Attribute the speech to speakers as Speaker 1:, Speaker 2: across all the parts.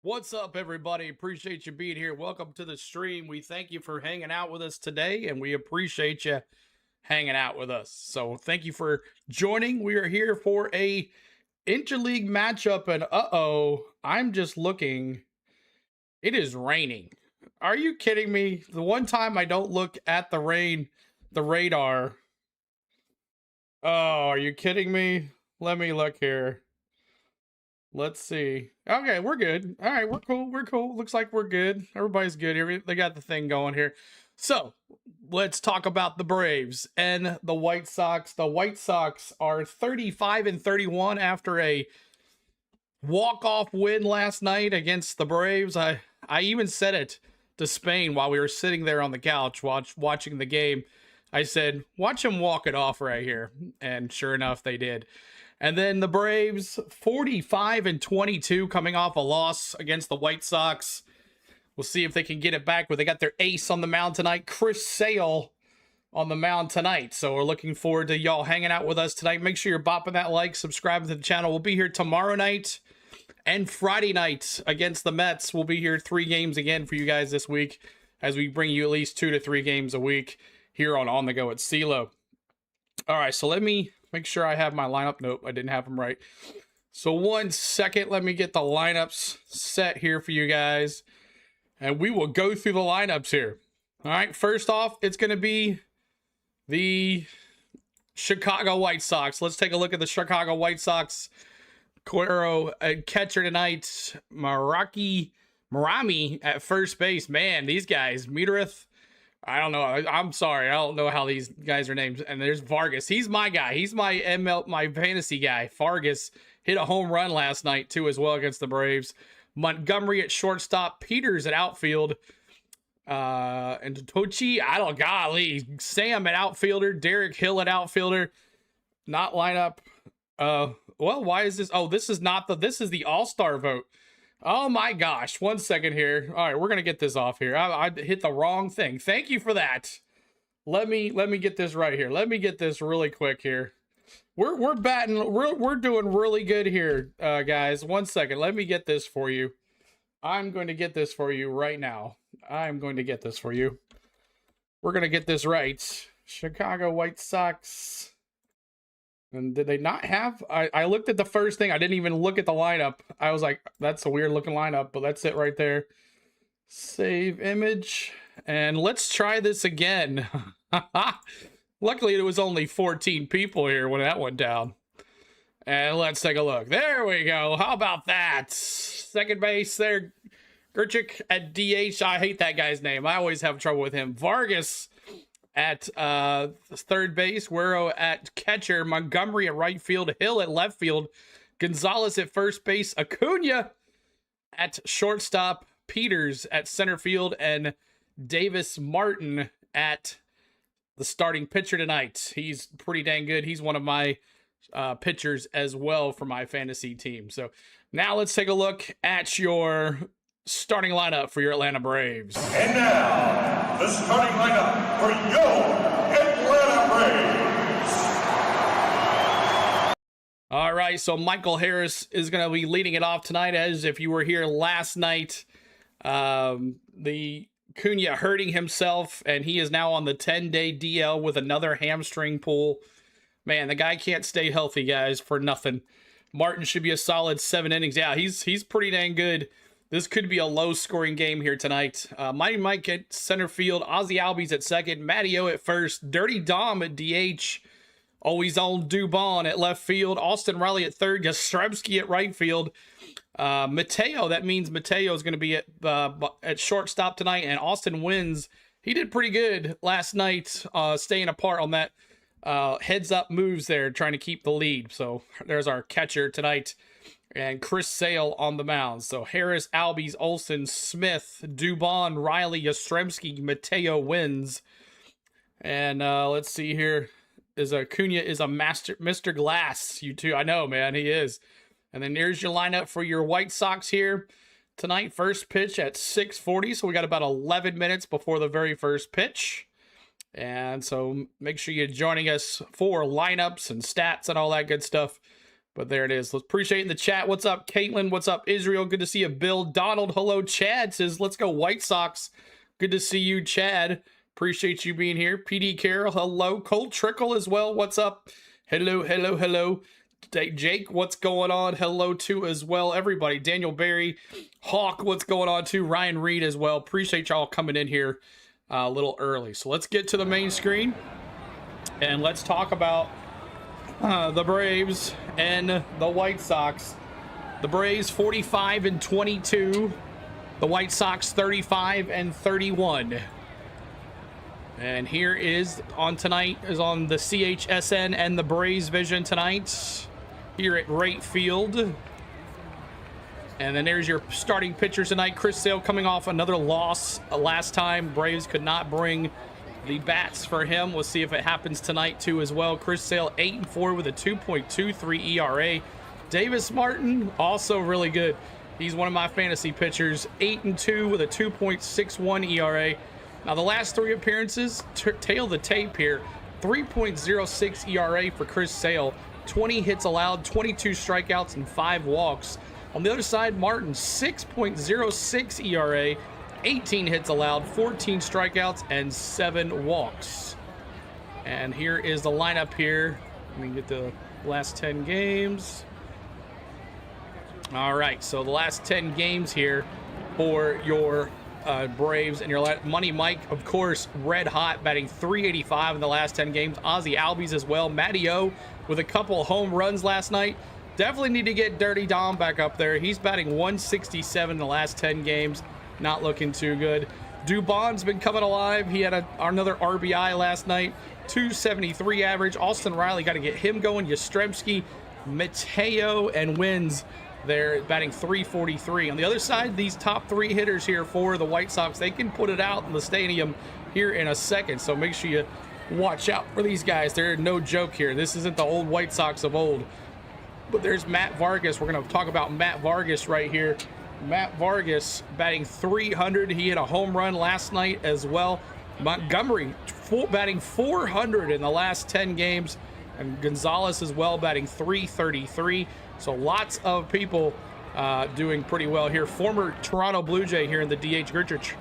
Speaker 1: What's up, everybody? Appreciate you being here. Welcome to the stream. We thank you for hanging out with us today, and we appreciate you hanging out with us. So thank you for joining. We are here for a interleague matchup, and I'm just looking. It is raining. Are you kidding me? The one time I don't look at the radar. Oh, are you kidding me? Let me look here. Let's see. Okay, we're good. All right, we're cool. We're cool. Looks like we're good. Everybody's good here. They got the thing going here. So let's talk about the Braves and the White Sox. The White Sox are 35-31 after a walk-off win last night against the Braves. I even said it to Spain while we were sitting there on the couch watching the game. I said, watch them walk it off right here. And sure enough, they did. And then the Braves, 45-22, coming off a loss against the White Sox. We'll see if they can get it back. They got their ace on the mound tonight, Chris Sale, on the mound tonight. So we're looking forward to y'all hanging out with us tonight. Make sure you're bopping that like, subscribing to the channel. We'll be here tomorrow night and Friday night against the Mets. We'll be here 3 games again for you guys this week as we bring you at least 2 to 3 games a week here on the Go at CeeLo. All right, so let me make sure I have my lineup. Nope, I didn't have them right. So 1 second, let me get the lineups set here for you guys. And we will go through the lineups here. All right, first off, it's going to be the Chicago White Sox. Let's take a look at the Chicago White Sox. Cuero at catcher tonight. Marami at first base. Man, these guys. Metereth. I don't know. I'm sorry. I don't know how these guys are named. And there's Vargas. He's my guy. He's my fantasy guy. Vargas hit a home run last night, too, as well against the Braves. Montgomery at shortstop. Peters at outfield. And Tochi, golly. Sam at outfielder. Derek Hill at outfielder. Not lineup. Well, why is this? Oh, this is the All-Star vote. Oh my gosh, 1 second here. All right, we're gonna get this off here. I hit the wrong thing. Thank you for that. Let me get this right here. Let me get this really quick here. We're doing really good here, guys. 1 second. Let me get this for you. I'm going to get this for you right now. I'm going to get this for you. We're gonna get this right. Chicago White Sox. And did they not have? I looked at the first thing. I didn't even look at the lineup. I was like, that's a weird looking lineup, but that's it right there. Save image. And let's try this again. Luckily, it was only 14 people here when that went down. And let's take a look. There we go. How about that? Second base there. Gerchik at DH. I hate that guy's name. I always have trouble with him. Vargas at third base, Guerrero at catcher, Montgomery at right field, Hill at left field, Gonzalez at first base, Acuna at shortstop, Peters at center field, and Davis Martin at the starting pitcher tonight. He's pretty dang good. He's one of my pitchers as well for my fantasy team. So now let's take a look at your starting lineup for your Atlanta Braves.
Speaker 2: And now, the starting lineup for your Atlanta Braves.
Speaker 1: All right, so Michael Harris is going to be leading it off tonight. As if you were here last night, the Cunha hurting himself, and he is now on the 10-day DL with another hamstring pull. Man, the guy can't stay healthy, guys, for nothing. Martin should be a solid 7 innings. Yeah, he's pretty dang good. This could be a low-scoring game here tonight. Mighty Mike at center field. Ozzy Albies at second. Matteo at first. Dirty Dom at DH. Always on Dubon at left field. Austin Riley at third. Yastrzemski at right field. Mateo, that means Mateo is going to be at shortstop tonight. And Austin Wins, he did pretty good last night, staying apart on that heads-up moves there, trying to keep the lead. So there's our catcher tonight. And Chris Sale on the mound. So Harris, Albies, Olsen, Smith, Dubon, Riley, Yastrzemski, Mateo Wins. And let's see here. Acuna is a Mr. Glass. You too. I know, man. He is. And then there's your lineup for your White Sox here tonight. First pitch at 6:40. So we got about 11 minutes before the very first pitch. And so make sure you're joining us for lineups and stats and all that good stuff But there it is. Let's appreciate in the chat. What's up, Caitlin? What's up, Israel? Good to see you. Bill Donald. Hello, Chad says, let's go White Sox. Good to see you, Chad. Appreciate you being here. PD Carroll. Hello. Cole Trickle as well. What's up? Hello, hello, hello. Jake, what's going on? Hello too as well. Everybody. Daniel Barry. Hawk, what's going on too? Ryan Reed as well. Appreciate y'all coming in here a little early. So let's get to the main screen and let's talk about the Braves and the White Sox. The Braves 45-22. The White Sox 35-31. And here is on tonight is on the CHSN and the Braves Vision tonight here at Wright Field. And then there's your starting pitchers tonight. Chris Sale coming off another loss last time. Braves could not bring the bats for him. We'll see if it happens tonight too as well. Chris Sale 8-4 with a 2.23 ERA. Davis Martin also really good. He's one of my fantasy pitchers. 8-2 with a 2.61 ERA. Now the last three appearances, tail the tape here. 3.06 ERA for Chris Sale. 20 hits allowed, 22 strikeouts, and 5 walks. On the other side, Martin 6.06 ERA. 18 hits allowed, 14 strikeouts, and 7 walks. And here is the lineup here. Let me get the last 10 games. All right, so the last 10 games here for your Braves and your Money Mike, of course, red hot, batting .385 in the last 10 games. Ozzie Albies as well. Matty O with a couple home runs last night. Definitely need to get Dirty Dom back up there. He's batting .167 in the last 10 games. Not looking too good. Dubon's been coming alive. He had another RBI last night. .273 average. Austin Riley, got to get him going. Yastrzemski, Mateo, and Wins there batting .343. On the other side, these top three hitters here for the White Sox, they can put it out in the stadium here in a second. So make sure you watch out for these guys. They're no joke here. This isn't the old White Sox of old. But there's Matt Vargas. We're going to talk about Matt Vargas right here. Matt Vargas batting .300. He hit a home run last night as well. Montgomery batting .400 in the last 10 games. And Gonzalez as well batting .333. So lots of people doing pretty well here. Former Toronto Blue Jay here in the DH Gritchich.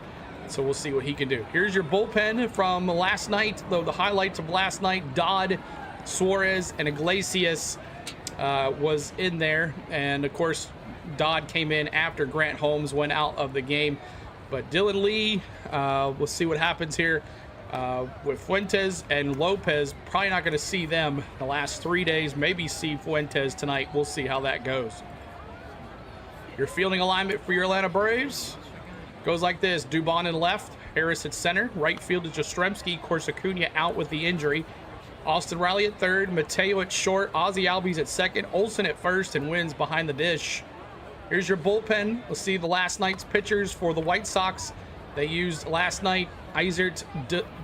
Speaker 1: So we'll see what he can do. Here's your bullpen from last night. Though the highlights of last night, Dodd, Suarez, and Iglesias was in there. And of course, Dodd came in after Grant Holmes went out of the game. But Dylan Lee, we'll see what happens here with Fuentes and Lopez. Probably not going to see them the last 3 days. Maybe see Fuentes tonight. We'll see how that goes. Your fielding alignment for your Atlanta Braves goes like this. Dubon in left, Harris at center. Right field is Yastrzemski. Of course, Acuna out with the injury. Austin Riley at third, Mateo at short, Ozzie Albies at second, Olsen at first, and Wins behind the dish. Here's your bullpen. We'll see the last night's pitchers for the White Sox. They used last night Isert,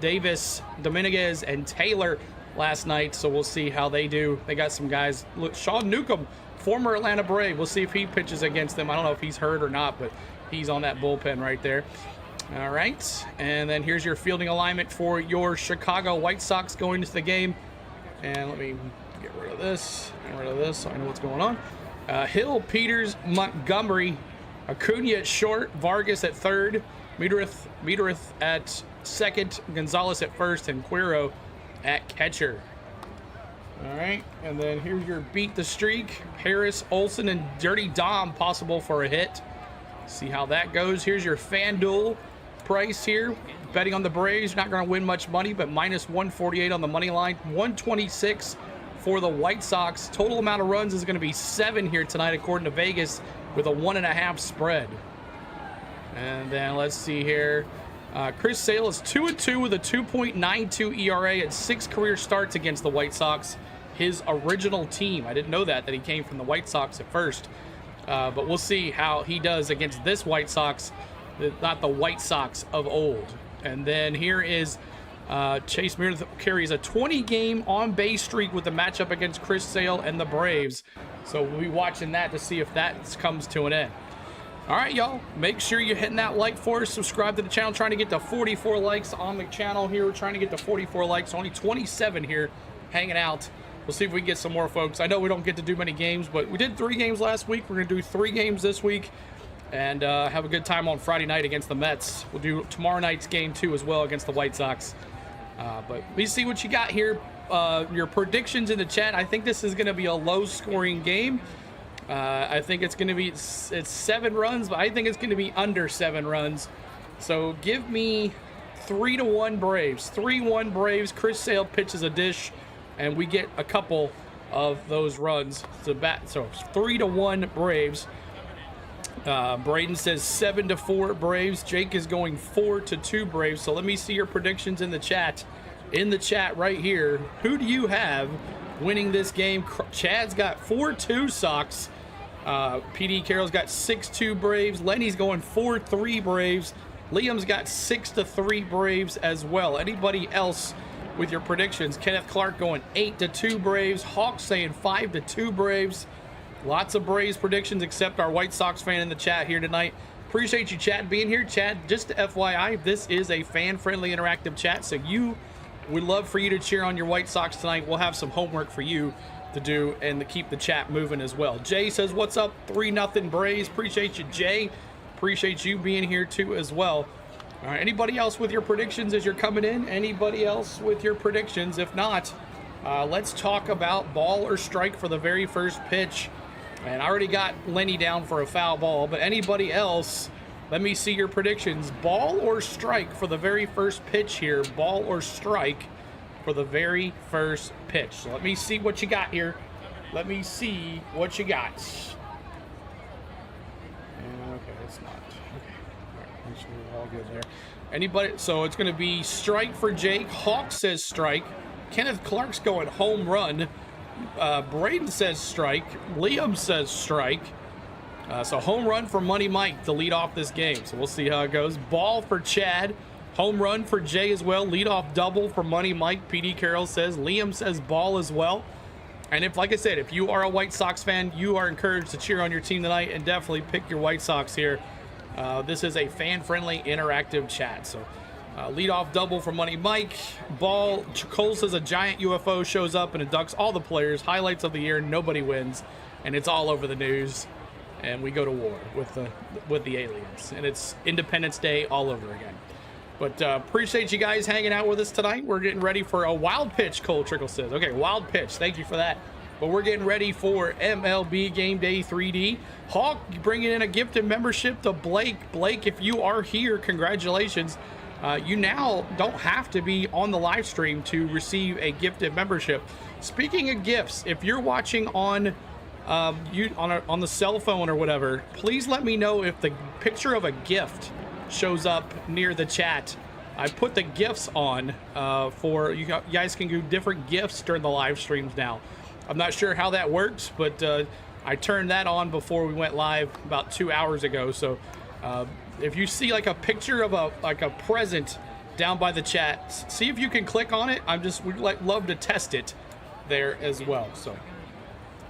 Speaker 1: Davis, Dominguez, and Taylor last night, so we'll see how they do. They got some guys. Look, Sean Newcomb, former Atlanta Brave. We'll see if he pitches against them. I don't know if he's hurt or not, but he's on that bullpen right there. All right, and then here's your fielding alignment for your Chicago White Sox going into the game. And let me get rid of this, so I know what's going on. Hill, Peters, Montgomery, Acuna at short, Vargas at third, Meterith at second, Gonzalez at first, and Quiro at catcher. All right, and then here's your beat the streak. Harris, Olsen, and Dirty Dom possible for a hit. See how that goes. Here's your FanDuel price here. Betting on the Braves, you're not going to win much money, but minus 148 on the money line, 126 for the White Sox. Total amount of runs is going to be 7 here tonight, according to Vegas, with a 1.5 spread. And then let's see here. Chris Sale is 2-2 with a 2.92 ERA at 6 career starts against the White Sox. His original team. I didn't know that he came from the White Sox at first. But we'll see how he does against this White Sox, not the White Sox of old. And then here is Chase Meredith carries a 20-game on-base streak with the matchup against Chris Sale and the Braves. So we'll be watching that to see if that comes to an end. All right, y'all. Make sure you're hitting that like for us. Subscribe to the channel. Trying to get to 44 likes on the channel here. We're trying to get to 44 likes. Only 27 here hanging out We'll see if we can get some more folks. I know we don't get to do many games, but we did 3 games last week. We're going to do 3 games this week and have a good time on Friday night against the Mets. We'll do tomorrow night's game too as well against the White Sox. But let me see what you got here. Your predictions in the chat. I think this is going to be a low-scoring game. I think it's going to be it's 7 runs, but I think it's going to be under 7 runs. So give me 3-1 Braves. 3-1 Braves. Chris Sale pitches a dish, and we get a couple of those runs to bat. So 3-1 Braves. Braden says 7-4 Braves. Jake is going 4-2 Braves. So let me see your predictions in the chat. In the chat right here, who do you have winning this game? Chad's got 4-2 Sox. PD Carroll's got 6-2 Braves. Lenny's going 4-3 Braves. Liam's got 6-3 Braves as well. Anybody else with your predictions? Kenneth Clark going 8-2 Braves. Hawk saying 5-2 Braves. Lots of Braves predictions, except our White Sox fan in the chat here tonight. Appreciate you, Chad, being here. Chad, just to FYI, this is a fan-friendly interactive chat, so we'd love for you to cheer on your White Sox tonight. We'll have some homework for you to do and to keep the chat moving as well. Jay says, what's up? 3-0 Braves. Appreciate you, Jay. Appreciate you being here too as well. All right, anybody else with your predictions as you're coming in? Anybody else with your predictions? If not, let's talk about ball or strike for the very first pitch. And I already got Lenny down for a foul ball, but anybody else, let me see your predictions. Ball or strike for the very first pitch here. Ball or strike for the very first pitch. So let me see what you got here. Let me see what you got. Okay, it's not. Okay. All right, make sure we're all good there. Anybody? So it's going to be strike for Jake. Hawk says strike. Kenneth Clark's going home run. Braden says strike. Liam says strike. So home run for Money Mike to lead off this game. So we'll see how it goes. Ball for Chad. Home run for Jay as well. Lead off double for Money Mike. PD Carroll says. Liam says ball as well. And if, like I said, if you are a White Sox fan, you are encouraged to cheer on your team tonight and definitely pick your White Sox here. This is a fan-friendly interactive chat. So lead off double for Money Mike. Ball. Cole says a giant UFO shows up and abducts all the players. Highlights of the year. Nobody wins. And it's all over the news. And we go to war with the aliens. And it's Independence Day all over again. But appreciate you guys hanging out with us tonight. We're getting ready for a wild pitch, Cole Trickle says. Okay, wild pitch. Thank you for that. But we're getting ready for MLB Game Day 3D. Hawk bringing in a gifted membership to Blake. Blake, if you are here, congratulations. You now don't have to be on the live stream to receive a gifted membership. Speaking of gifts, if you're watching on on the cell phone or whatever, please let me know if the picture of a gift shows up near the chat. I put the gifts on for you guys can do different gifts during the live streams now. I'm not sure how that works, but I turned that on before we went live about 2 hours ago. So if you see like a picture of a present down by the chat, see if you can click on it. We'd love to test it there as well. So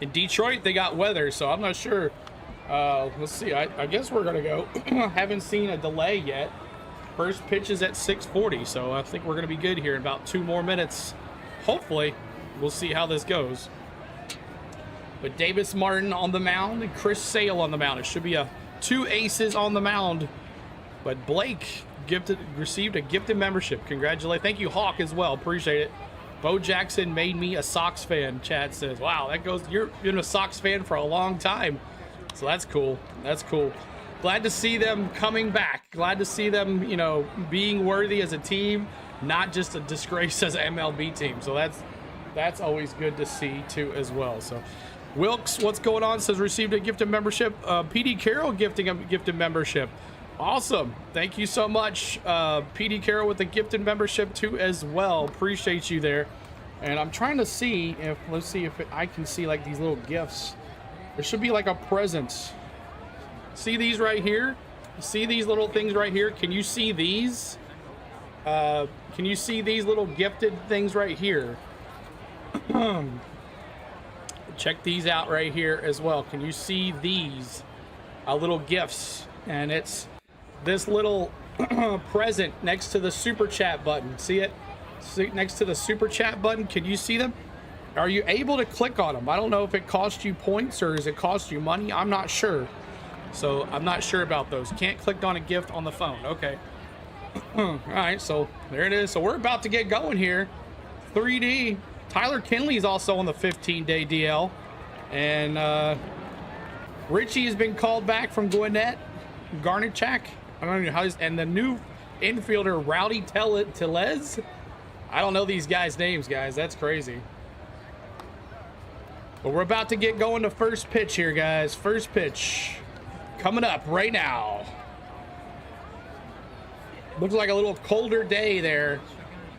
Speaker 1: in Detroit they got weather, so I'm not sure. Let's see. I guess we're gonna go. Haven't seen a delay yet. First pitch is at 6:40, so I think we're gonna be good here in about 2 more minutes. Hopefully, we'll see how this goes. But Davis Martin on the mound and Chris Sale on the mound. It should be 2 aces on the mound. But Blake received a gifted membership. Congratulations. Thank you, Hawk, as well. Appreciate it. Bo Jackson made me a Sox fan. Chad says, wow, that goes. You've been a Sox fan for a long time. So that's cool. That's cool. Glad to see them coming back. Glad to see them, being worthy as a team, not just a disgrace as an MLB team. So that's always good to see too as well. So Wilkes, what's going on? Says received a gifted membership. PD Carroll gifting a gifted membership. Awesome. Thank you so much, PD Carroll, with the gifted membership too as well. Appreciate you there. And I'm trying to see if I can see like these little gifts. There should be like a present. See these right here? See these little things right here? Can you see these? Can you see these little gifted things right here? Check these out right here as well. Can you see these little gifts? And it's this little present next to the super chat button. See it? See, next to the super chat button. Can you see them? Are you able to click on them? I don't know if it costs you points or does it cost you money. I'm not sure. So I'm not sure about those. Can't click on a gift on the phone. Okay. All right, so there it is. So we're about to get going here. 3D. Tyler Kinley's also on the 15-day DL. And Richie has been called back from Gwinnett. Garnichak. I don't know how he's... And the new infielder, Rowdy Tellez. I don't know these guys' names, guys. That's crazy. But we're about to get going to first pitch here, guys. First pitch coming up right now. Looks like a little colder day there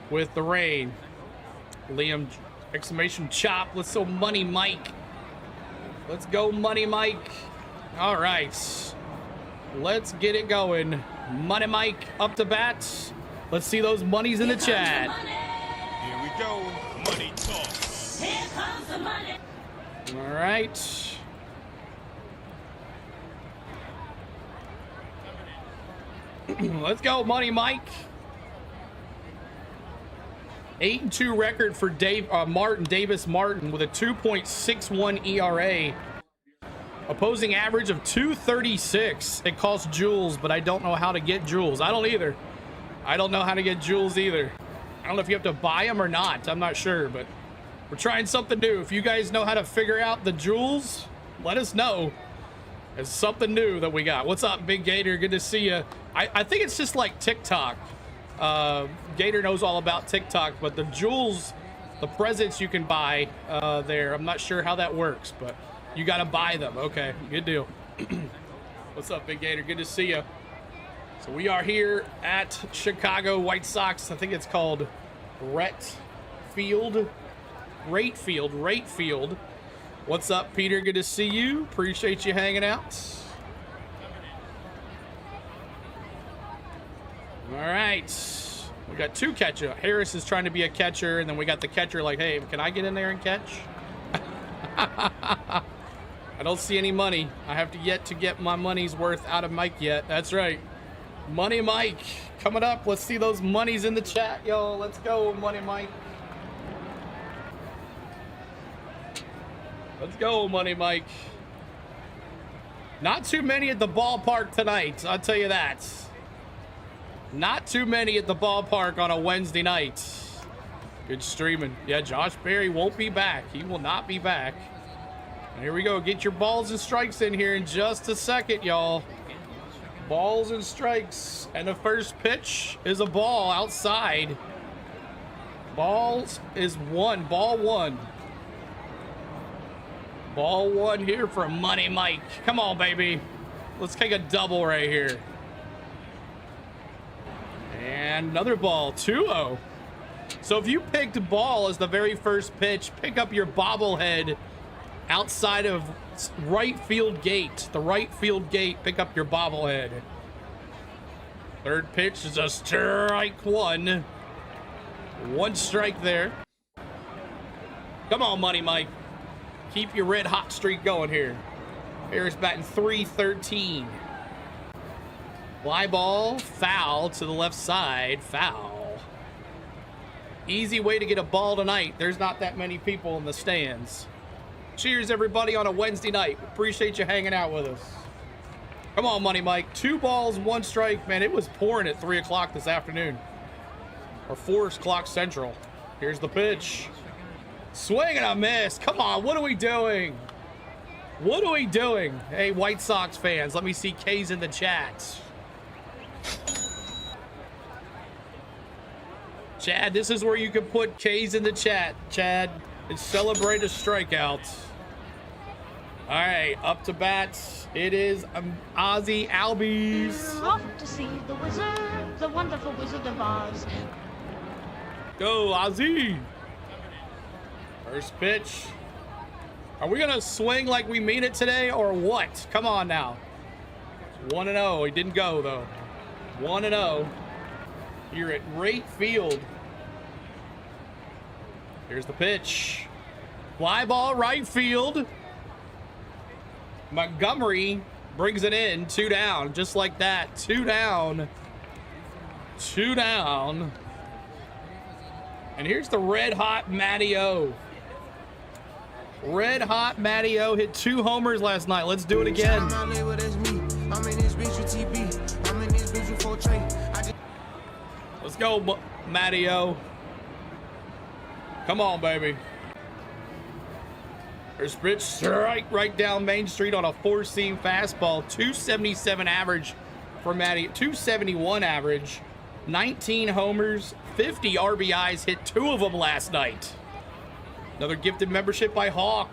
Speaker 1: with the rain. Liam, exclamation chop. Let's go Money Mike. Let's go Money Mike. All right. Let's get it going. Money Mike up to bat. Let's see those monies in the chat.
Speaker 3: Here we go. Money talk.
Speaker 4: Here comes the money.
Speaker 1: All right. Let's go, Money Mike. 8-2 record for Davis Martin with a 2.61 ERA. Opposing average of 236. It costs Jules, but I don't know how to get Jules. I don't either. I don't know how to get Jules either. I don't know if you have to buy them or not. I'm not sure, but we're trying something new. If you guys know how to figure out the Jules, let us know. It's something new that we got. What's up, Big Gator? Good to see you. I think it's just like TikTok. Gator knows all about TikTok, but the Jules, the presents you can buy there, I'm not sure how that works, but you got to buy them. Okay, good deal. What's up, Big Gator? Good to see you. So we are here at Chicago White Sox. I think it's called Rate Field. What's up, Peter? Good to see you. Appreciate you hanging out. All right. We got two catchers. Harris is trying to be a catcher, and then we got the catcher like, hey, can I get in there and catch? I don't see any money. I have yet to get my money's worth out of Mike yet. That's right. Money Mike coming up. Let's see those monies in the chat, yo. Let's go, Money Mike. Let's go, Money Mike. Not too many at the ballpark tonight, I'll tell you that. Not too many at the ballpark on a Wednesday night. Good streaming. Yeah, Josh Berry won't be back. He will not be back. And here we go. Get your balls and strikes in here in just a second, y'all. Balls and strikes. And the first pitch is a ball outside. Balls is one. Ball one. Ball one here for Money Mike. Come on, baby. Let's take a double right here. And another ball, 2-0. So if you picked ball as the very first pitch, pick up your bobblehead outside of right field gate. The right field gate, pick up your bobblehead. Third pitch is a strike one. One strike there. Come on, Money Mike. Keep your red hot streak going here. Harris batting .313. Fly ball, foul to the left side, foul. Easy way to get a ball tonight. There's not that many people in the stands. Cheers, everybody, on a Wednesday night. Appreciate you hanging out with us. Come on, Money Mike. 2 balls, 1 strike. Man, it was pouring at 3 o'clock this afternoon. Or 4 o'clock Central. Here's the pitch. Swing and a miss. Come on, what are we doing? What are we doing? Hey, White Sox fans, let me see K's in the chat. Chad, this is where you can put K's in the chat, Chad, and celebrate a strikeout. All right, up to bat. It is Ozzy Albies.
Speaker 4: Off to see the wizard, the wonderful Wizard of Oz.
Speaker 1: Go, Ozzy. First pitch. Are we gonna swing like we mean it today or what? Come on now. 1-0. He didn't go though. 1-0. Here at Rate Field. Here's the pitch. Fly ball right field. Montgomery brings it in. 2 down. Just like that. 2 down. 2 down. And here's the red hot Matty O. Red hot Matty-O hit 2 homers last night. Let's do it again. Let's go, Matty-O. Come on, baby. There's pitch strike right down Main Street on a 4-seam fastball. 277 average for Matty. 271 average. 19 homers, 50 RBIs. Hit 2 of them last night. Another gifted membership by Hawk.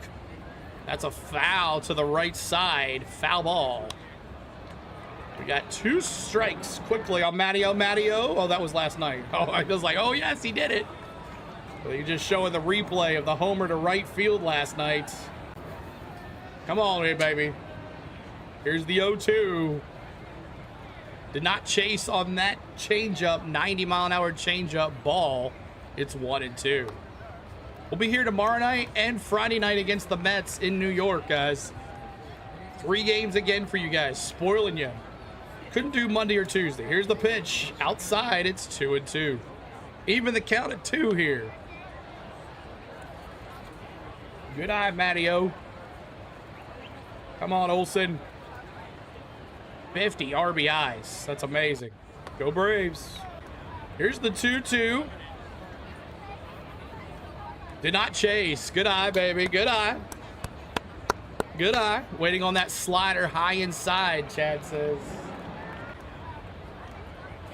Speaker 1: That's a foul to the right side. Foul ball. We got 2 strikes quickly on Matty-O. Matty-O. Oh, that was last night. Oh, I was like, oh, yes, he did it. Well, you're just showing the replay of the homer to right field last night. Come on, here, baby. Here's the 0-2. Did not chase on that changeup, 90-mile-an-hour changeup ball. It's 1-2. We'll be here tomorrow night and Friday night against the Mets in New York, guys. 3 games again for you guys. Spoiling you. Couldn't do Monday or Tuesday. Here's the pitch. Outside, it's 2-2. Even the count at 2 here. Good eye, Matty-O. Come on, Olsen. 50 RBIs. That's amazing. Go Braves. Here's the 2-2. Did not chase. Good eye, baby. Good eye. Good eye. Waiting on that slider high inside, Chad says.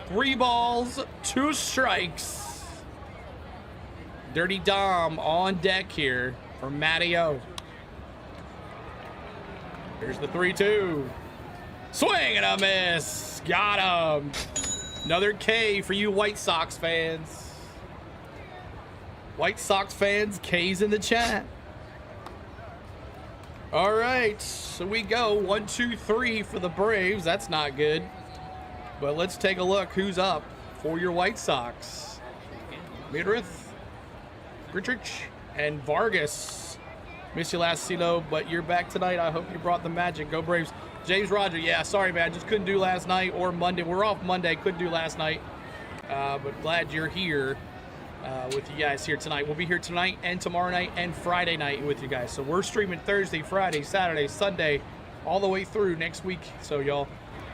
Speaker 1: 3 balls, 2 strikes. Dirty Dom on deck here for Matty-O. Here's the 3-2. Swing and a miss. Got him. Another K for you White Sox fans. White Sox fans, K's in the chat. All right, so we go 1, 2, 3 for the Braves. That's not good. But let's take a look who's up for your White Sox. Midrith, Gritrich, and Vargas. Missed you last CeeLo, but you're back tonight. I hope you brought the magic. Go Braves. James Roger, yeah, sorry, man. Just couldn't do last night or Monday. We're off Monday. Couldn't do last night. But glad you're here with you guys here tonight. We'll be here tonight and tomorrow night and Friday night with you guys. So we're streaming Thursday, Friday, Saturday, Sunday, all the way through next week. So y'all,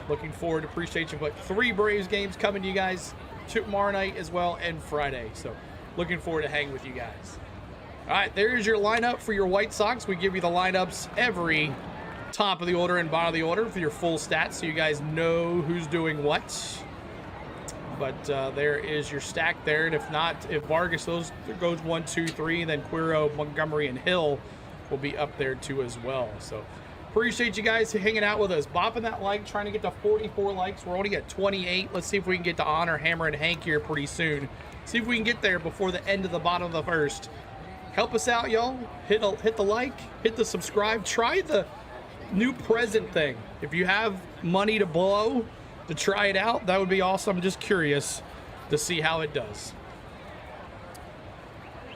Speaker 1: looking forward. Appreciate you. But 3 Braves games coming to you guys tomorrow night as well and Friday. So looking forward to hanging with you guys. All right, there's your lineup for your White Sox. We give you the lineups every top of the order and bottom of the order for your full stats so you guys know who's doing what. But there is your stack there. And if not, if Vargas goes 1, 2, 3, then Quiro, Montgomery, and Hill will be up there too as well. So appreciate you guys hanging out with us. Bopping that like, trying to get to 44 likes. We're only at 28. Let's see if we can get to Honor, Hammer, and Hank here pretty soon. See if we can get there before the end of the bottom of the first. Help us out, y'all. Hit the like, hit the subscribe. Try the new present thing. If you have money to blow to try it out, that would be awesome. I'm just curious to see how it does.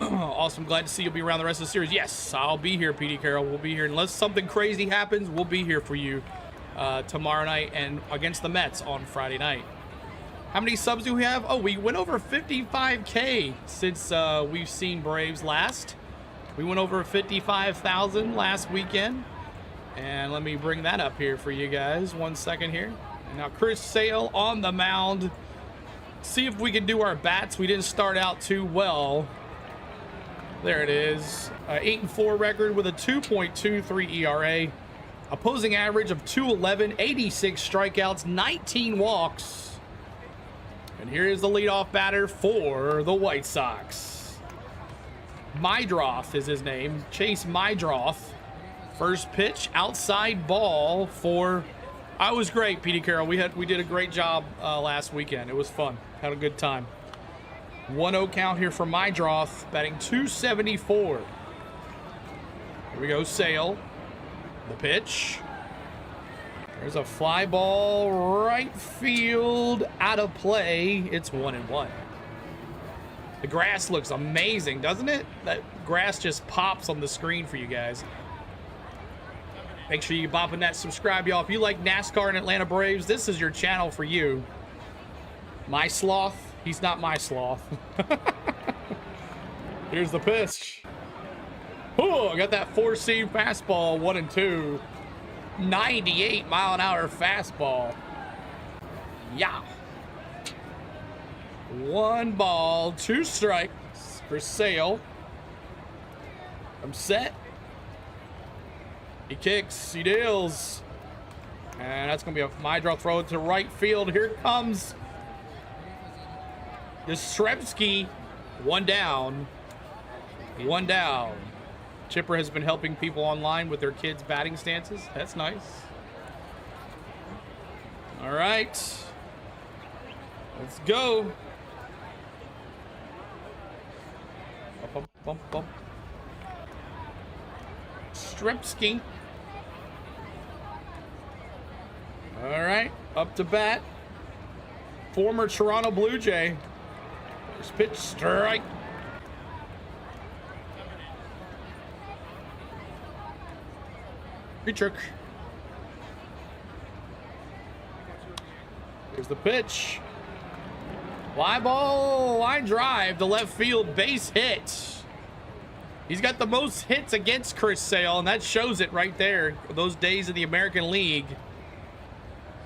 Speaker 1: Awesome. Glad to see you'll be around the rest of the series. Yes, I'll be here, PD Carroll. We'll be here. Unless something crazy happens, we'll be here for you tomorrow night and against the Mets on Friday night. How many subs do we have? Oh, we went over 55K since we've seen Braves last. We went over 55,000 last weekend. And let me bring that up here for you guys. 1 second here. And now Chris Sale on the mound. See if we can do our bats. We didn't start out too well. There it is. 8-4 record with a 2.23 ERA. Opposing average of 211, 86 strikeouts, 19 walks. And here is the leadoff batter for the White Sox. Mydroth is his name. Chase Mydroth. First pitch, outside ball for... I was great, Petey Carroll. We did a great job last weekend. It was fun. Had a good time. 1-0 count here for Mydroth, batting 274. Here we go, Sale. The pitch. There's a fly ball, right field, out of play. It's 1-1. The grass looks amazing, doesn't it? That grass just pops on the screen for you guys. Make sure you bopping that subscribe, y'all. If you like NASCAR and Atlanta Braves, this is your channel for you. My sloth. He's not my sloth. Here's the pitch. Oh, I got that 4-seam fastball, 1-2. 98-mile-an-hour fastball. Yeah. 1 ball, 2 strikes for Sale. I'm set. He kicks, he deals. And that's going to be a my draw throw to right field. Here comes Yastrzemski. 1 down. 1 down. Chipper has been helping people online with their kids' batting stances. That's nice. All right. Let's go. Bump, bump, bump. Stremski. All right, up to bat. Former Toronto Blue Jay. First pitch, strike. Trick. Here's the pitch. Fly ball, line drive to left field, base hit. He's got the most hits against Chris Sale, and that shows it right there. Those days of the American League.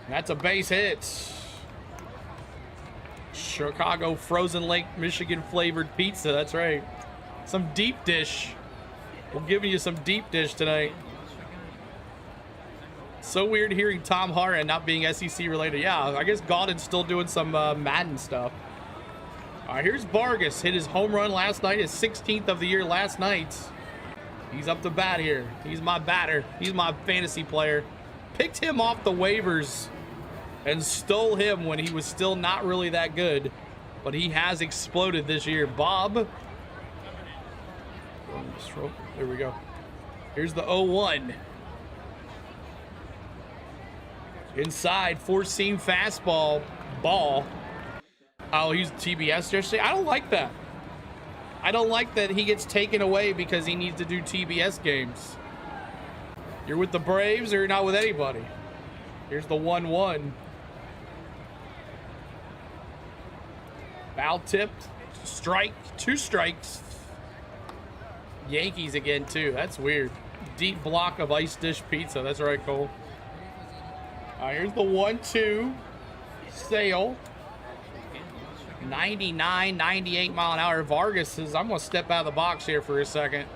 Speaker 1: That's a base hit. Chicago Frozen Lake, Michigan flavored pizza. That's right. Some deep dish. We're giving you some deep dish tonight. So weird hearing Tom Harron not being SEC related. Yeah, I guess Gaudin's still doing some Madden stuff. All right, here's Vargas. Hit his home run last night, his 16th of the year last night. He's up to bat here. He's my batter. He's my fantasy player. Picked him off the waivers and stole him when he was still not really that good. But he has exploded this year. Bob. There we go. Here's the 0-1. Inside, 4-seam fastball, ball. Oh, he's TBS yesterday. I don't like that. I don't like that he gets taken away because he needs to do TBS games. You're with the Braves or you're not with anybody. Here's the 1-1. Foul tipped, strike, 2 strikes. Yankees again too, that's weird. Deep block of ice dish pizza, that's right, Cole. Here's the 1-2. Sale. 99, 98 mile an hour. Vargas says, I'm going to step out of the box here for a second.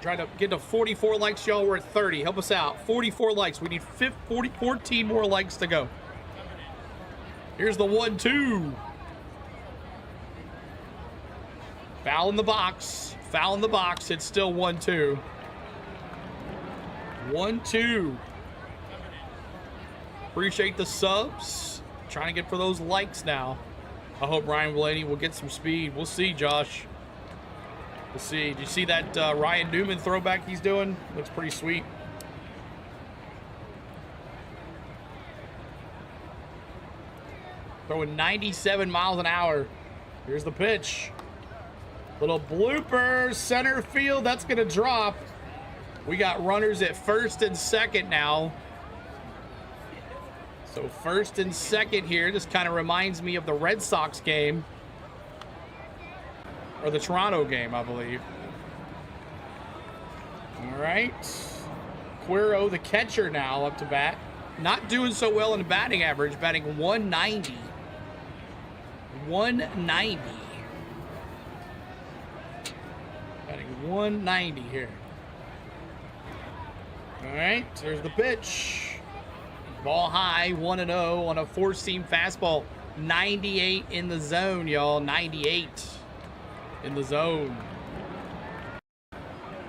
Speaker 1: Trying to get to 44 likes, y'all. We're at 30. Help us out. 44 likes. We need 14 more likes to go. Here's the 1-2. Foul in the box. Foul in the box. It's still 1-2. 1-2. Appreciate the subs. Trying to get for those likes now. I hope Ryan Blaney will get some speed. We'll see, Josh. We'll see. Did you see that Ryan Newman throwback he's doing? Looks pretty sweet. Throwing 97 miles an hour. Here's the pitch. Little blooper, center field. That's going to drop. We got runners at first and second now. So first and second here. This kind of reminds me of the Red Sox game. Or the Toronto game, I believe. All right. Quero, the catcher, now up to bat. Not doing so well in the batting average. Batting 190. 190. Batting 190 here. All right. There's the pitch. Ball high, 1-0 on a 4-seam fastball. 98 in the zone, y'all. 98 in the zone.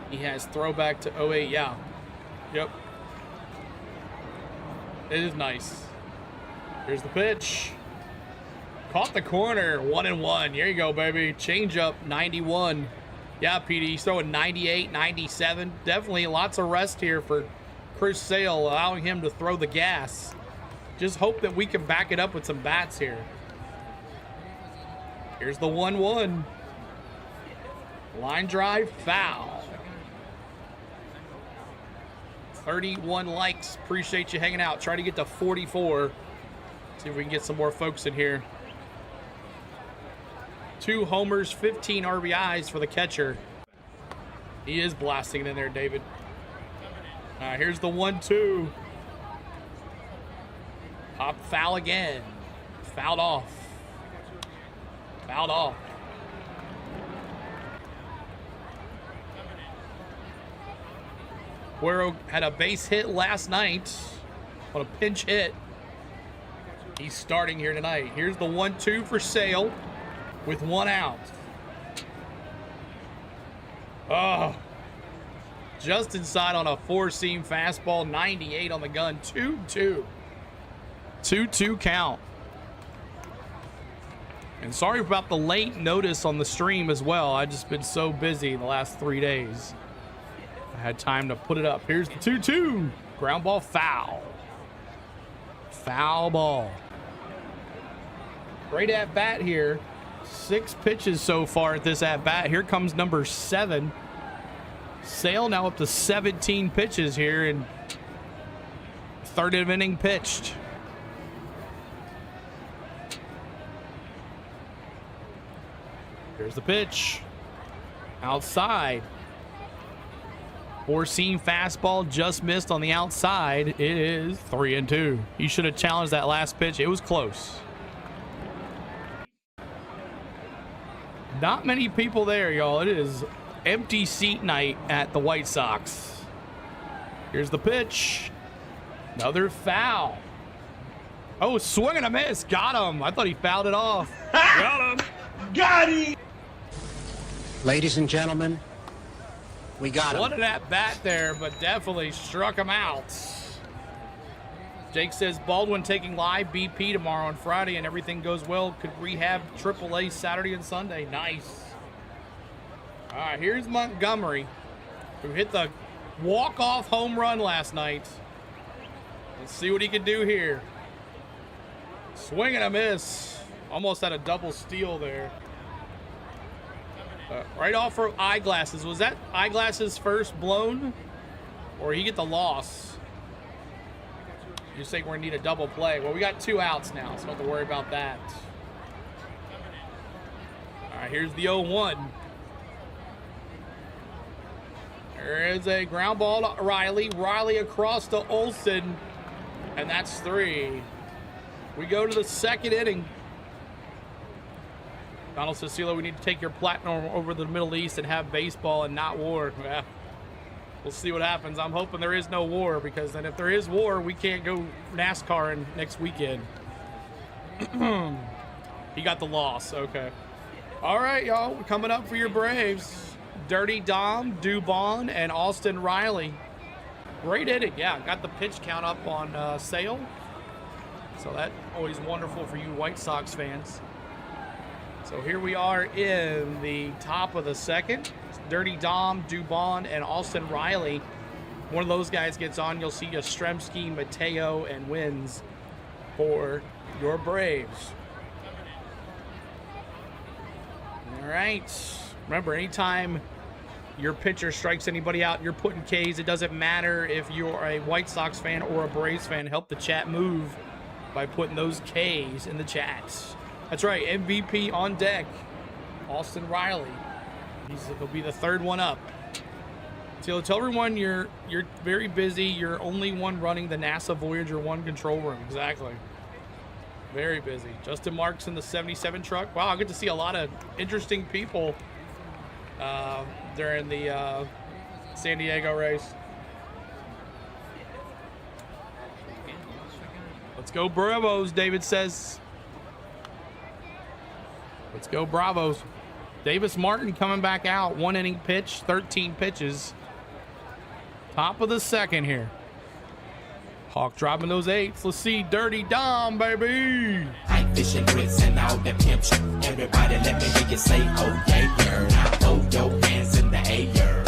Speaker 1: He has throwback to 08. Yeah. Yep. It is nice. Here's the pitch. Caught the corner. 1-1. Here you go, baby. Change up. 91. Yeah, PD. He's throwing 98, 97. Definitely lots of rest here for Chris Sale, allowing him to throw the gas. Just hope that we can back it up with some bats here. Here's the 1-1. Line drive, foul. 31 likes. Appreciate you hanging out. Try to get to 44. See if we can get some more folks in here. 2 homers, 15 RBIs for the catcher. He is blasting it in there, David. All right, here's the 1-2. Pop foul again. Fouled off. Fouled off. Guerrero had a base hit last night on a pinch hit. He's starting here tonight. Here's the 1-2 for Sale with 1 out. Oh, just inside on a 4-seam fastball, 98 on the gun, 2-2. 2-2 count. And sorry about the late notice on the stream as well. I've just been so busy the last 3 days. I had time to put it up. Here's the 2-2. Ground ball foul. Foul ball. Great at bat here. 6 pitches so far at this at bat. Here comes number 7. Sale now up to 17 pitches here in 3rd inning pitched. Here's the pitch. Outside. 4-seam fastball just missed on the outside. It is 3-2. He should have challenged that last pitch. It was close. Not many people there, y'all. It is empty seat night at the White Sox. Here's the pitch. Another foul. Oh, swing and a miss. Got him. I thought he fouled it off. Got him.
Speaker 2: Got him!
Speaker 5: Ladies and gentlemen, we got him.
Speaker 1: What an at bat there, but definitely struck him out. Jake says Baldwin taking live BP tomorrow on Friday and everything goes well. Could rehab AAA Saturday and Sunday. Nice. All right, here's Montgomery, who hit the walk-off home run last night. Let's see what he can do here. Swing and a miss. Almost had a double steal there. Right off for eyeglasses. Was that eyeglasses first blown? Or he get the loss? You think we're gonna need a double play. Well, we got 2 outs now, so don't have to worry about that. All right, here's the 0-1. There is a ground ball to Riley. Riley across to Olsen, and that's 3. We go to the 2nd inning. Donald Cecilio, we need to take your platinum over the Middle East and have baseball and not war. Yeah. We'll see what happens. I'm hoping there is no war, because then if there is war, we can't go NASCAR next weekend. He got the loss. Okay. All right, y'all. Coming up for your Braves. Dirty Dom, Dubon, and Austin Riley. Great inning. Yeah, got the pitch count up on Sale. So that's always wonderful for you White Sox fans. So here we are in the top of the 2nd. Dirty Dom, Dubon, and Austin Riley. One of those guys gets on. You'll see Yastrzemski, Mateo, and wins for your Braves. All right. Remember, anytime your pitcher strikes anybody out, you're putting Ks. It doesn't matter if you're a White Sox fan or a Braves fan. Help the chat move by putting those Ks in the chats. That's right, MVP on deck, Austin Riley. He'll be the 3rd one up. So tell everyone you're very busy. You're only one running the NASA Voyager 1 control room. Exactly. Very busy. Justin Marks in the 77 truck. Wow, I get to see a lot of interesting people during the San Diego race. Let's go Bravos, David says. Let's go Bravos. Davis Martin coming back out. 1 inning pitch, 13 pitches. Top of the 2nd here. Hawk dropping those 8s. Let's see Dirty Dom, baby.
Speaker 6: Like fish and grits and all the pimps. Everybody let me hear you say, oh yeah, now throw your hands in the air.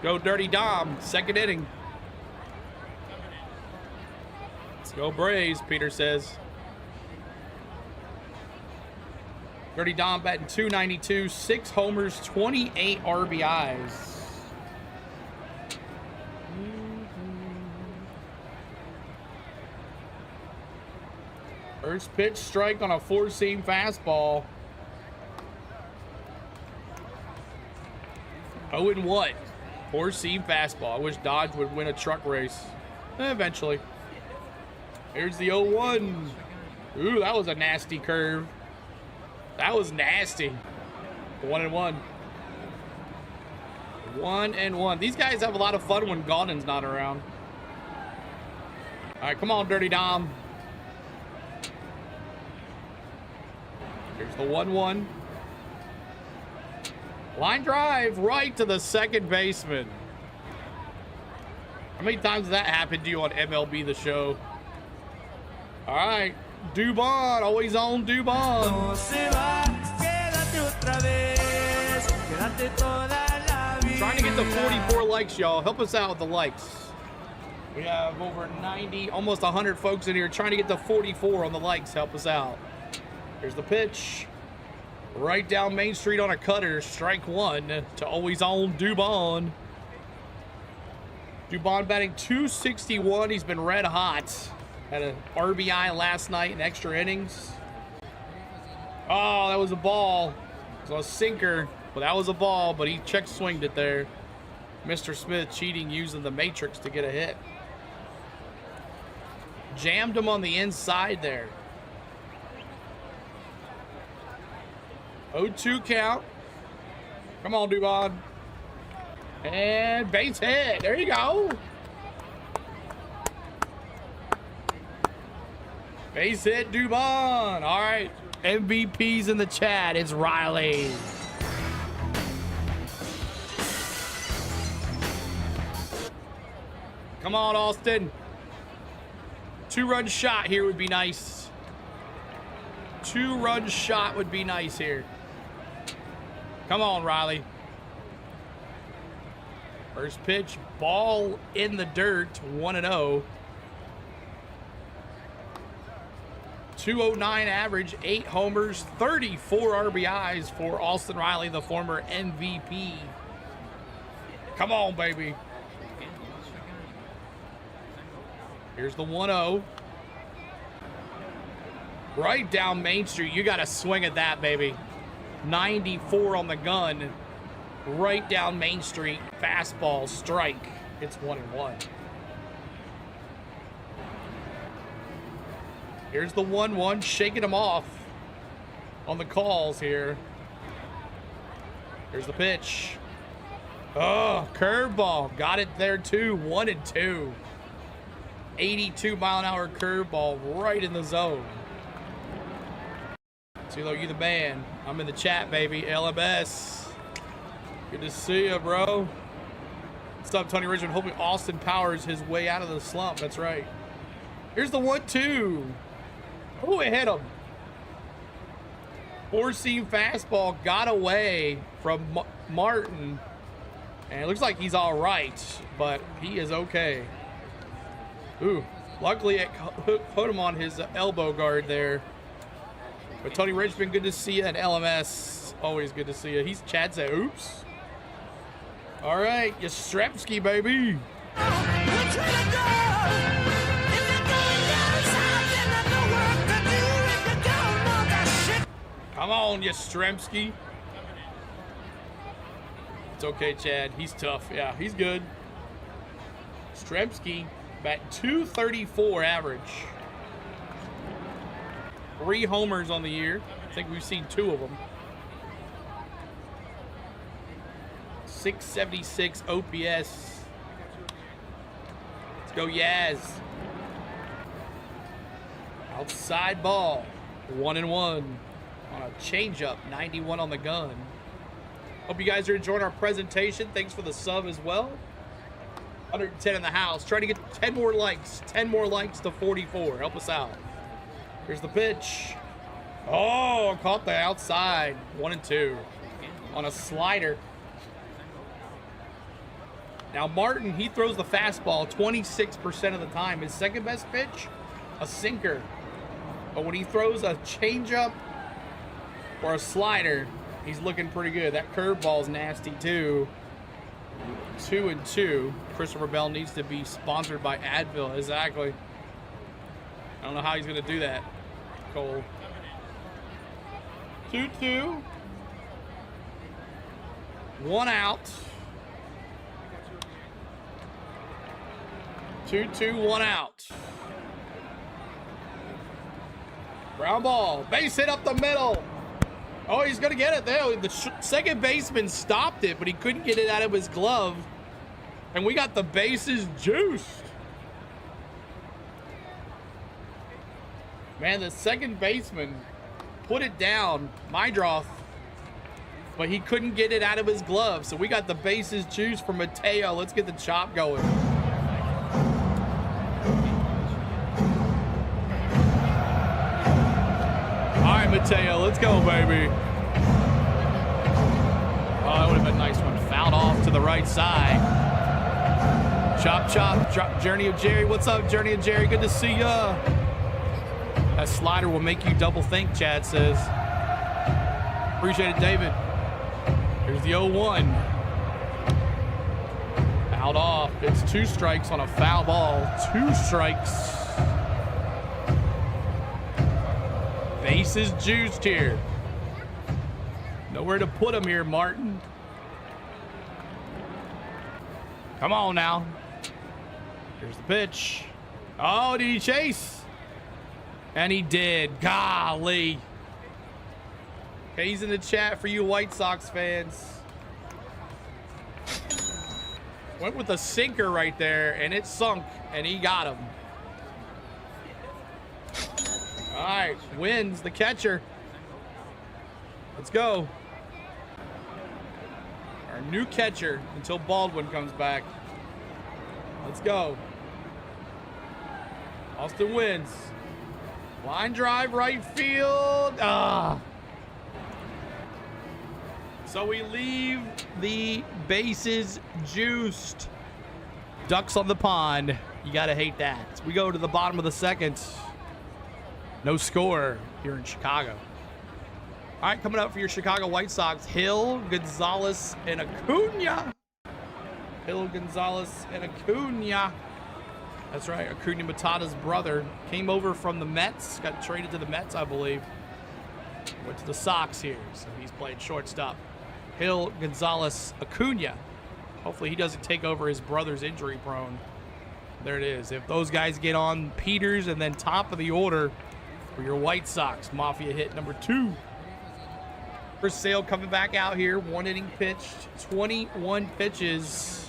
Speaker 1: Go Dirty Dom, 2nd inning. Let's go Braves, Peter says. Dirty Dom batting .292, 6 homers, 28 RBIs. First pitch strike on a four-seam fastball. 0-1. Four-seam fastball. I wish Dodge would win a truck race. Eventually. Here's the 0-1. Ooh, that was a nasty curve. That was nasty. 1-1. 1-1. These guys have a lot of fun when Gaudin's not around. All right, come on, Dirty Dom. Here's the 1-1. Line drive right to the second baseman. How many times has that happened to you on MLB The Show? All right, Dubon, always on Dubon. Trying to get the 44 likes, y'all. Help us out with the likes. We have over 90, almost 100 folks in here trying to get the 44 on the likes. Help us out. Here's the pitch. Right down Main Street on a cutter. Strike one to always on Dubon. Dubon batting .261. He's been red hot. Had an RBI last night in extra innings. Oh, that was a ball. It was a sinker, but that was a ball, but he check swinged it there. Mr. Smith cheating using the matrix to get a hit. Jammed him on the inside there. 0-2 count. Come on, Dubon. And base hit. There you go. Base hit, Dubon. All right. MVP's in the chat. It's Riley. Come on, Austin. 2-run shot here would be nice. 2-run shot would be nice here. Come on, Riley. First pitch, ball in the dirt, 1-0. 209 average, 8 homers, 34 RBIs for Austin Riley, the former MVP. Come on, baby. Here's the 1-0. Right down Main Street. You got to swing at that, baby. 94 on the gun. Right down Main Street. Fastball, strike. It's 1-1. Here's the 1-1. Shaking him off on the calls here. Here's the pitch. Oh, curveball. Got it there too. 1-2. 82-mile-an-hour curveball right in the zone. CeeLo, you the man. I'm in the chat, baby. LMS. Good to see you, bro. What's up, Tony Richmond? Hoping Austin powers his way out of the slump. That's right. Here's the 1-2. Oh, it hit him. Four-seam fastball got away from Martin. And it looks like he's all right, but he is okay. Ooh, luckily it put him on his elbow guard there. But Tony Richmond, good to see you. And LMS, always good to see you. Chad said, oops. All right, Yastrzemski, baby. Come on, Yastrzemski. It's okay, Chad. He's tough. Yeah, he's good. Yastrzemski, bat .234 average. 3 homers on the year. I think we've seen 2 of them. 676 OPS. Let's go, Yaz. Outside ball. 1-1 on a changeup. 91 on the gun. Hope you guys are enjoying our presentation. Thanks for the sub as well. 110 in the house. Trying to get 10 more likes. 10 more likes to 44. Help us out. Here's the pitch. Oh, caught the outside. 1-2 on a slider. Now Martin, he throws the fastball 26% of the time. His second best pitch, a sinker. But when he throws a changeup or a slider, he's looking pretty good. That curveball's nasty too. 2-2. Christopher Bell needs to be sponsored by Advil. Exactly. I don't know how he's going to do that. Cole. 2-2. 1 out. 2-2, 1 out. Ground ball. Base hit up the middle. Oh, he's going to get it there. The second baseman stopped it, but he couldn't get it out of his glove. And we got the bases juiced. Man, the second baseman put it down, Mydroth, but he couldn't get it out of his glove. So we got the bases juiced for Mateo. Let's get the chop going. All right, Mateo, let's go, baby. Oh, that would have been a nice one. Fouled off to the right side. Chop, chop, Journey of Jerry. What's up, Journey of Jerry? Good to see ya. That slider will make you double think, Chad says. Appreciate it, David. Here's the 0-1. Fouled off. It's 2 strikes on a foul ball. 2 strikes. Bases juiced here. Nowhere to put him here, Martin. Come on now. Here's the pitch. Oh, did he chase? And he did. Golly. Okay, he's in the chat for you White Sox fans. Went with a sinker right there, and it sunk, and he got him. All right, wins the catcher. Let's go. Our new catcher until Baldwin comes back. Let's go. Austin wins. Line drive, right field. Ah. So we leave the bases juiced. Ducks on the pond. You gotta hate that. We go to the bottom of the second. No score here in Chicago. All right, coming up for your Chicago White Sox, Hill, Gonzalez, and Acuna. Hill, Gonzalez, and Acuna. That's right, Acuna Matata's brother. Came over from the Mets, got traded to the Mets, I believe. Went to the Sox here, so he's playing shortstop. Hill, Gonzalez, Acuna. Hopefully he doesn't take over his brother's injury prone. There it is. If those guys get on, Peters, and then top of the order for your White Sox. Mafia hit number 2. Chris Sale coming back out here. 1 inning pitched. 21 pitches.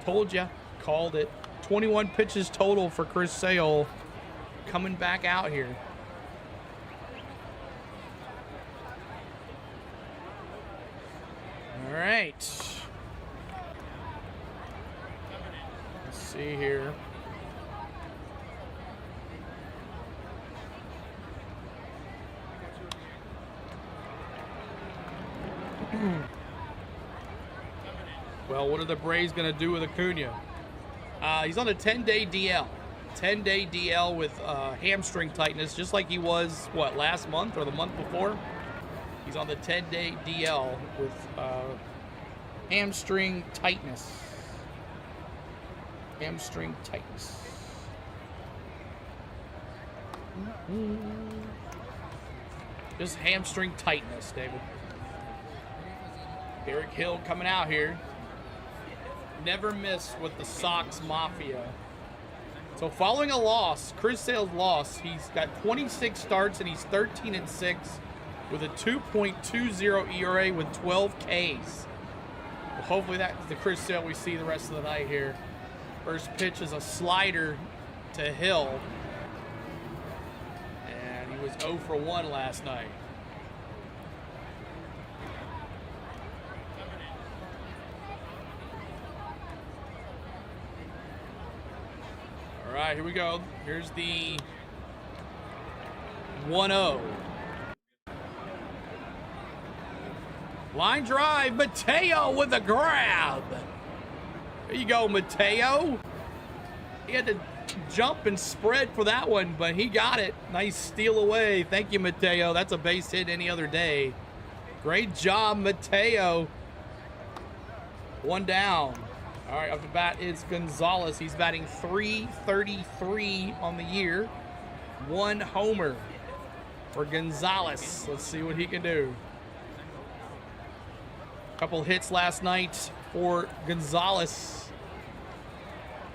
Speaker 1: Told ya. Called it. 21 pitches total for Chris Sale. Coming back out here. All right. Let's see here. Well, what are the Braves going to do with Acuna? He's on a 10-day DL. 10-day DL with hamstring tightness, just like he was, what, last month or the month before? He's on the 10-day DL with hamstring tightness. Hamstring tightness. Just hamstring tightness, David. Eric Hill coming out here. Never miss with the Sox Mafia. So following a loss, Chris Sale's loss, he's got 26 starts and he's 13-6 with a 2.20 ERA with 12 Ks. Well, hopefully that's the Chris Sale we see the rest of the night here. First pitch is a slider to Hill. And he was 0 for 1 last night. All right, here we go. Here's the 1-0. Line drive, Mateo with a grab. There you go, Mateo. He had to jump and spread for that one, but he got it. Nice steal away. Thank you, Mateo. That's a base hit any other day. Great job, Mateo. 1 down. All right, up the bat is Gonzalez. He's batting .333 on the year. One homer for Gonzalez. Let's see what he can do. Couple hits last night for Gonzalez.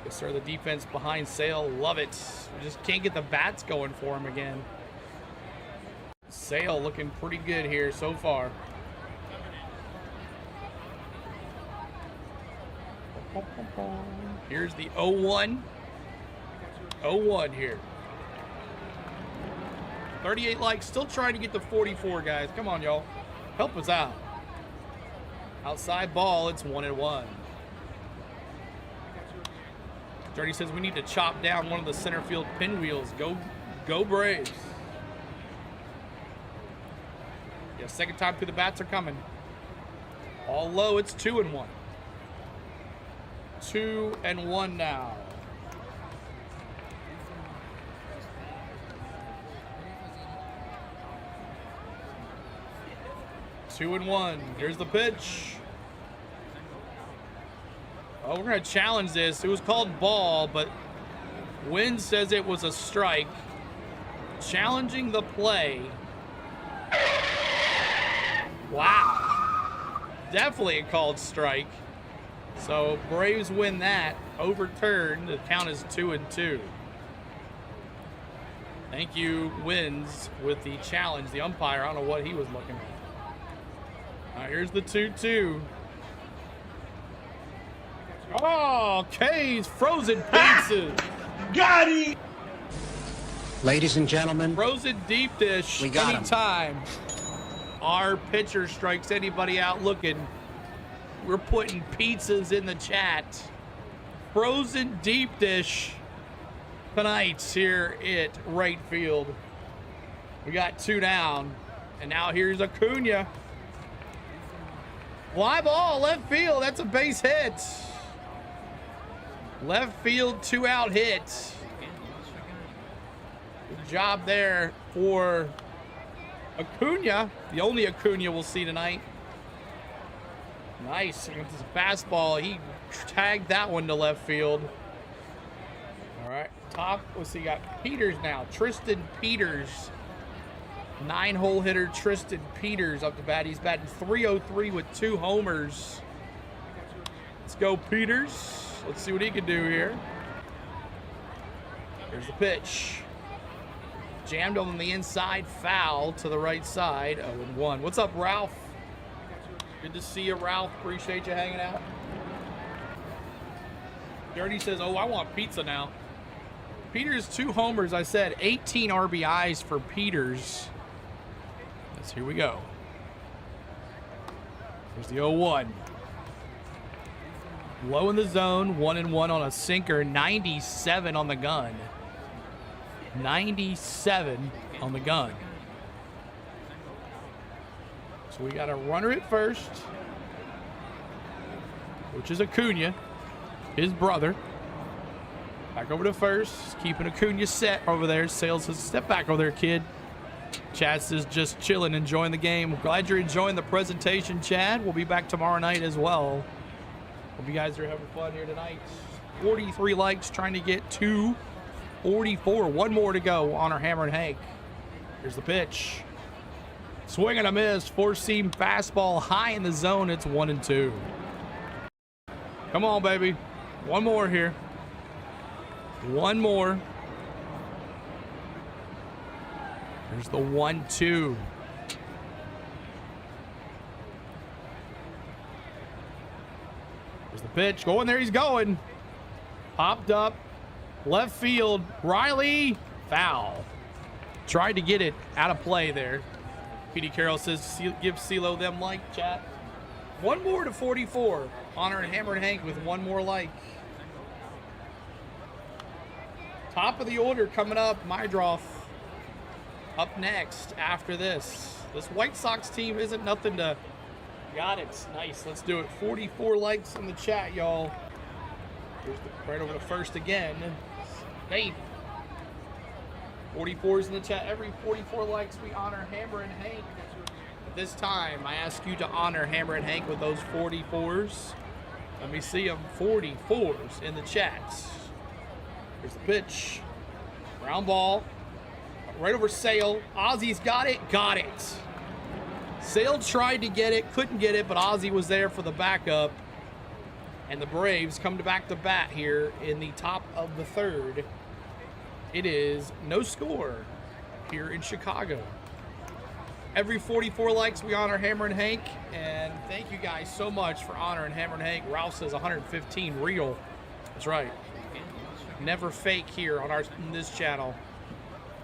Speaker 1: They start the defense behind Sale. Love it. We just can't get the bats going for him again. Sale looking pretty good here so far. Here's the 0-1. 0-1 here. 38 likes. Still trying to get to 44, guys. Come on, y'all. Help us out. Outside ball. It's 1-1. Jordy says we need to chop down one of the center field pinwheels. Go Braves. Yeah, second time through the bats are coming. All low. It's 2-1. 2-1 now. Two and one. Here's the pitch. Oh, we're going to challenge this. It was called ball, but Wynn says it was a strike. Challenging the play. Wow. Definitely a called strike. So Braves win that. Overturned. The count is 2-2. Thank you, Wins, with the challenge. The umpire, I don't know what he was looking at. All right, here's the 2-2. Oh, K's frozen pizzas.
Speaker 2: Got it!
Speaker 5: Ladies and gentlemen,
Speaker 1: Frozen deep dish.
Speaker 5: We got 'em.
Speaker 1: Anytime our pitcher strikes anybody out looking, we're putting pizzas in the chat. Frozen deep dish tonight here at right field. We got 2 down, and now here's Acuna. Fly ball, left field. That's a base hit. Left field, 2-out hit. Good job there for Acuna. The only Acuna we'll see tonight. Nice. With his fastball, he tagged that one to left field. All right, top. Let's see, got Peters now. Tristan Peters. 9-hole hitter Tristan Peters up to bat. He's batting .303 with 2 homers. Let's go, Peters. Let's see what he can do here. Here's the pitch. Jammed on the inside, foul to the right side. 0-1. What's up, Ralph? Good to see you, Ralph. Appreciate you hanging out. Dirty says, oh, I want pizza now. Peters, 2 homers. I said 18 RBIs for Peters. Here we go. Here's the 0-1. Low in the zone, 1-1 on a sinker, 97 on the gun. 97 on the gun. So we got a runner at first, which is Acuna, his brother. Back over to first, keeping Acuna set over there. Sales says, step back over there, kid. Chad is just chilling, enjoying the game. Glad you're enjoying the presentation, Chad. We'll be back tomorrow night as well. Hope you guys are having fun here tonight. 43 likes, trying to get to 44. 1 more to go on our Hammer and Hank. Here's the pitch. Swing and a miss. 4-seam fastball high in the zone. It's 1-2. Come on, baby. 1 more here. 1 more. There's the 1-2. There's the pitch. Going there, he's going. Popped up. Left field. Riley. Foul. Tried to get it out of play there. Petey Carroll says, give CeeLo them like, chat. 1 more to 44. Honor and Hammer and Hank with 1 more like. Top of the order coming up. Mydroff. Up next after this. This White Sox team isn't nothing to... Got it. Nice. Let's do it. 44 likes in the chat, y'all. Here's the, right over to first again. Hey. 44s in the chat. Every 44 likes, we honor Hammer and Hank. At this time, I ask you to honor Hammer and Hank with those 44s. Let me see them. 44s in the chats. Here's the pitch. Ground ball. right over Sale. Ozzy's got it. Got it. Sale tried to get it. Couldn't get it, but Ozzy was there for the backup. And the Braves come back to bat here in the top of the third. It is no score here in Chicago. Every 44 likes, we honor Hammer and Hank. And thank you guys so much for honoring Hammer and Hank. Ralph says 115 real. That's right. Never fake here on this channel.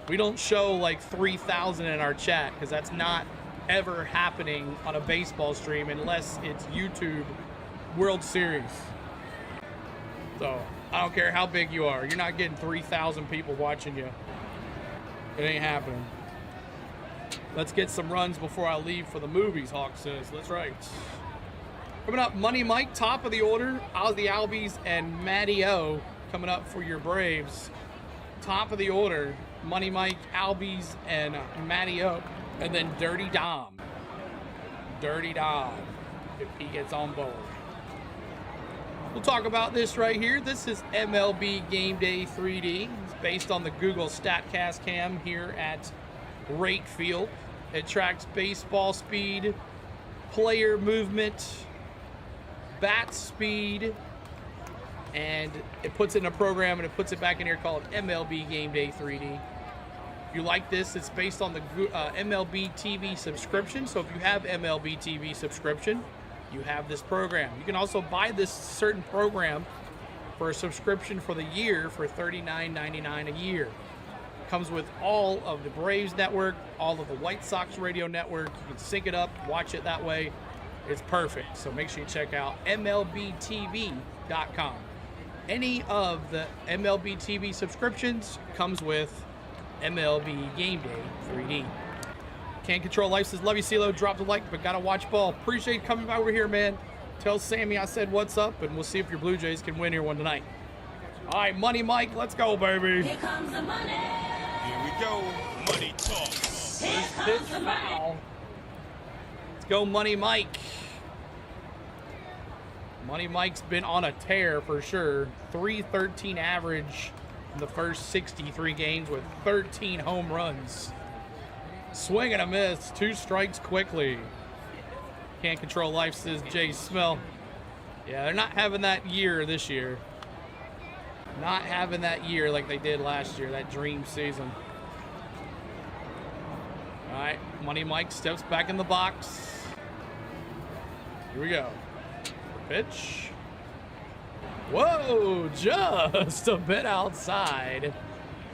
Speaker 1: We don't show like 3,000 in our chat because that's not ever happening on a baseball stream unless it's YouTube World Series. So I don't care how big you are. You're not getting 3,000 people watching you. It ain't happening. Let's get some runs before I leave for the movies, Hawk says. That's right. Coming up, Money Mike, top of the order. Ozzy Albies and Matty O coming up for your Braves. Top of the order, Money Mike, Albies, and Matty O. And then Dirty Dom. Dirty Dom, if he gets on board. We'll talk about this right here. This is MLB Game Day 3D. It's based on the Google StatCast cam here at Rate Field. It tracks baseball speed, player movement, bat speed, and it puts it in a program and it puts it back in here called MLB Game Day 3D. If you like this, it's based on the MLB TV subscription. So if you have MLB TV subscription, you have this program. You can also buy this certain program for a subscription for the year for $39.99 a year. Comes with all of the Braves network, all of the White Sox radio network. You can sync it up, watch it that way. It's perfect. So make sure you check out MLBTV.com. Any of the MLB TV subscriptions comes with MLB Game Day 3D. Can't Control Life says, love you, CeeLo. Drop the like, but gotta watch ball. Appreciate you coming over here, man. Tell Sammy I said what's up, and we'll see if your Blue Jays can win here one tonight. All right, Money Mike, let's go, baby.
Speaker 4: Here comes the money.
Speaker 3: Here we go. Money talk.
Speaker 4: Here comes the money.
Speaker 1: Let's go, Money Mike. Money Mike's been on a tear for sure. 313 average in the first 63 games with 13 home runs. Swing and a miss. 2 strikes quickly. Can't Control Life says Jay Smell. Yeah, they're not having that year this year. Not having that year like they did last year, that dream season. All right, Money Mike steps back in the box. Here we go. Pitch. Whoa, just a bit outside.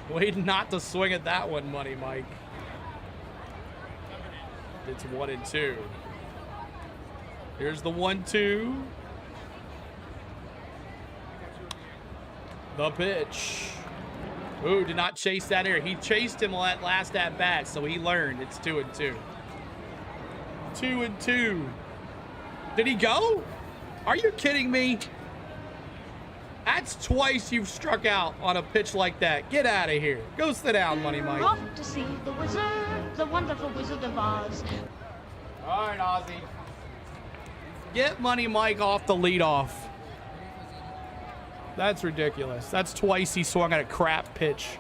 Speaker 1: Waiting not to swing at that one, Money Mike. It's 1-2. Here's the 1-2. The pitch. Ooh, did not chase that air. He chased him at last at bat, so he learned. It's 2-2. 2-2. Did he go? Are you kidding me? That's twice you've struck out on a pitch like that. Get out of here. Go sit down, Money Mike.
Speaker 4: Off to see the wizard, the wonderful Wizard of Oz.
Speaker 1: All right, Ozzy. Get Money Mike off the leadoff. That's ridiculous. That's twice he swung at a crap pitch.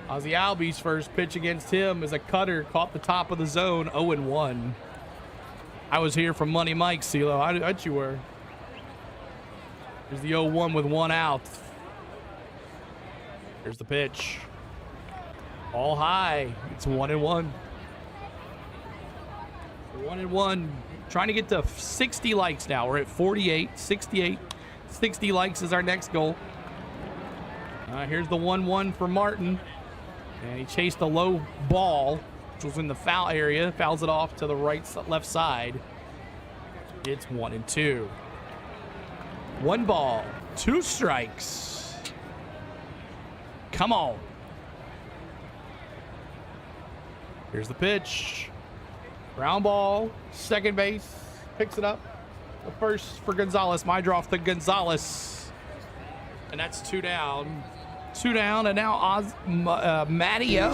Speaker 1: Ozzy Albies' first pitch against him is a cutter, caught the top of the zone, 0-1. I was here from Money Mike, CeeLo. I bet you were. Here's the 0-1 with 1 out. Here's the pitch. All high. It's 1-1. 1-1. Trying to get to 60 likes now. We're at 48, 68. 60 likes is our next goal. Here's the 1-1 for Martin. And he chased a low ball, which was in the foul area. Fouls it off to the left side. It's 1-2. 1 ball, 2 strikes. Come on. Here's the pitch. Ground ball, second base. Picks it up. The first for Gonzalez. My draw to Gonzalez. And that's 2 down. 2 down, and now Matty O.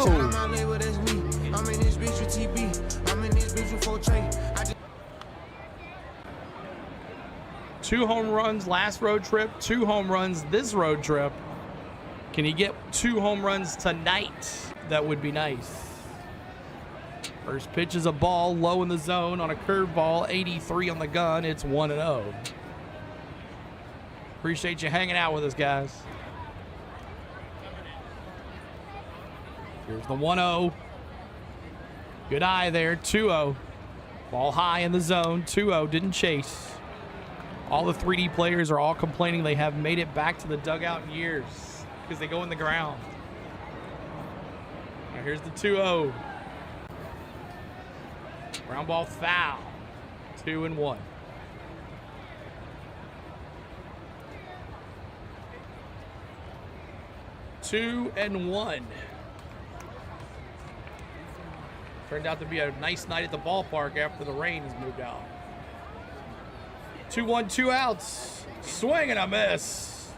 Speaker 1: Two home runs last road trip, 2 home runs this road trip. Can he get 2 home runs tonight? that would be nice. First pitch is a ball low in the zone on a curveball, 83 on the gun. It's 1-0. Appreciate you hanging out with us, guys. Here's the 1-0. Good eye there, 2-0. Ball high in the zone, 2-0, didn't chase. All the 3D players are all complaining they have made it back to the dugout in years because they go in the ground. Now here's the 2-0. Ground ball foul, 2-1. Two and one. Turned out to be a nice night at the ballpark after the rain has moved out. 2-1, 2 outs. Swing and a miss.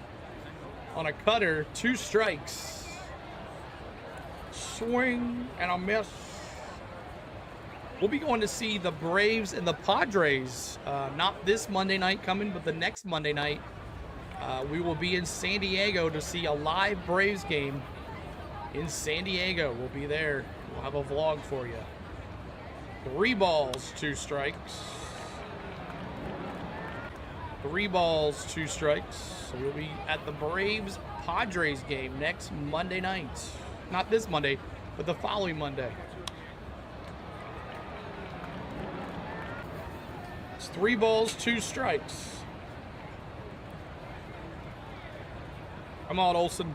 Speaker 1: On a cutter, 2 strikes. Swing and a miss. We'll be going to see the Braves and the Padres. Not this Monday night coming, but the next Monday night. We will be in San Diego to see a live Braves game in San Diego. We'll be there. We'll have a vlog for you. 3 balls, 2 strikes. 3 balls, 2 strikes. So we'll be at the Braves Padres game next Monday night. Not this Monday, but the following Monday. It's 3 balls, 2 strikes. Come on, Olsen.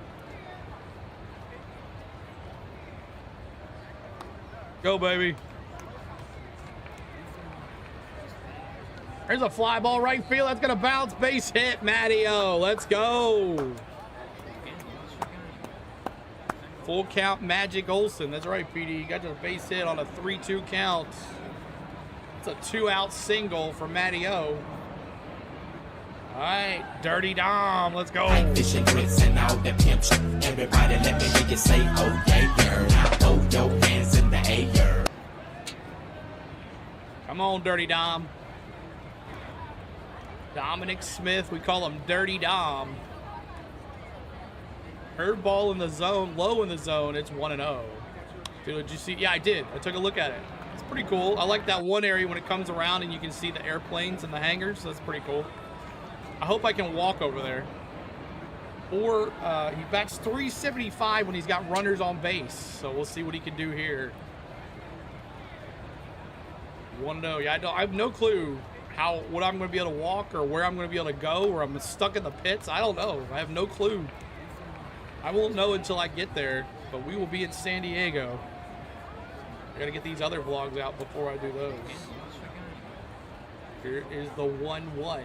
Speaker 1: Go, baby. There's a fly ball right field. That's going to bounce. Base hit, Matty-O. Let's go. Full count, Magic Olsen. That's right, PD. You got your base hit on a 3-2 count. It's a 2-out single for Matty-O. All right, Dirty Dom, let's go.
Speaker 6: Like fish and grits and all the pimps. Everybody let me hear you say, oh yeah, yeah. Now throw your hands in the air.
Speaker 1: Come on, Dirty Dom. Dominic Smith, we call him Dirty Dom. Curve ball in the zone, low in the zone. It's 1-0. Dude, did you see? Yeah, I did. I took a look at it. It's pretty cool. I like that one area when it comes around and you can see the airplanes and the hangars. That's pretty cool. I hope I can walk over there. Or he bats 375 when he's got runners on base. So we'll see what he can do here. 1-0. Yeah, I have no clue what I'm going to be able to walk or where I'm going to be able to go, or I'm stuck in the pits. I don't know. I have no clue. I won't know until I get there. But we will be in San Diego. I got to get these other vlogs out before I do those. Here is the 1-1.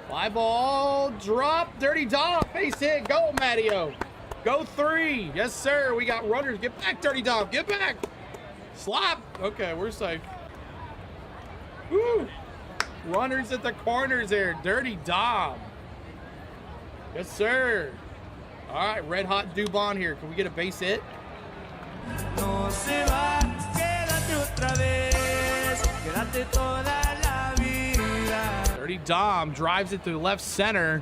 Speaker 1: Fly ball, drop, Dirty Dom, base hit, go Matty-O. Go 3, yes sir, we got runners, get back Dirty Dom, get back. Slap, okay, we're safe. Woo, runners at the corners there, Dirty Dom. Yes sir. All right, red hot Dubon here, can we get a base hit? No se va, quédate otra vez, quédate toda la vida. Dirty Dom drives it to left center.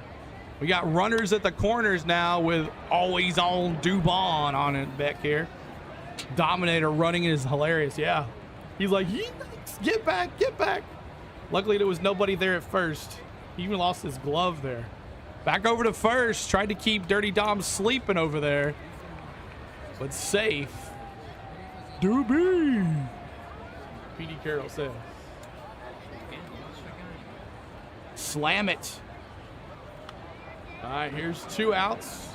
Speaker 1: We got runners at the corners now with always on Dubon on it back here. Dominator running is hilarious. Yeah. He's like, get back, get back. Luckily, there was nobody there at first. He even lost his glove there. Back over to first. Tried to keep Dirty Dom sleeping over there. But safe. Doobie. PD Carroll says. Slam it. All right, here's 2 outs.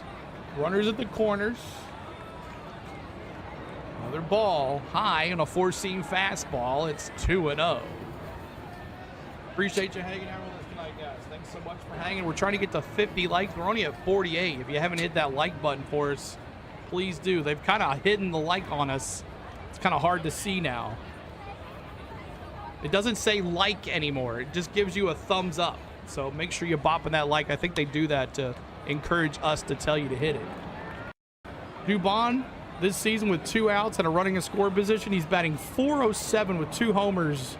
Speaker 1: Runners at the corners. Another ball high on a 4-seam fastball. It's 2-0. Appreciate you hanging out with us tonight, guys. Thanks so much for hanging. We're trying to get to 50 likes. We're only at 48. If you haven't hit that like button for us, please do. They've kind of hidden the like on us. It's kind of hard to see now. It doesn't say like anymore. It just gives you a thumbs up. So make sure you're bopping that like. I think they do that to encourage us to tell you to hit it. Dubon this season with 2 outs and a running in score position. He's batting .407 with 2 homers.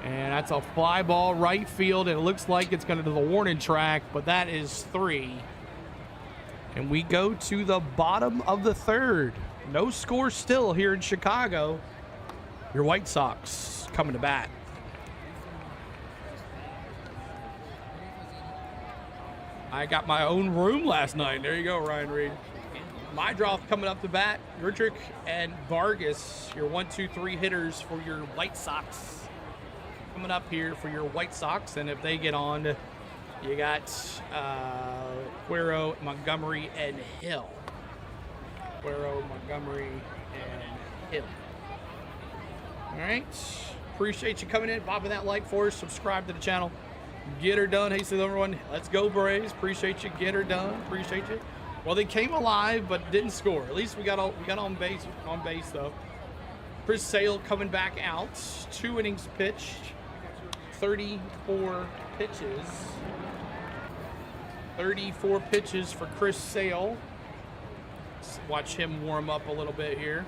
Speaker 1: And that's a fly ball right field. And it looks like it's going to the warning track, but that is 3. And we go to the bottom of the third. No score still here in Chicago. Your White Sox coming to bat. I got my own room last night. There you go, Ryan Reed. My draw coming up to bat. Gertrick and Vargas, your 1, 2, 3 hitters for your White Sox. Coming up here for your White Sox. And if they get on, you got Cuero, Montgomery, and Hill. Cuero, Montgomery, and Hill. All right. Appreciate you coming in, popping that like for us. Subscribe to the channel. Get her done. Hey, so everyone, let's go Braves. Appreciate you. Get her done. Appreciate you. Well, they came alive but didn't score. At least we got on base though. Chris Sale coming back out. 2 innings pitched. 34 pitches. 34 pitches for Chris Sale. Let's watch him warm up a little bit here.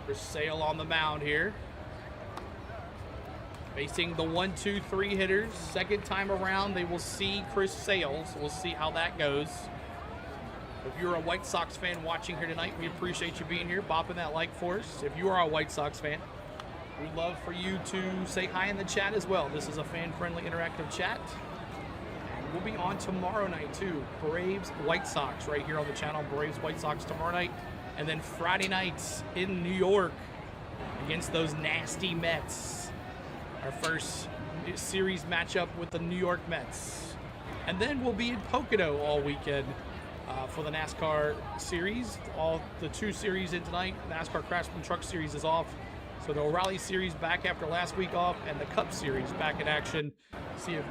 Speaker 1: Chris Sale on the mound here. Facing the 1, 2, 3 hitters. Second time around, they will see Chris Sale. So we'll see how that goes. If you're a White Sox fan watching here tonight, we appreciate you being here, bopping that like for us. If you are a White Sox fan, we'd love for you to say hi in the chat as well. This is a fan-friendly interactive chat. And we'll be on tomorrow night too. Braves, White Sox right here on the channel. Braves, White Sox tomorrow night. And then Friday nights in New York against those nasty Mets. Our first series matchup with the New York Mets. And then we'll be in Pocono all weekend for the NASCAR series. All the 2 series in tonight. NASCAR Craftsman Truck Series is off. So the O'Reilly series back after last week off, and the Cup series back in action. See if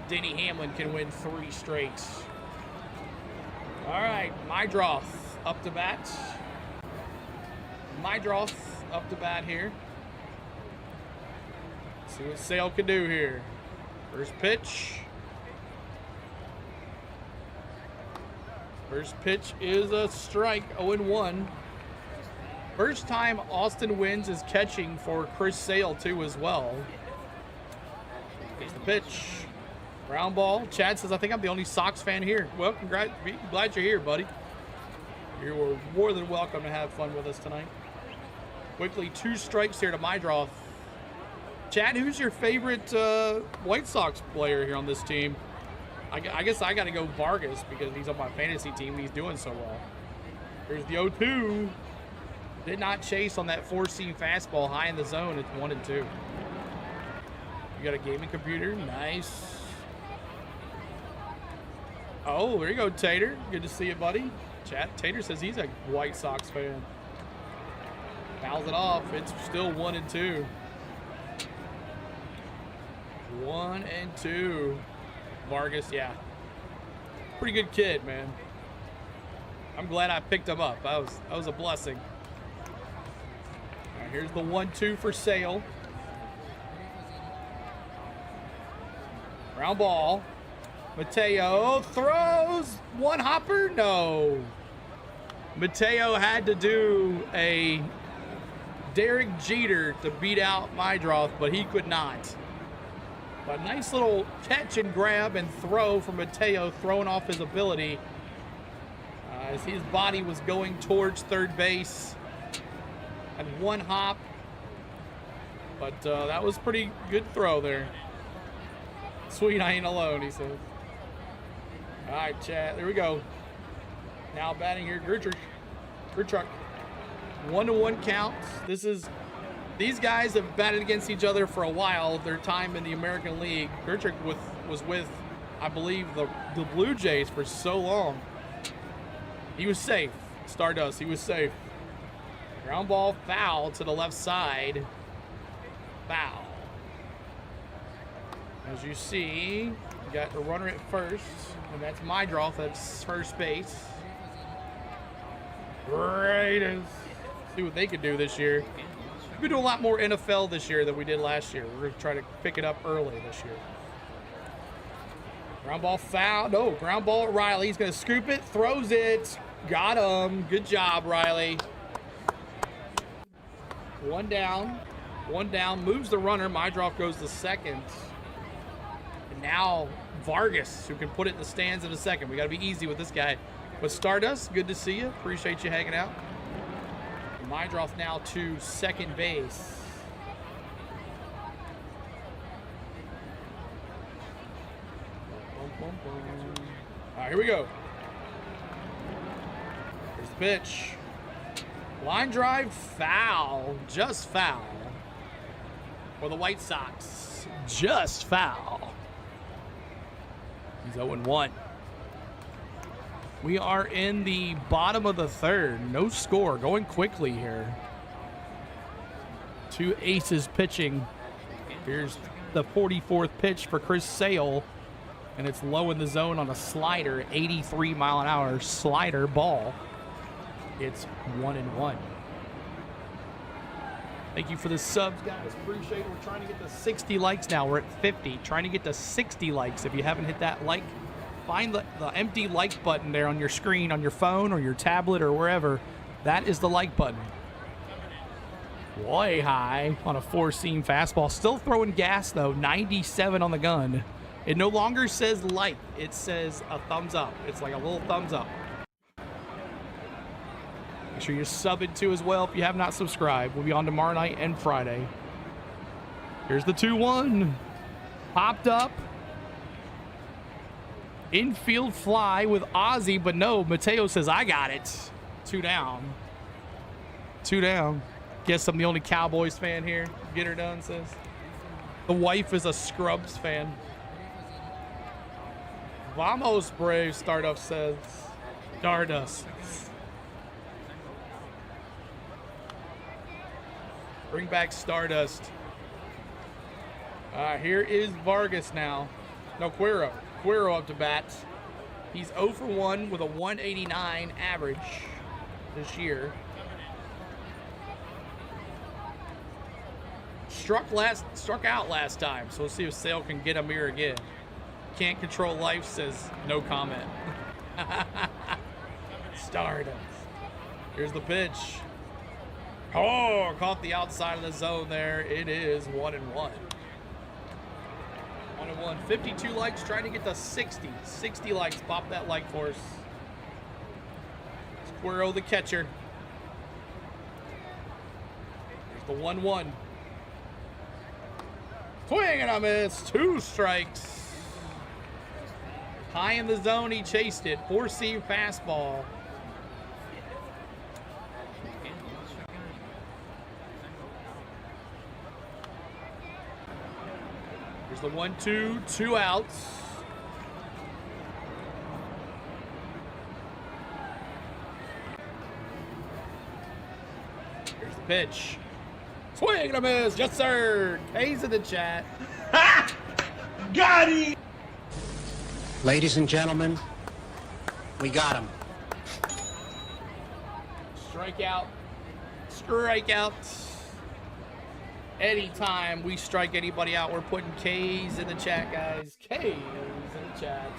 Speaker 1: Denny Hamlin can win 3 straight. All right, Mydroth up to bat. Mydroth up to bat here. See what Sale can do here. First pitch. First pitch is a strike, 0-1. First time Austin Wins is catching for Chris Sale too as well. Here's the pitch. Ground ball. Chad says, I think I'm the only Sox fan here. Well, glad you're here, buddy. You're more than welcome to have fun with us tonight. Quickly, 2 strikes here to Mydroth. Chad, who's your favorite White Sox player here on this team? I guess I got to go Vargas because he's on my fantasy team and he's doing so well. Here's the 0-2. Did not chase on that 4-seam fastball high in the zone. It's 1-2. You got a gaming computer. Nice. Oh, there you go, Tater. Good to see you, buddy. Chad, Tater says he's a White Sox fan. Fouls it off. It's still 1-2. 1-2. Vargas, yeah. Pretty good kid, man. I'm glad I picked him up. That was a blessing. All right, here's the 1-2 for Sale. Ground ball. Mateo throws. One hopper? No. Mateo had to do a Derek Jeter to beat out Mydroth, but he could not. A nice little catch and grab and throw from Mateo, throwing off his ability as his body was going towards third base. Had one hop, but that was pretty good throw there. Sweet, I ain't alone, he says. All right, chat, there we go. Now batting here, Gertruck. 1-1 count. These guys have batted against each other for a while. Their time in the American League. Gertruck was with, I believe, the Blue Jays for so long. He was safe. Stardust, he was safe. Ground ball foul to the left side. Foul. As you see, you got the runner at first, and that's Mydroth at first base. Raiders. See what they could do this year. We do a lot more NFL this year than we did last year. We're going to try to pick it up early this year. Ground ball foul. No, ground ball at Riley. He's going to scoop it, throws it. Got him. Good job, Riley. One down. Moves the runner. Mydroth goes to second. And now Vargas, who can put it in the stands in a second. We got to be easy with this guy. But Stardust, good to see you. Appreciate you hanging out. Mydroth now to second base. All right, here we go. Here's the pitch. Line drive, foul. Just foul. For the White Sox. Just foul. He's 0-1. We are in the bottom of the third. No score. Going quickly here. Two aces pitching. Here's the 44th pitch for Chris Sale. And it's low in the zone on a slider. 83 mile an hour slider ball. It's 1-1. Thank you for the subs, guys. Appreciate it. We're trying to get to 60 likes now. We're at 50. Trying to get to 60 likes. If you haven't hit that like, find the empty like button there on your screen, on your phone or your tablet or wherever. That is the like button. Way high on a four-seam fastball. Still throwing gas, though. 97 on the gun. It no longer says like. It says a thumbs up. It's like a little thumbs up. Make sure you're subbing too as well if you have not subscribed. We'll be on tomorrow night and Friday. Here's the 2-1. Popped up. Infield fly with Ozzy, but no, Mateo says, I got it. 2 down. 2 down. Guess I'm the only Cowboys fan here. Get her done, says. The wife is a Scrubs fan. Vamos Braves, Stardust says. Stardust. Bring back Stardust. Here is Vargas now. No, Cuero. Cuero up to bat. He's 0 for 1 with a 189 average this year. Struck out last time, so we'll see if Sale can get him here again. Can't control life, says no comment. Stardust. Here's the pitch. Oh, caught the outside of the zone there. It is 1-1. 1-1. 52 likes, trying to get to 60. 60 likes. Pop that like for us. Squirrel, the catcher. Here's the 1-1. Swing and a miss. 2 strikes. High in the zone, he chased it. Four-seam fastball. Here's the 1-2, 2 outs. Here's the pitch. Swing and a miss. Yes, sir. K's in the chat.
Speaker 2: Got him!
Speaker 5: Ladies and gentlemen, we got him.
Speaker 1: Strikeout. Strikeout. Anytime we strike anybody out, we're putting K's in the chat, guys. K's in the chat.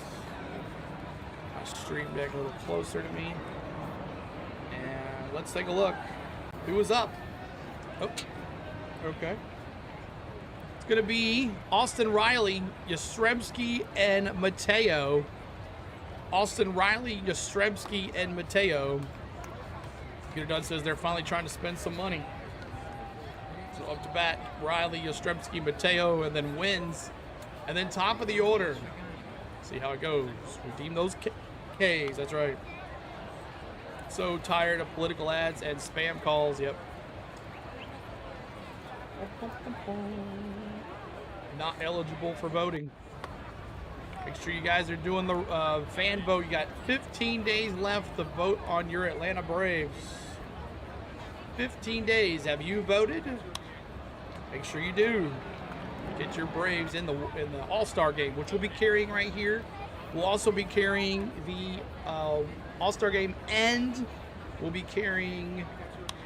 Speaker 1: My stream deck a little closer to me. And let's take a look. Who was up? Oh, okay. It's going to be Austin Riley, Yastrzemski, and Mateo. Austin Riley, Yastrzemski, and Mateo. Peter Dunn says they're finally trying to spend some money. So up to bat, Riley, Yastrzemski, Mateo, and then wins. And then top of the order. See how it goes. Redeem those Ks, that's right. So tired of political ads and spam calls, yep. Not eligible for voting. Make sure you guys are doing the fan vote. You got 15 days left to vote on your Atlanta Braves. 15 days. Have you voted? Make sure you do. Get your Braves in the All-Star game, which we'll be carrying right here. We'll also be carrying the All-Star game, and we'll be carrying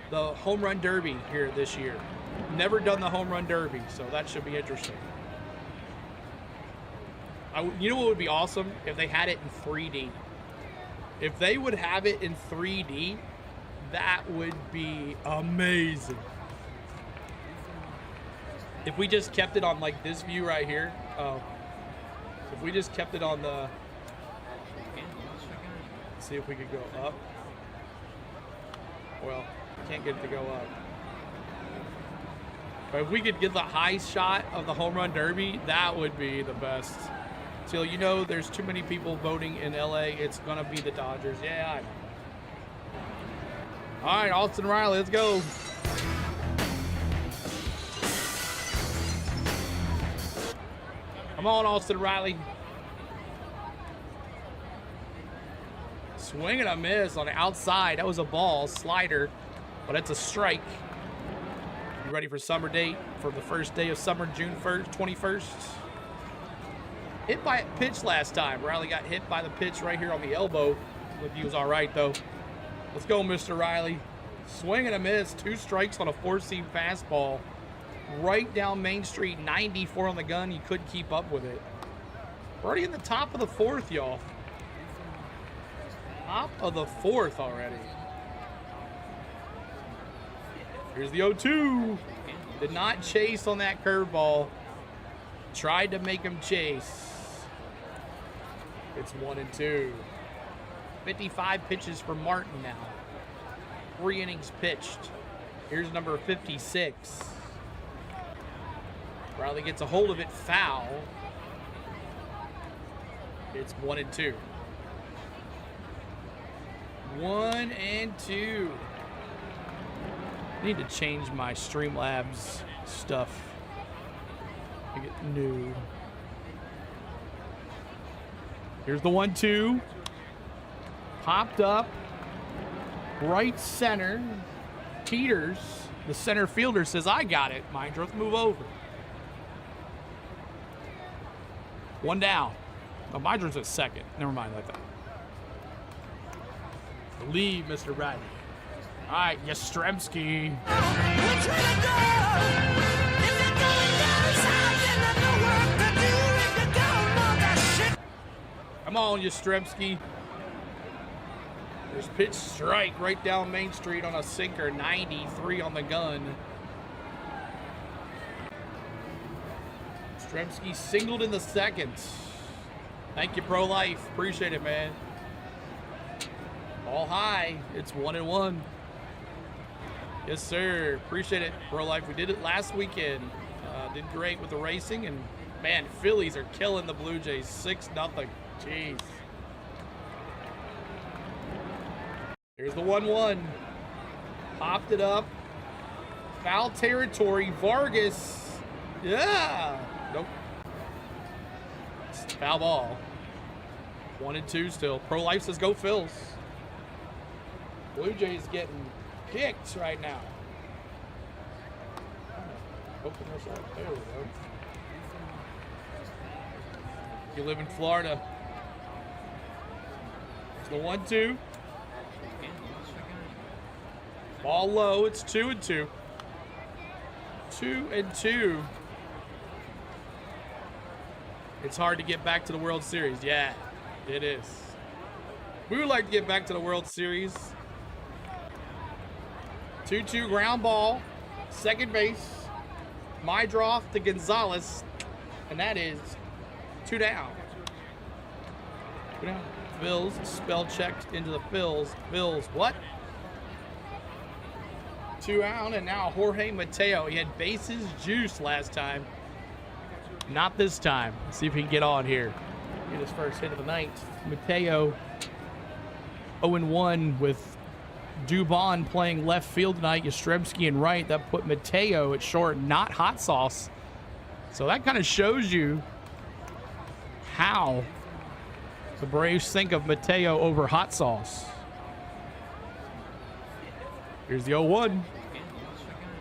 Speaker 1: the Home Run Derby here this year. Never done the Home Run Derby, so that should be interesting. You know what would be awesome? If they had it in 3D. If they would have it in 3D, that would be amazing. If we just kept it on like this view right here. Oh, If we just kept it on the... See if we could go up. Well, can't get it to go up. But if we could get the high shot of the home run derby, that would be the best. So, you know, there's too many people voting in LA. It's going to be the Dodgers. Yeah, I know. All right, Austin Riley, let's go. Come on, Austin Riley. Swing and a miss on the outside. That was a ball, slider, but it's a strike. You ready for summer date for the first day of summer, June 1st, 21st? Hit by a pitch last time. Riley got hit by the pitch right here on the elbow. But he was all right, though. Let's go, Mr. Riley. Swing and a miss. 2 strikes on a 4-seam fastball. Right down Main Street, 94 on the gun. You couldn't keep up with it. We're already in the top of the 4th, y'all. Top of the 4th already. Here's the 0-2. Did not chase on that curveball. Tried to make him chase. It's 1-2. 55 pitches for Martin now. 3 innings pitched. Here's number 56. Riley gets a hold of it, foul. It's 1-2. 1-2. I need to change my Streamlabs stuff. Make it new. Here's the 1-2. Popped up. Right center. Peters, the center fielder, says, I got it. Mindros, move over. 1 down. Oh, Mindros at second. Never mind like that. Leave, Mr. Riley. All right, Yastrzemski. Come on, Yastrzemski. There's pitch strike right down Main Street on a sinker. 93 on the gun. Yastrzemski singled in the second. Thank you, Pro Life. Appreciate it, man. Ball high. It's 1-1. Yes, sir. Appreciate it, Pro Life. We did it last weekend. Did great with the racing. And, man, Phillies are killing the Blue Jays. 6-0. Jeez. Here's the 1-1. Popped it up. Foul territory. Vargas. Yeah. Nope. It's foul ball. 1-2 still. Pro Life says go Phils. Blue Jays getting kicked right now. Open this up. There we go. You live in Florida. It's the 1-2. Ball low. It's 2-2. 2-2. It's hard to get back to the World Series. Yeah, it is. We would like to get back to the World Series. 2-2 ground ball. Second base. Mindros to Gonzalez. And that is 2 down. 2 down. Phils, spell checked into the Phils. Phils, what? 2 out, and now Jorge Mateo. He had bases juice last time. Not this time. Let's see if he can get on here. Get his first hit of the night. Mateo 0-1 with Dubon playing left field tonight. Yastrzemski and right. That put Mateo at short, not Hot Sauce. So that kind of shows you how the Braves think of Mateo over Hot Sauce. Here's the 0-1.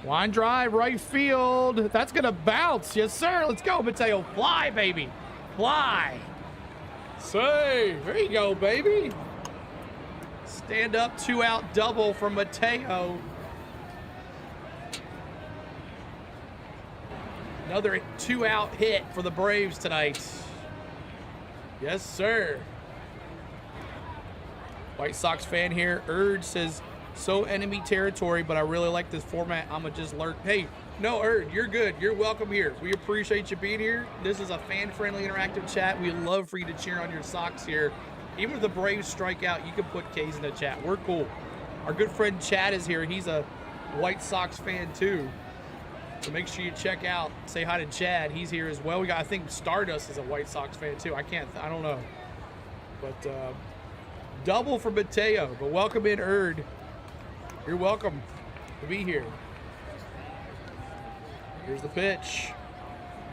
Speaker 1: Line drive, right field. That's going to bounce. Yes, sir. Let's go, Mateo. Fly, baby. Fly. Say, there you go, baby. Stand up, 2 out double from Mateo. Another 2 out hit for the Braves tonight. Yes, sir. White Sox fan here. Urge says so enemy territory, but I really like this format. I'm gonna just lurk. Hey, no, Erd, you're good. You're welcome here. We appreciate you being here. This is a fan-friendly interactive chat. We love for you to cheer on your Sox here. Even if the Braves strike out, you can put K's in the chat. We're cool. Our good friend Chad is here. He's a White Sox fan too. So make sure you check out, say hi to Chad. He's here as well. We got, I think Stardust is a White Sox fan too. I don't know. But double for Mateo. But welcome in, Erd. You're welcome to be here. Here's the pitch.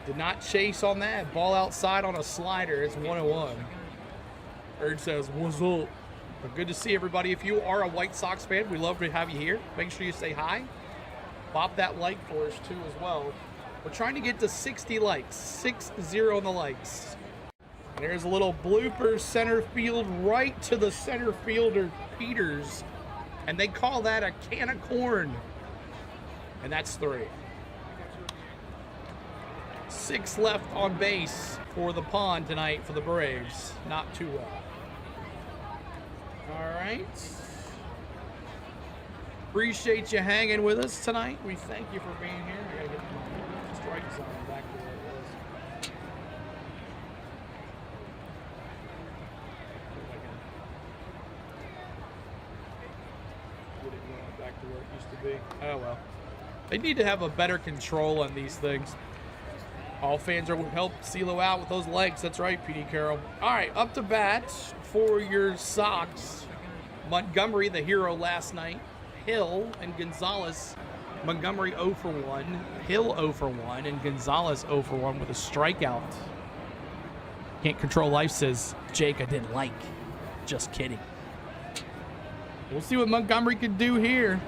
Speaker 1: Did not chase on that. Ball outside on a slider. It's 1-1. Erd says, what's up? But good to see everybody. If you are a White Sox fan, we love to have you here. Make sure you say hi. Pop that like for us too as well. We're trying to get to 60 likes. 6-0 on the likes. And there's a little blooper center field right to the center fielder, Peters. And they call that a can of corn. And that's 3. 6 left on base for the pond tonight for the Braves. Not too well. All right. Appreciate you hanging with us tonight. We thank you for being here. I gotta get my strike zone back to where it was. Get it going back to where it used to be. Oh well. They need to have a better control on these things. All fans are help CeeLo out with those legs. That's right, PD Carroll. All right, up to bat for your Sox. Montgomery, the hero last night. Hill and Gonzalez. Montgomery 0 for 1. Hill 0 for 1. And Gonzalez 0 for 1 with a strikeout. Can't control life, says Jake. I didn't like. Just kidding. We'll see what Montgomery can do here.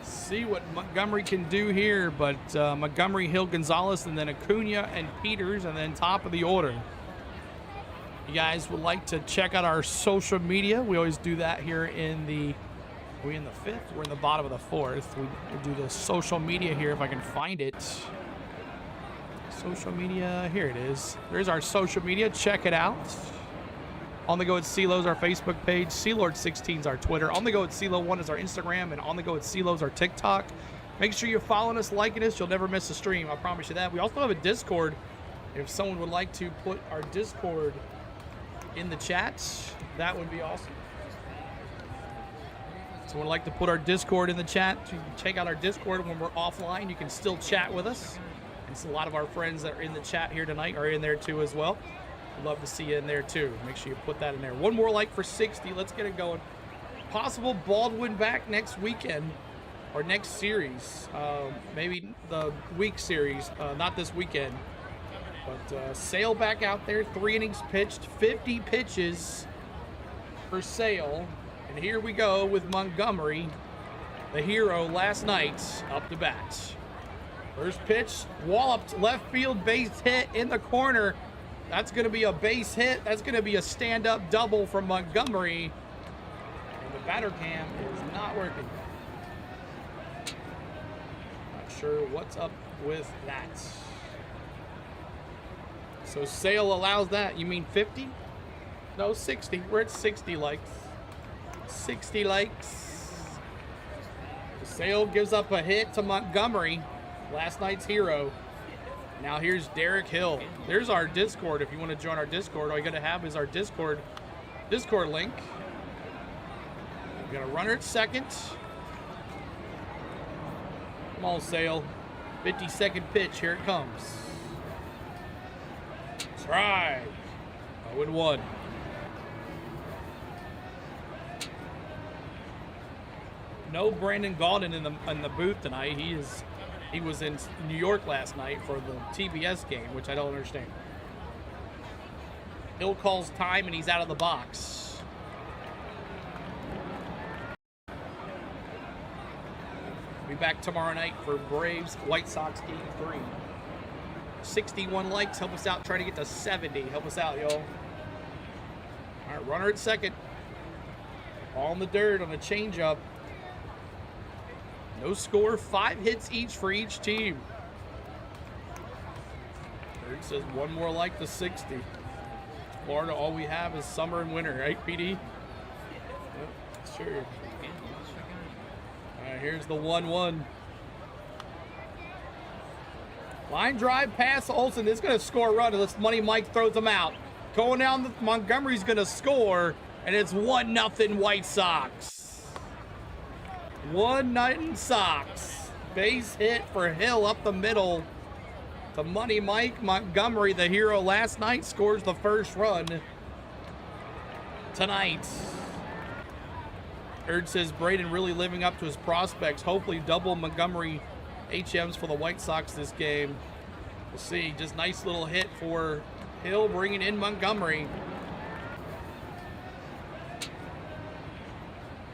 Speaker 1: See what Montgomery can do here. But Montgomery, Hill, Gonzalez, and then Acuna and Peters, and then top of the order. You guys would like to check out our social media. We always do that here in the... Are we in the 5th? We're in the bottom of the 4th. We'll do the social media here if I can find it. Social media, here it is. There's our social media. Check it out. On the Go at CeeLo is our Facebook page. CeeLord16 is our Twitter. On the Go at CeeLo1 is our Instagram. And On the Go at CeeLo is our TikTok. Make sure you're following us, liking us. You'll never miss a stream. I promise you that. We also have a Discord. If someone would like to put our Discord in the chat, that would be awesome. So would like to put our Discord in the chat. You can check out our Discord when we're offline. You can still chat with us. And so a lot of our friends that are in the chat here tonight are in there too as well. We'd love to see you in there too. Make sure you put that in there. One more like for 60. Let's get it going. Possible Baldwin back next weekend or next series. Maybe the week series. Not this weekend. But Sale back out there. 3 innings pitched. 50 pitches for Sale. And here we go with Montgomery, the hero last night, up to bat. First pitch, walloped left field, base hit in the corner. That's going to be a base hit. That's going to be a stand-up double from Montgomery. And the batter cam is not working. Not sure what's up with that. So Sale allows that. You mean 50? No, 60. We're at 60 likes. 60 likes. Sale gives up a hit to Montgomery, last night's hero. Now here's Derek Hill. There's our Discord. If you want to join our Discord, all you gotta have is our Discord link. We got a runner at second. Come on, Sale. 52nd pitch. Here it comes. Try. 0-1. No Brandon Gaudin in the booth tonight. He was in New York last night for the TBS game, which I don't understand. Hill calls time and he's out of the box. Be back tomorrow night for Braves White Sox Game 3. 61 likes. Help us out. Trying to get to 70. Help us out, y'all. All right, runner at second. All in the dirt on a changeup. No score. 5 hits each for each team. Bird says one more like the 60. Florida, all we have is summer and winter, right, PD? Yep, sure. here's the 1-1. Line drive pass Olsen. It's going to score a run unless Money Mike throws him out. Going down, Montgomery's going to score, and it's 1-0 White Sox. 1-0 Sox. Base hit for Hill up the middle to Money Mike. Montgomery, the hero last night, scores the first run tonight. Erd says Braden really living up to his prospects. Hopefully double Montgomery HMs for the White Sox this game. We'll see. Just nice little hit for Hill, bringing in Montgomery.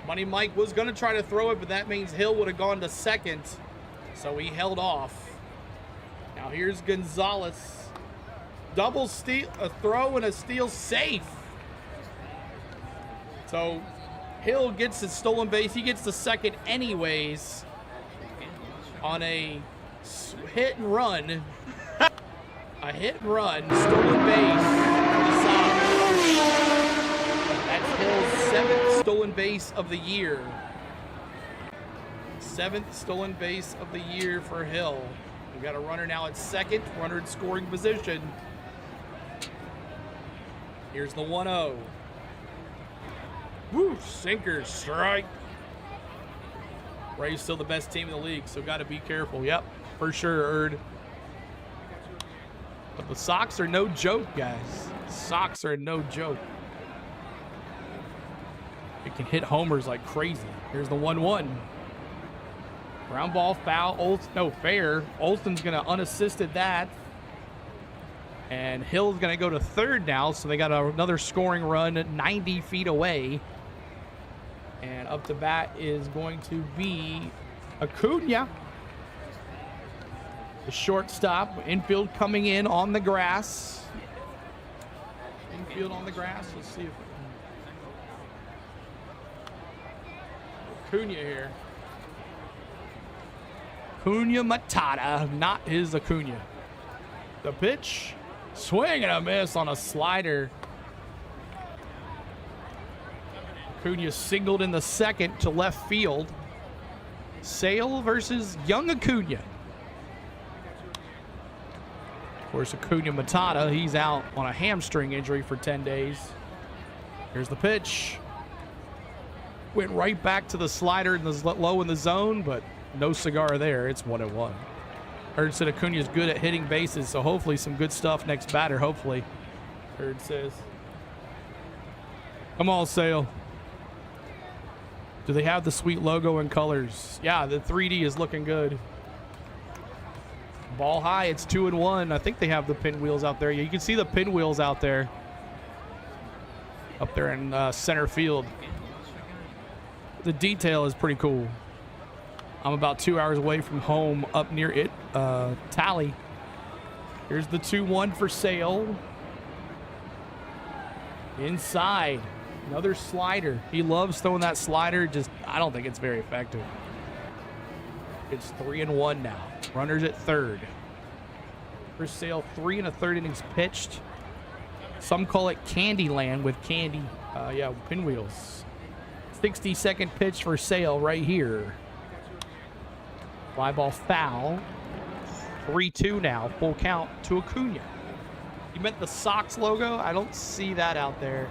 Speaker 1: Money Mike was going to try to throw it, but that means Hill would have gone to second. So he held off. Now here's Gonzalez. Double steal, a throw and a steal safe. So Hill gets his stolen base. He gets the second anyways on a hit and run. A hit and run, stolen base for the Sox. That's Hill's 7th stolen base of the year. 7th stolen base of the year for Hill. We got a runner now at second, runner in scoring position. Here's the 1-0. Woo, sinker, strike. Braves still the best team in the league, so got to be careful. Yep, for sure, Erd. But the Sox are no joke, guys. Sox are no joke. It can hit homers like crazy. Here's the 1-1. Ground ball, foul. Olsen, no, fair. Olsen's going to unassisted that. And Hill's going to go to third now, so they got another scoring run 90 feet away. And up to bat is going to be Acuna. The shortstop. Infield coming in on the grass. Infield on the grass. Let's see if Acuna here. Acuna Matata, not his Acuna. The pitch. Swing and a miss on a slider. Acuna singled in the second to left field. Sale versus young Acuna. Of course, Acuna Matata, he's out on a hamstring injury for 10 days. Here's the pitch. Went right back to the slider and was low in the zone, but no cigar there. It's 1-1. Erd said Acuna's good at hitting bases, so hopefully some good stuff next batter, hopefully. Erd says. Come on, Sale. Do they have the sweet logo and colors? Yeah, the 3D is looking good. Ball high, it's 2-1. I think they have the pinwheels out there. Yeah, you can see the pinwheels out there. Up there in center field. The detail is pretty cool. I'm about 2 hours away from home up near it. Tally. Here's the 2-1 for Sale. Inside. Another slider. He loves throwing that slider. Just, I don't think it's very effective. It's 3-1 now. Runners at third. For Sale, 3 1/3 innings pitched. Some call it Candyland with candy. Yeah, pinwheels. 60-second pitch for Sale right here. Fly ball foul. 3-2 now. Full count to Acuna. You meant the Sox logo? I don't see that out there.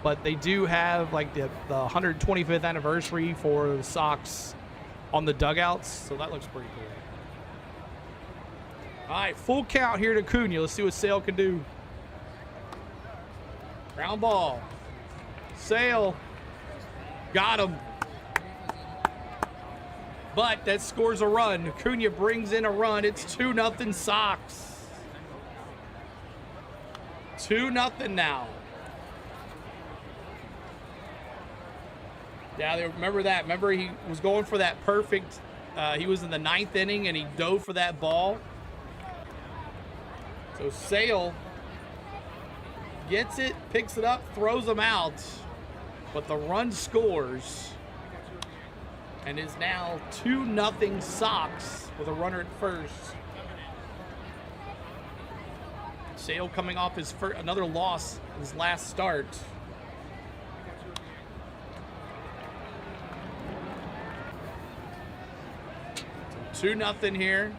Speaker 1: But they do have like the 125th anniversary for the Sox on the dugouts. So that looks pretty cool. All right, full count here to Acuna. Let's see what Sale can do. Ground ball. Sale. Got him. But that scores a run. Acuna brings in a run. It's 2-0 Sox. 2-0 now. Yeah, they remember that. Remember he was going for that perfect. He was in the 9th inning and he dove for that ball. So Sale gets it, picks it up, throws him out. But the run scores. And is now 2-0 Sox with a runner at first. Sale coming off his another loss in his last start. 2-0 here.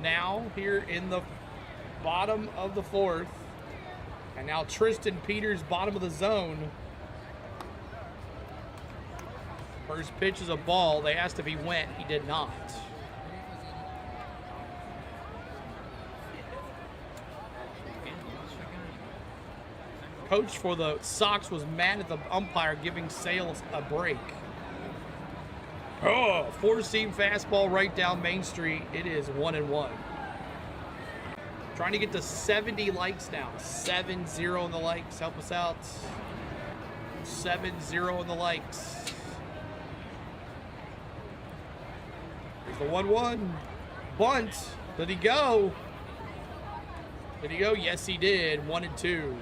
Speaker 1: Now here in the bottom of the 4th. And now Tristan Peters, bottom of the zone. First pitch is a ball. They asked if he went. He did not. Coach for the Sox was mad at the umpire giving Sales a break. Oh, 4-seam fastball right down Main Street. It is 1-1. Trying to get to 70 likes now. 7-0 in the likes. Help us out. 7-0 in the likes. Here's the 1-1. Bunt. Did he go? Did he go? Yes, he did. 1-2.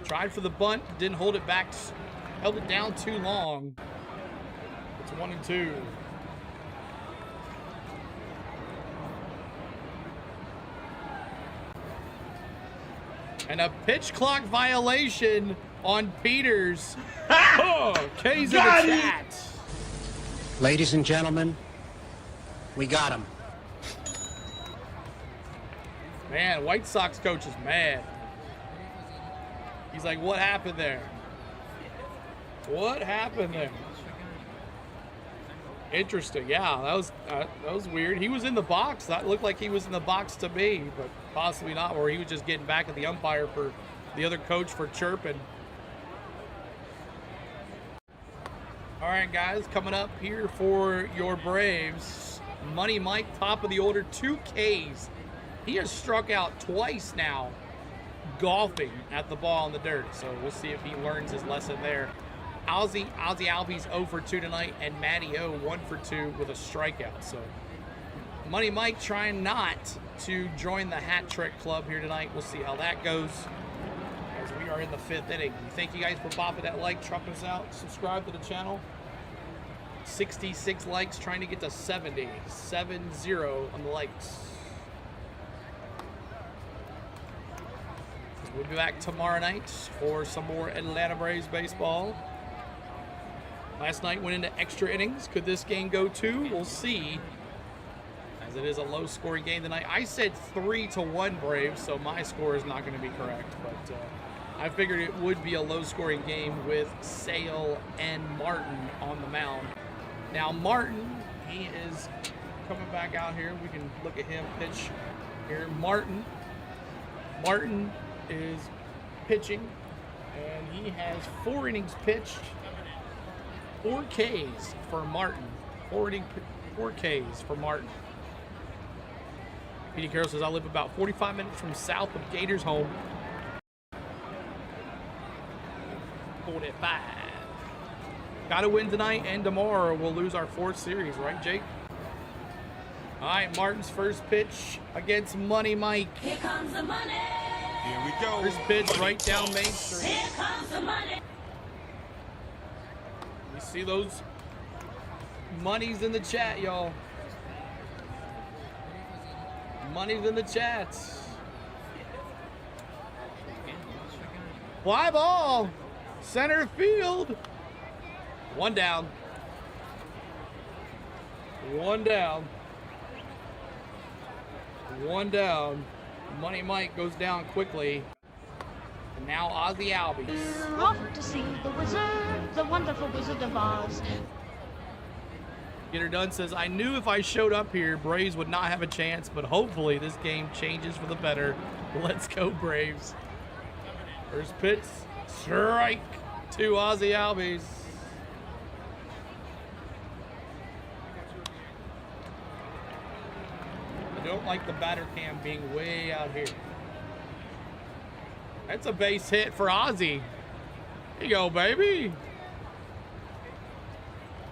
Speaker 1: Tried for the bunt. Didn't hold it back. Held it down too long. It's 1-2. And a pitch clock violation on Peters. Oh, K's in the chat.
Speaker 5: Ladies and gentlemen, we got him.
Speaker 1: Man, White Sox coach is mad. He's like, what happened there? What happened there? Interesting. Yeah, that was weird. He was in the box. That looked like he was in the box to me, but possibly not, or he was just getting back at the umpire for the other coach for chirping. All right, guys, coming up here for your Braves. Money Mike, top of the order, 2 Ks. He has struck out twice now, golfing at the ball in the dirt. So we'll see if he learns his lesson there. Ozzy Albies 0 for 2 tonight, and Matty O 1 for 2 with a strikeout. So Money Mike trying not to join the hat trick club here tonight. We'll see how that goes as we are in the 5th inning. Thank you guys for popping that like, trumping us out. Subscribe to the channel. 66 likes, trying to get to 70. 7-0 on the likes. We'll be back tomorrow night for some more Atlanta Braves baseball. Last night went into extra innings. Could this game go 2? We'll see, as it is a low-scoring game tonight. I said 3-1 Braves, so my score is not going to be correct. But I figured it would be a low-scoring game with Sale and Martin on the mound. Now Martin, he is coming back out here. We can look at him pitch here. Martin is pitching, and he has 4 innings pitched. 4 Ks for Martin. 4 Ks for Martin. Petey Carroll says, I live about 45 minutes from south of Gators' home. 45. Gotta win tonight, and tomorrow we'll lose our 4th series, right, Jake? All right, Martin's first pitch against Money Mike.
Speaker 7: Here comes the money.
Speaker 3: Here we go.
Speaker 1: First pitch
Speaker 3: Money
Speaker 1: right down
Speaker 3: talk.
Speaker 1: Main Street.
Speaker 7: Here comes the money.
Speaker 1: We see those monies in the chat, y'all. Money's in the chat. Fly ball. Center field. 1 down. 1 down. 1 down. Money Mike goes down quickly. And now Ozzy Albies.
Speaker 4: Off to see the wizard, the wonderful Wizard of Oz.
Speaker 1: Get her done says, I knew if I showed up here, Braves would not have a chance, but hopefully this game changes for the better. Let's go, Braves. First pitch, strike to Ozzy Albies. I don't like the batter cam being way out here. That's a base hit for Ozzy. There you go, baby.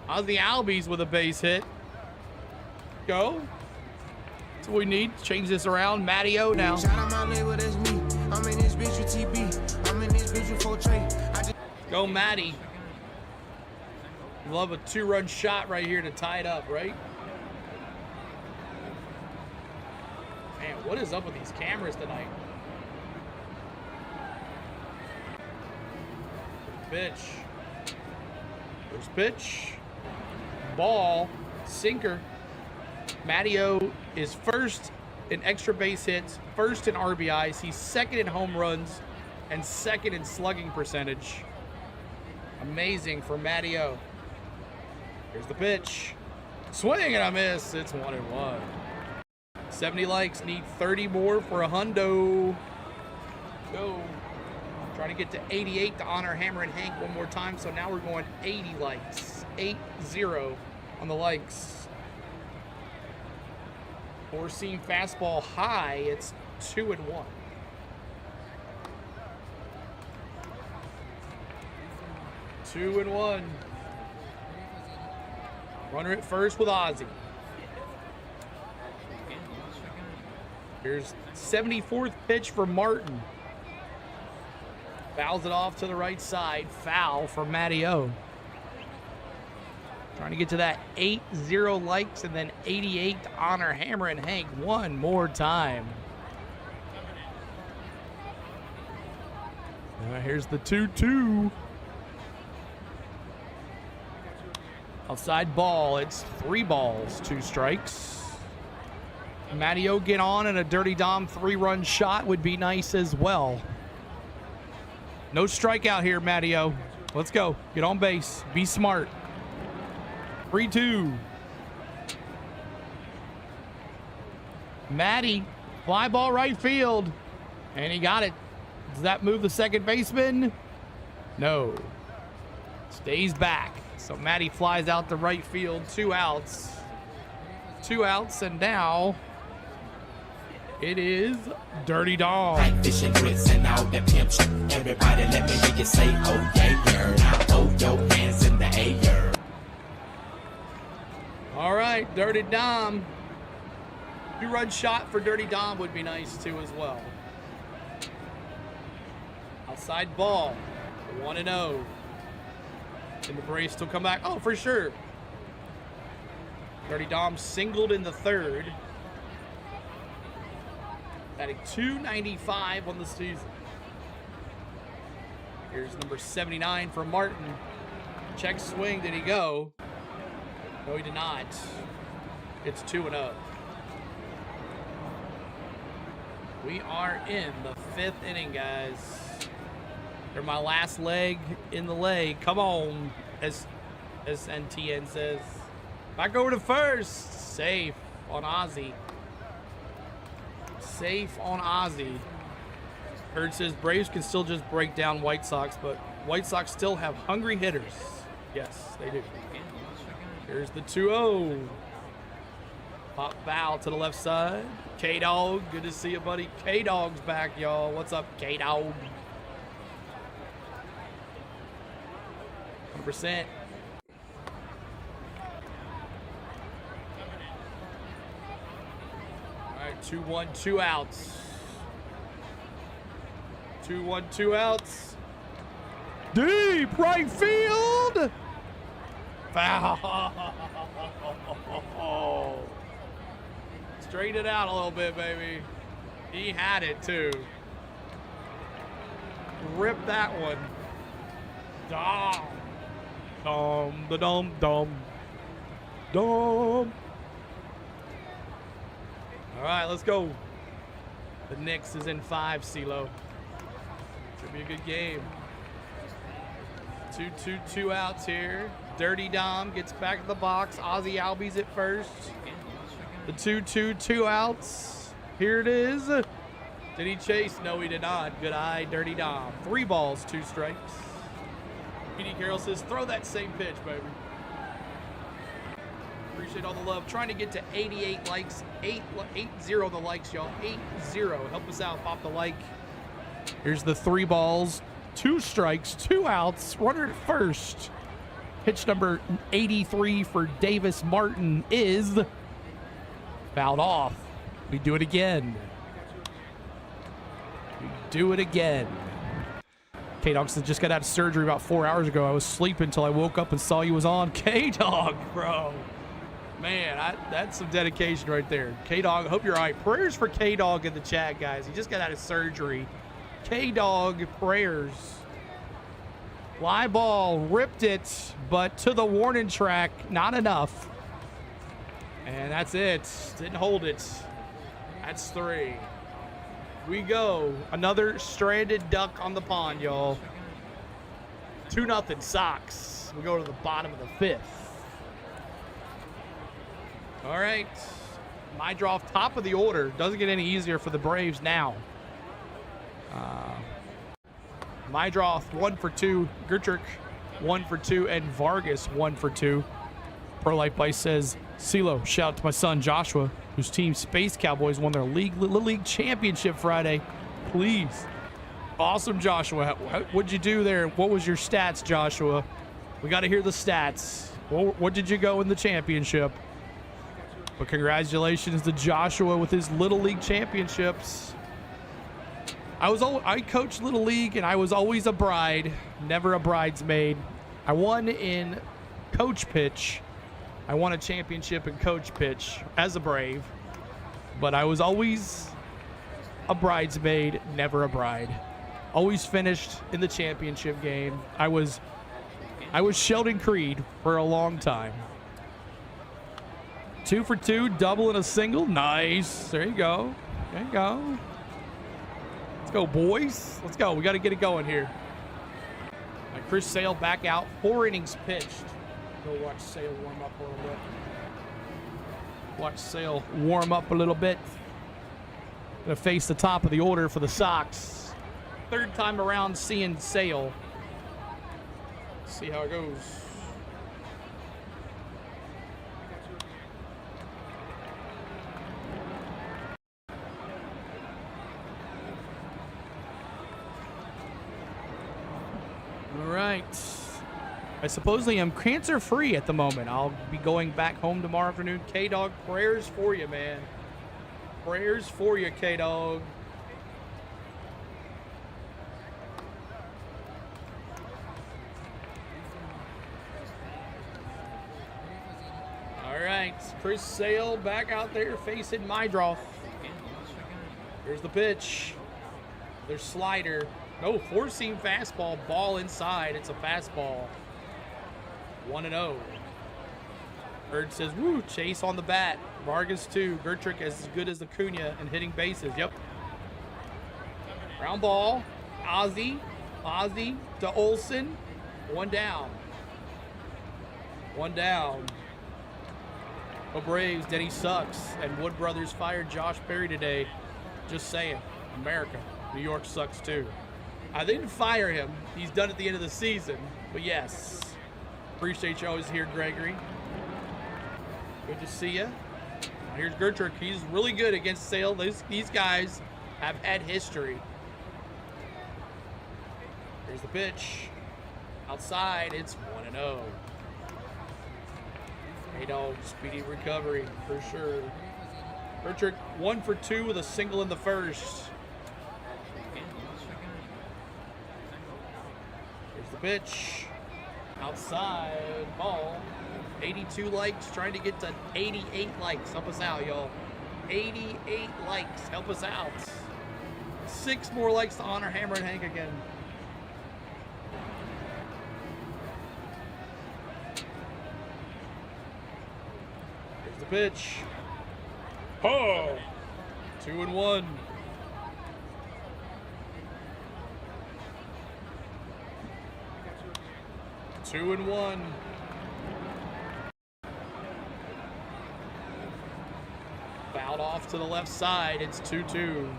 Speaker 1: Ozzy Albies with a base hit. Go. That's what we need. Change this around. Matty O now.
Speaker 8: Shout out my label, that's me. I'm in this bitch with TB. I'm in this bitch with 4 Trey.
Speaker 1: Go, Matty. Love a 2-run shot right here to tie it up, right? Man, what is up with these cameras tonight? Pitch. First pitch. Ball. Sinker. Matteo is first in extra base hits, first in RBIs. He's second in home runs and second in slugging percentage. Amazing for Matteo. Here's the pitch. Swing and a miss. It's 1-1. 70 likes. Need 30 more for a hundo. Go. Trying to get to 88 to honor Hammer and Hank one more time. So now we're going 80 likes. 8-0 on the likes. Four-seam fastball high. It's 2-1. Two and one. Runner at first with Ozzie. Here's 74th pitch for Martin. Fouls it off to the right side. Foul for Matteo. Trying to get to that 8-0 likes and then 88 to honor Hammer and Hank one more time. Here's the 2-2. Outside ball, it's 3 balls, 2 strikes. Matteo get on, and a Dirty Dom 3-run shot would be nice as well. No strikeout here, Matteo. Let's go. Get on base. Be smart. 3-2. Matty, fly ball right field. And he got it. Does that move the second baseman? No. Stays back. So Matty flies out to right field. 2 outs. 2 outs, and now it is Dirty Dom.
Speaker 6: Like fish and grits and all the pimps. Everybody let me hear you say, oh yeah, yeah. Now throw your hands in the air.
Speaker 1: All right, Dirty Dom. 2-run shot for Dirty Dom would be nice too as well. Outside ball. 1-0. Can the Braves still come back? Oh, for sure. Dirty Dom singled in the 3rd. Batting .295 on the season. Here's number 79 for Martin. Check swing. Did he go? No, he did not. It's 2-0. We are in the 5th inning, guys. They're my last leg in the leg. Come on, as NTN says. Back over to first. Safe on Ozzie. Safe on Ozzie. Heard says Braves can still just break down White Sox, but White Sox still have hungry hitters. Yes, they do. Here's the 2-0. Pop foul to the left side. K-Dog, good to see you, buddy. K-Dog's back, y'all. What's up, K-Dog? 100%. All right, 2-1, 2 outs. 2-1, 2 outs. Deep right field. Foul. Straighten it out a little bit, baby. He had it too. Rip that one. Dom. Dom, the dom, dom. Dom. All right, let's go. The Knicks is in 5, CeeLo. Should be a good game. 2 outs here. Dirty Dom gets back in the box. Ozzie Albies at first. The 2 outs. Here it is. Did he chase? No, he did not. Good eye, Dirty Dom. 3 balls, 2 strikes. PD Carroll says, throw that same pitch, baby. Appreciate all the love. Trying to get to 88 likes. 8-0 the likes, y'all. 8-0. Help us out. Pop the like. Here's the 3 balls, 2 strikes, 2 outs. Runner at first. Pitch number 83 for Davis Martin is fouled off. We do it again. We do it again. K-Dog said, just got out of surgery about 4 hours ago. I was sleeping until I woke up and saw you was on. K-Dog, bro. Man, that's some dedication right there. K-Dog, I hope you're all right. Prayers for K-Dog in the chat, guys. He just got out of surgery. K-Dog, prayers. Fly ball, ripped it, but to the warning track, not enough. And that's it. Didn't hold it. That's 3. We go. Another stranded duck on the pond, y'all. 2-0 Sox. We go to the bottom of the 5th. All right. My draw, top of the order. Doesn't get any easier for the Braves now. My draw, 1 for 2. Gertrick, 1 for 2. And Vargas, 1 for 2. Pro Life Bice says, CeeLo, shout out to my son Joshua, whose team Space Cowboys won their Little League championship Friday. Please. Awesome, Joshua. What'd you do there? What was your stats, Joshua? We got to hear the stats. What did you go in the championship? But congratulations to Joshua with his Little League championships. I coached Little League, and I was always a bride, never a bridesmaid. I won in coach pitch. I won a championship in coach pitch as a Brave, but I was always a bridesmaid, never a bride. Always finished in the championship game. I was Sheldon Creed for a long time. 2 for 2, double and a single. Nice. There you go. There you go. Let's go, boys. Let's go. We got to get it going here. Chris Sale back out. 4 innings pitched. Go watch Sale warm up a little bit. Watch Sale warm up a little bit. Gonna face the top of the order for the Sox. 3rd time around seeing Sale. See how it goes. All right. I supposedly am cancer-free at the moment. I'll be going back home tomorrow afternoon. K-Dog, prayers for you, man. Prayers for you, K-Dog. All right, Chris Sale back out there facing my draw. Here's the pitch. There's slider. No, 4-seam fastball, ball inside. It's a fastball. 1-0. Bird says, woo, Chase on the bat. Vargas 2. Gertrick as good as Acuna and hitting bases. Yep. Ground ball. Ozzy to Olsen. 1 down. 1 down. Go Braves. Denny sucks. And Wood Brothers fired Josh Perry today. Just saying. America. New York sucks too. I didn't fire him. He's done at the end of the season. But yes. Appreciate you always here, Gregory. Good to see you. Here's Gertrick. He's really good against Sale. These guys have had history. Here's the pitch. Outside, it's 1-0. K-Dog, speedy recovery for sure. Gertrick 1 for 2 with a single in the 1st. Here's the pitch. Outside, ball. 82 likes, trying to get to 88 likes. Help us out, y'all. 88 likes. Help us out. 6 more likes to honor Hammer and Hank again. Here's the pitch. Oh! 2-1. Two and one. Fouled off to the left side. It's 2-2.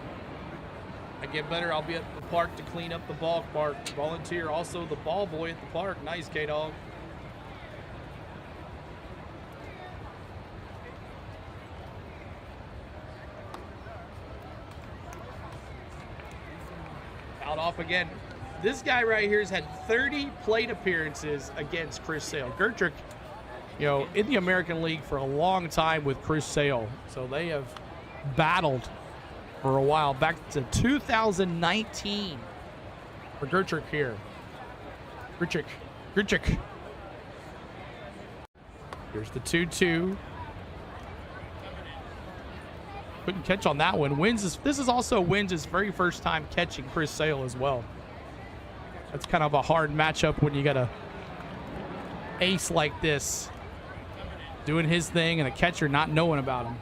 Speaker 1: I get better. I'll be at the park to clean up the ballpark. Volunteer. Also the ball boy at the park. Nice, K-Dog. Fouled off again. This guy right here has had 30 plate appearances against Chris Sale. Gertrick, you know, in the American League for a long time with Chris Sale. So they have battled for a while. Back to 2019 for Gertrick here. Gertrick. Here's the 2-2. Couldn't catch on that one. This is also Wins' very first time catching Chris Sale as well. That's kind of a hard matchup when you got a ace like this. doing his thing and a catcher not knowing about him.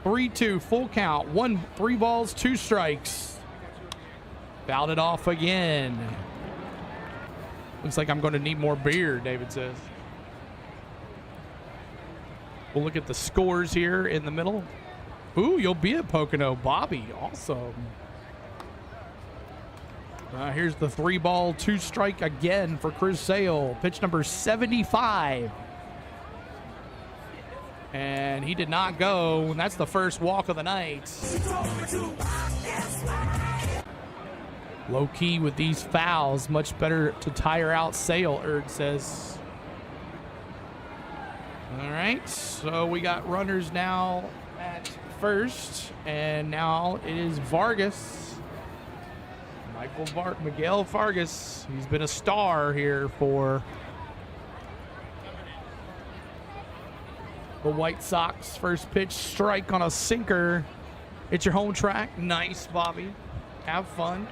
Speaker 1: 3-2, full count. 3 balls, 2 strikes. Fouled it off again. Looks like I'm going to need more beer, David says. We'll look at the scores here in the middle. Ooh, you'll be at Pocono. Bobby, awesome. Here's the 3 ball, 2 strike again for Chris Sale. Pitch number 75. And he did not go. And that's the first walk of the night. Low key with these fouls. Much better to tire out Sale, Erd says. All right, so we got runners now at first. And now it is Vargas. Miguel Vargas. He's been a star here for the White Sox. First pitch, strike on a sinker. It's your home track. Nice, Bobby. Have fun.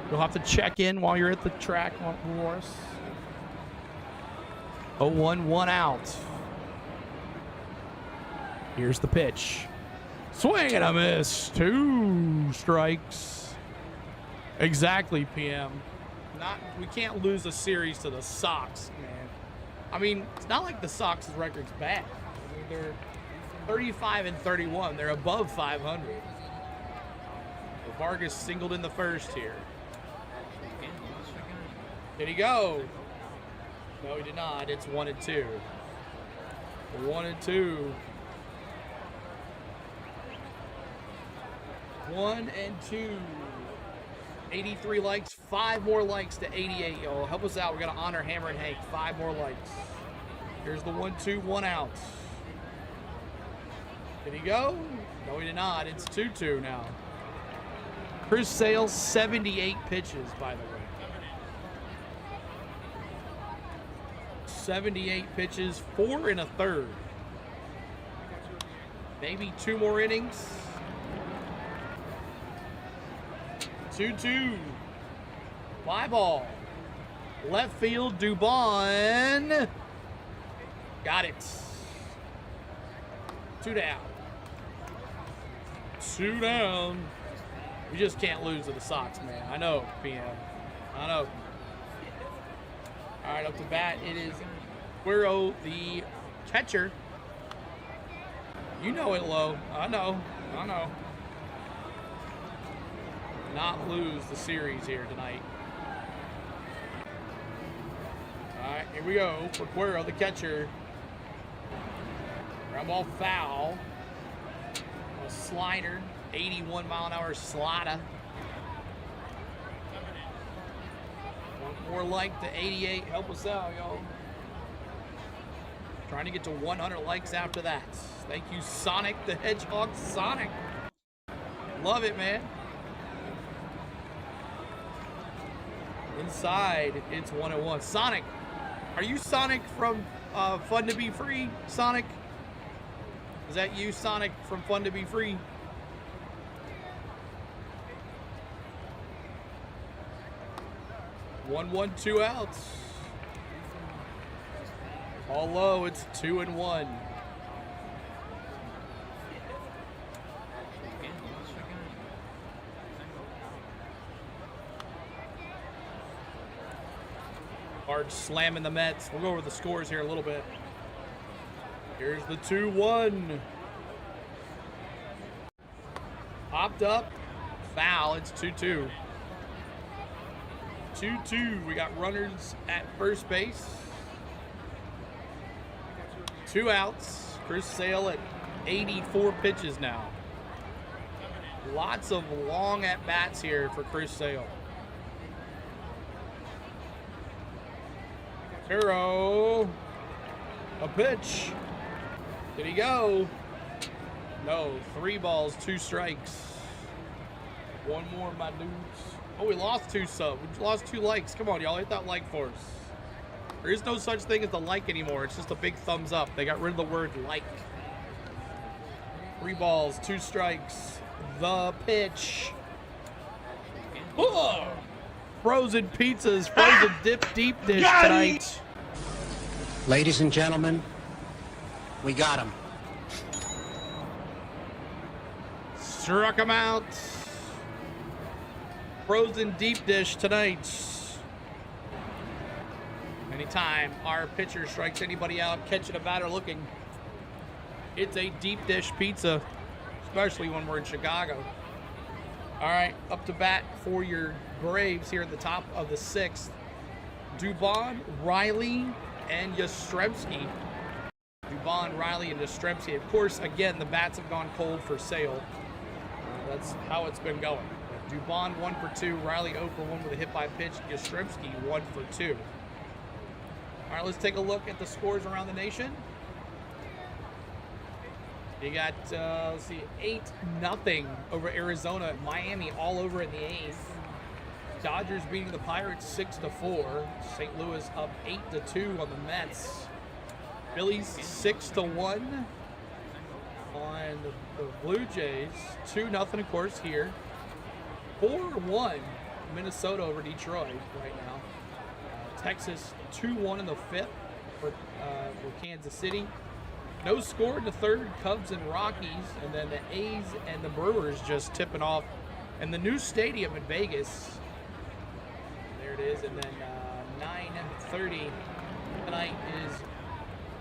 Speaker 1: You'll have to check in while you're at the track, Morris. 0-1, 1 out. Here's the pitch. Swing and a miss. 2 strikes. Exactly, PM. We can't lose a series to the Sox, man. I mean, it's not like the Sox' record's bad. I mean, they're 35-31. They're above 500. So Vargas singled in the first here. Did he go? No, he did not. It's 1-2. 1-2. 1-2. 83 likes, 5 more likes to 88, y'all. Help us out. We got to honor Hammer and Hank. 5 more likes. Here's the 1-2, 1 out. Did he go? No, he did not. It's 2-2 now. Chris Sale, 78 pitches, by the way. 78 pitches, 4 1/3. Maybe 2 more innings. 2-2. Fly ball. Left field, Dubon. Got it. 2 down. 2 down. We just can't lose to the Sox, man. I know, PM. I know. All right, up to bat, it is Guerrero, the catcher. You know it, Low. I know. Not lose the series here tonight. All right, here we go for Guerrero, the catcher. Ground ball foul. A slider, 81-mile-an-hour slider. 1 more like to 88. Help us out, y'all. Trying to get to 100 likes after that. Thank you, Sonic the Hedgehog. Sonic. Love it, man. Inside, it's 1-1. Sonic, are you Sonic from Fun to Be Free? Sonic? Is that you, Sonic, from Fun to Be Free? One, 2 outs. All low, it's 2-1. Hard slamming the Mets. We'll go over the scores here a little bit. Here's the 2-1. Popped up. Foul. It's 2-2. 2-2. We got runners at first base. 2 outs. Chris Sale at 84 pitches now. Lots of long at-bats here for Chris Sale. Hero. A pitch. Did he go? No. 3 balls, 2 strikes. 1 more, my dudes. Oh, we lost 2 subs. We lost 2 likes. Come on, y'all. Hit that like for us. There is no such thing as the like anymore. It's just a big thumbs up. They got rid of the word like. 3 balls, 2 strikes. The pitch. Oh! Frozen pizzas, frozen dip deep dish tonight.
Speaker 5: Ladies and gentlemen, We got him.
Speaker 1: Struck him out. Frozen deep dish tonight. Anytime our pitcher strikes anybody out, catching a batter looking, it's a deep dish pizza, especially when we're in Chicago. All right, up to bat for your Braves here at the top of the 6th. Dubon, Riley, and Yastrzemski. Dubon, Riley, and Yastrzemski. Of course, again, the bats have gone cold for Sale. That's how it's been going. Dubon 1 for 2, Riley 0 for 1 with a hit by pitch, Yastrzemski 1 for 2. All right, let's take a look at the scores around the nation. You got, let's see, 8-0 over Arizona. Miami all over in the 8th. Dodgers beating the Pirates 6-4. St. Louis up 8-2 on the Mets. Phillies 6-1 on the Blue Jays. 2-0, of course, here. 4-1 Minnesota over Detroit right now. Texas 2-1 in the 5th for Kansas City. No score in the 3rd, Cubs and Rockies, and then the A's and the Brewers just tipping off in the new stadium in Vegas. There it is, and then 9:30 tonight is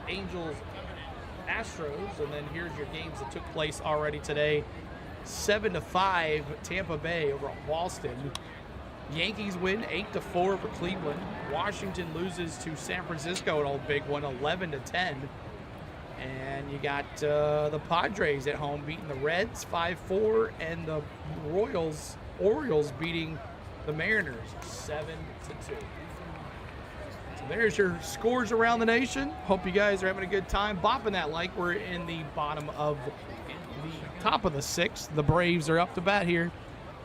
Speaker 1: Angels Astros, and then here's your games that took place already today. 7-5 Tampa Bay over Boston. Yankees win 8-4 for Cleveland. Washington loses to San Francisco, an old big one, 11-10. And you got the Padres at home beating the Reds 5-4, and the Orioles beating the Mariners 7-2. So there's your scores around the nation. Hope you guys are having a good time bopping that like. We're in the bottom of the top of the 6th. The Braves are up to bat here.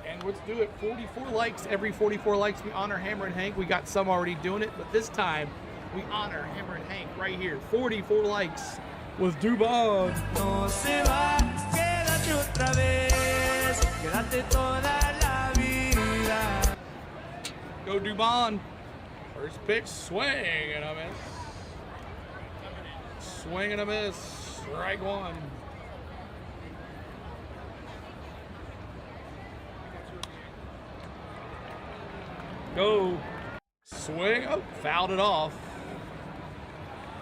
Speaker 1: And let's do it. 44 likes. Every 44 likes, we honor Hammer and Hank. We got some already doing it, but this time we honor Hammer and Hank right here. 44 likes with Dubon.
Speaker 8: No se va, quédate otra vez, quédate toda la vida.
Speaker 1: Go Dubon. First pitch, swing and a miss. Swing and a miss. Strike 1. Go. Swing. Oh, fouled it off.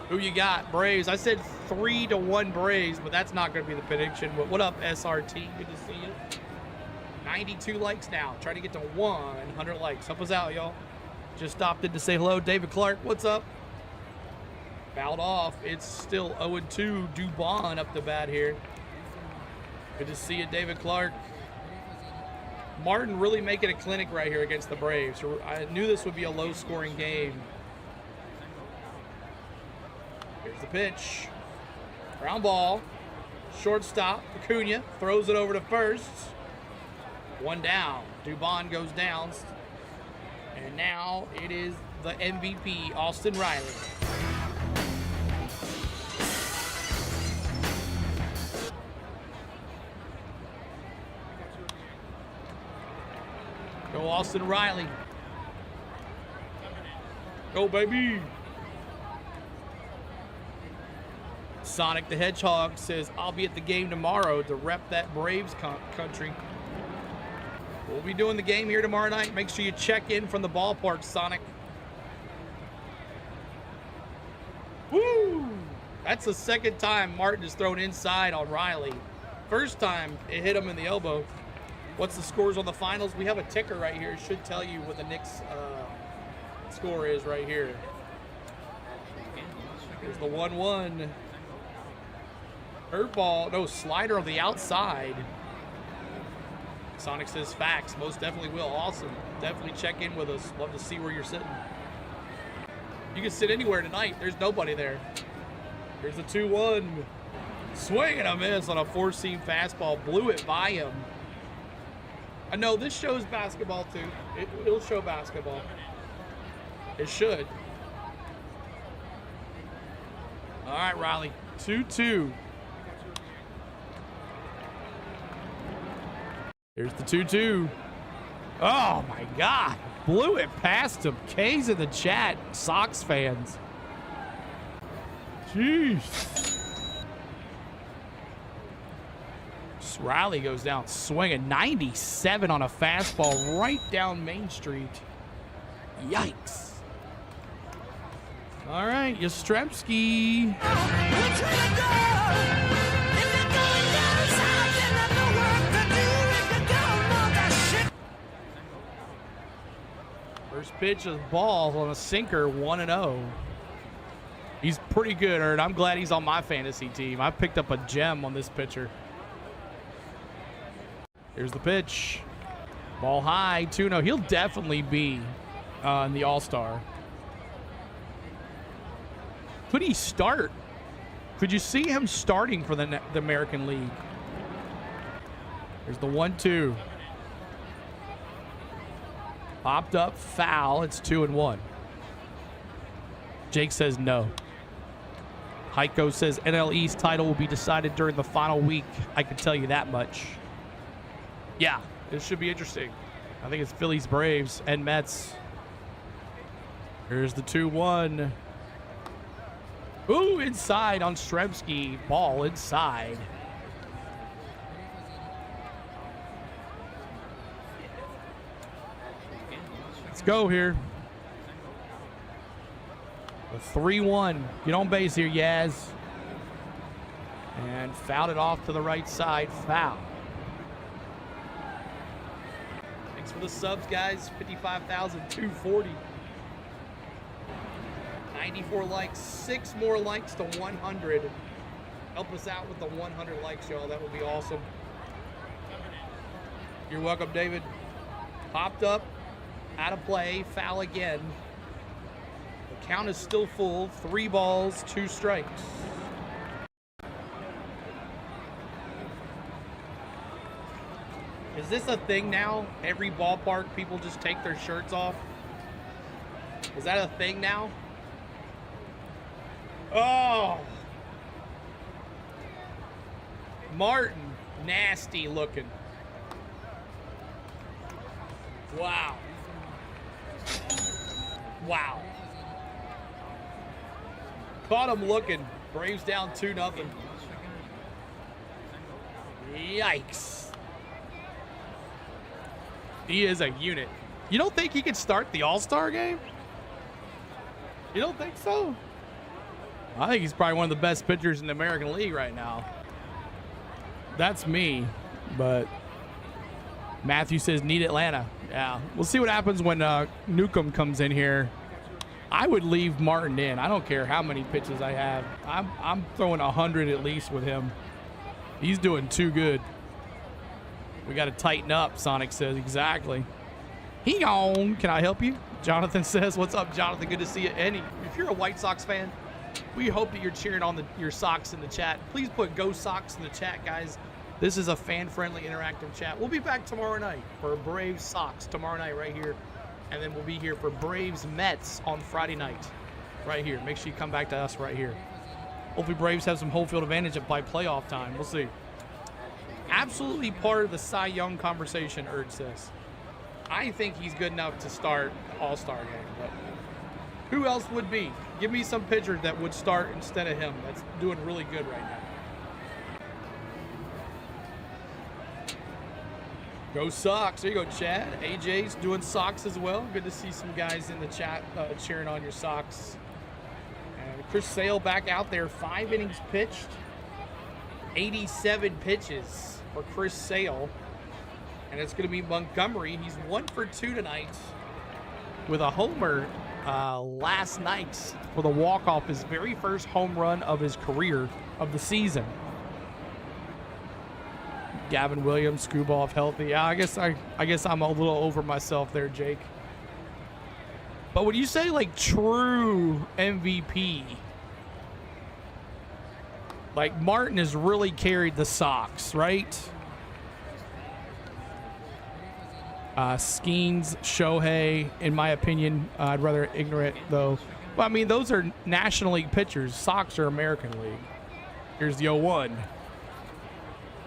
Speaker 1: Who you got? Braves. I said 3-1 Braves, but that's not going to be the prediction. But what up, SRT? Good to see you. 92 likes now. Try to get to 100 likes. Help us out, y'all. Just stopped in to say hello. David Clark, what's up? Fouled off. It's still 0-2. Dubon up the bat here. Good to see you, David Clark. Martin really making a clinic right here against the Braves. I knew this would be a low-scoring game. Here's the pitch. Ground ball. Shortstop, Acuna, throws it over to first. 1 down. Dubon goes down. And now it is the MVP, Austin Riley. Go Austin Riley. Go, baby. Sonic the Hedgehog says, I'll be at the game tomorrow to rep that Braves country. We'll be doing the game here tomorrow night. Make sure you check in from the ballpark, Sonic. Woo! That's the 2nd time Martin has thrown inside on Riley. First time, it hit him in the elbow. What's the scores on the finals? We have a ticker right here. It should tell you what the Knicks score is right here. Here's the 1-1. Curveball, no, slider on the outside. Sonic says facts. Most definitely will. Awesome. Definitely check in with us. Love to see where you're sitting. You can sit anywhere tonight. There's nobody there. Here's the 2-1. Swing and a miss on a 4-seam fastball. Blew it by him. I know this shows basketball too. It'll show basketball. It should. All right, Riley. 2-2. Here's the 2-2. Oh, my God. Blew it past him. K's in the chat. Sox fans. Jeez. Riley goes down swinging. 97 on a fastball right down Main Street. Yikes. All right, Yastrzemski. First pitch is ball on a sinker, 1-0. He's pretty good, Erd. I'm glad he's on my fantasy team. I picked up a gem on this pitcher. Here's the pitch. Ball high, 2-0. He'll definitely be in the All-Star. Could he start? Could you see him starting for the American League? Here's the 1-2. Popped up, foul. It's 2-1. Jake says no. Heiko says NL East title will be decided during the final week. I can tell you that much. Yeah, this should be interesting. I think it's Phillies, Braves, and Mets. Here's the 2-1. Ooh, inside on Stremski. Ball inside. Let's go here. The 3-1. Get on base here, Yaz. And fouled it off to the right side. Foul. Thanks for the subs, guys. 55,240. 94 likes. 6 more likes to 100. Help us out with the 100 likes, y'all. That would be awesome. You're welcome, David. Popped up. Out of play. Foul again. The count is still full. 3 balls, 2 strikes. Is this a thing now? Every ballpark, people just take their shirts off? Is that a thing now? Oh! Martin, nasty looking. Wow. Wow. Caught him looking. Braves down 2-0. Yikes. He is a unit. You don't think he could start the All-Star game? You don't think so? I think he's probably one of the best pitchers in the American League right now. That's me, but Matthew says need Atlanta. Yeah, we'll see what happens when Newcomb comes in here. I would leave Martin in. I don't care how many pitches I have. I'm throwing 100 at least with him. He's doing too good. We got to tighten up, Sonic says. Exactly. He on. Can I help you? Jonathan says, what's up, Jonathan? Good to see you. And if you're a White Sox fan, we hope that you're cheering on your Sox in the chat. Please put Go Sox in the chat, guys. This is a fan-friendly, interactive chat. We'll be back tomorrow night for Braves Sox tomorrow night right here. And then we'll be here for Braves Mets on Friday night right here. Make sure you come back to us right here. Hopefully Braves have some home field advantage by playoff time. We'll see. Absolutely part of the Cy Young conversation, Erd says. I think he's good enough to start All-Star game, but who else would be? Give me some pitcher that would start instead of him that's doing really good right now. Go Sox. There you go, Chad. AJ's doing Sox as well. Good to see some guys in the chat cheering on your Sox. And Chris Sale back out there. 5 innings pitched. 87 pitches for Chris Sale. And it's going to be Montgomery. He's 1 for 2 tonight with a homer last night for the walk-off, his very first home run of his career of the season. Gavin Williams, Screwball if healthy. Yeah, I guess I'm a little over myself there, Jake. But when you say like true MVP, like Martin has really carried the Sox, right? Skeens, Shohei, in my opinion, I'd rather ignore it though. Well, I mean, those are National League pitchers. Sox are American League. Here's the 0-1.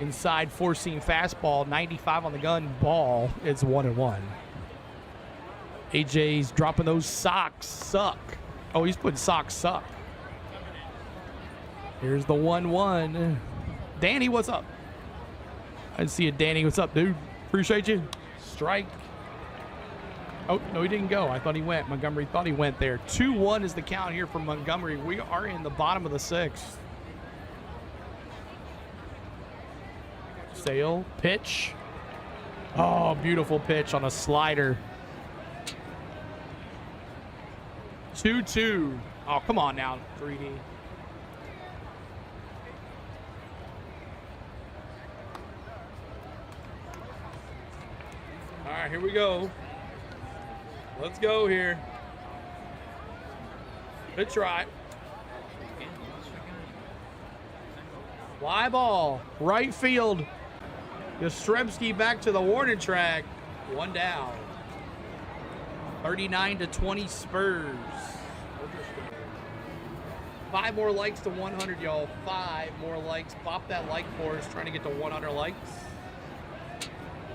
Speaker 1: Inside 4-seam fastball, 95 on the gun, ball. It's 1-1. AJ's dropping those Sox suck. Oh, he's putting Sox suck. Here's the 1-1. Danny, what's up? I see it, Danny. What's up, dude? Appreciate you. Strike. Oh, no, he didn't go. I thought he went. Montgomery thought he went there. 2-1 is the count here from Montgomery. We are in the bottom of the 6th. Sale, pitch. Oh, beautiful pitch on a slider. 2-2. Oh, come on now, 3D. All right, here we go. Let's go here. Pitch right. Fly ball. Right field. Yastrzemski back to the warning track. 1 down. 39-20 Spurs. 5 more likes to 100, y'all. 5 more likes. Pop that like for us. Trying to get to 100 likes.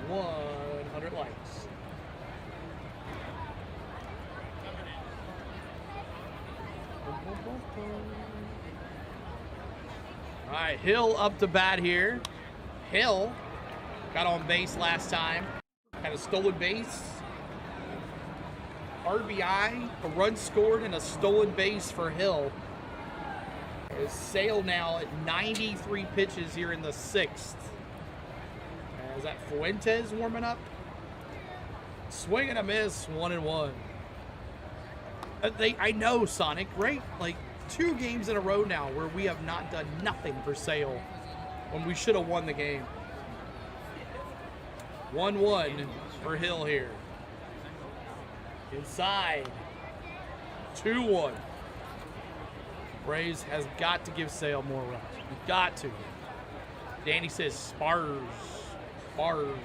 Speaker 1: 100 likes. All right, Hill up to bat here. Hill got on base last time. Had a stolen base. RBI, a run scored, and a stolen base for Hill. His Sale now at 93 pitches here in the 6th. Is that Fuentes warming up? Swing and a miss, 1-1. I know, Sonic, right? Like 2 games in a row now where we have not done nothing for Sale when we should have won the game. 1-1 for Hill here. Inside. 2-1. Braves has got to give Sale more runs. We've got to. Danny says Spars. Spars.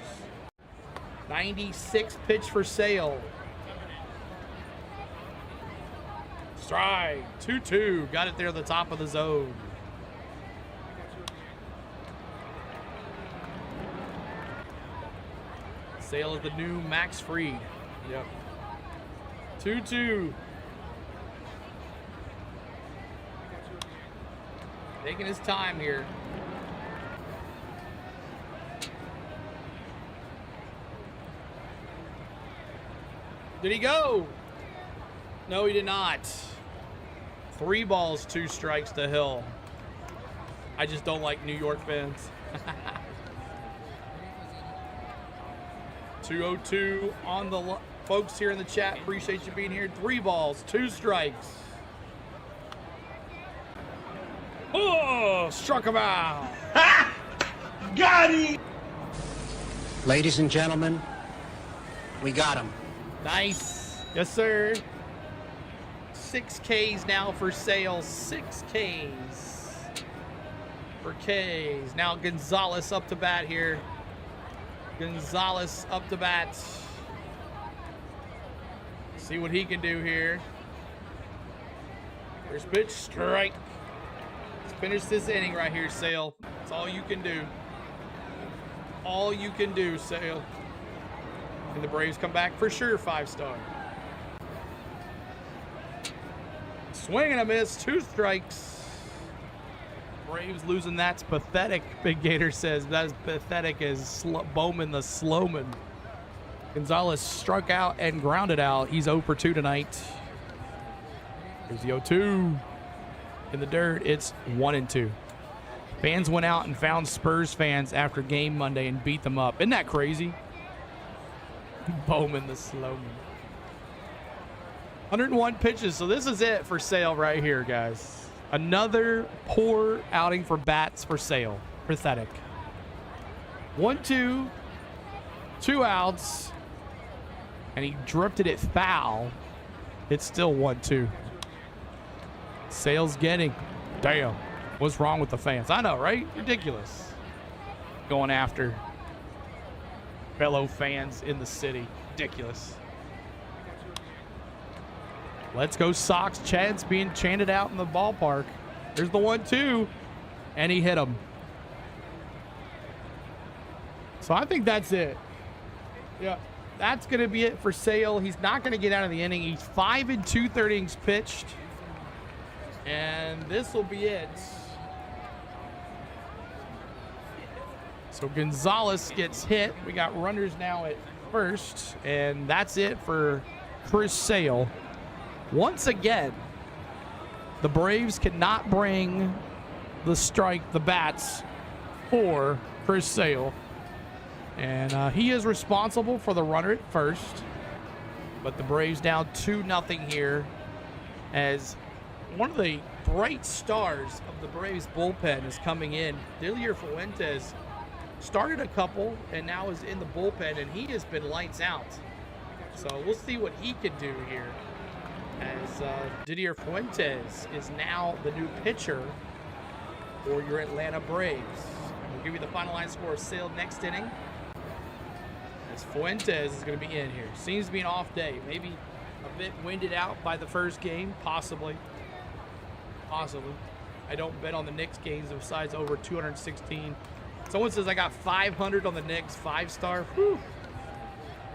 Speaker 1: 96 pitch for Sale. Strike. 2-2. Got it there at the top of the zone. Sale is the new Max Fried. Yep. 2-2. Taking his time here. Did he go? No, he did not. 3 balls, 2 strikes to Hill. I just don't like New York fans. 202 on the folks here in the chat. Appreciate you being here. 3 balls, 2 strikes. Oh, struck him out.
Speaker 2: Got him!
Speaker 5: Ladies and gentlemen, we got him.
Speaker 1: Nice. Yes, sir. 6 Ks now for Sale. 6 Ks for Ks. Now Gonzalez up to bat here. Gonzalez up to bat. See what he can do here. First pitch, strike. Let's finish this inning right here, Sale. That's all you can do. All you can do, Sale. And the Braves come back for sure, 5-star. Swing and a miss, 2 strikes. Braves losing, that's pathetic, Big Gator says. That is pathetic as Bowman the Slowman. Gonzalez struck out and grounded out. He's 0 for 2 tonight. Here's the 0-2. In the dirt, it's 1-2. Fans went out and found Spurs fans after game Monday and beat them up. Isn't that crazy? Bowman the Slowman. 101 pitches, so this is it for Sale right here, guys. Another poor outing for bats for Sale. Pathetic. 1-2, 2 outs, and he drifted it foul. It's still 1-2. Sale's getting. Damn. What's wrong with the fans? I know, right? Ridiculous. Going after fellow fans in the city. Ridiculous. Let's go Sox. Chad's being chanted out in the ballpark. There's the 1-2, and he hit him. So I think that's it. Yeah, that's going to be it for Sale. He's not going to get out of the inning. He's 5 2/3 innings pitched, and this will be it. So Gonzalez gets hit. We got runners now at first, and that's it for Chris Sale. Once again, the Braves cannot bring the bats for Chris Sale. And he is responsible for the runner at first. But the Braves down 2-0 here, as one of the bright stars of the Braves bullpen is coming in. Dilier Fuentes started a couple and now is in the bullpen, and he has been lights out. So we'll see what he can do here, as Didier Fuentes is now the new pitcher for your Atlanta Braves. We'll give you the final line score of Sale next inning, as Fuentes is going to be in here. Seems to be an off day. Maybe a bit winded out by the first game. Possibly. I don't bet on the Knicks games besides over 216. Someone says I got 500 on the Knicks, 5-star. Whew.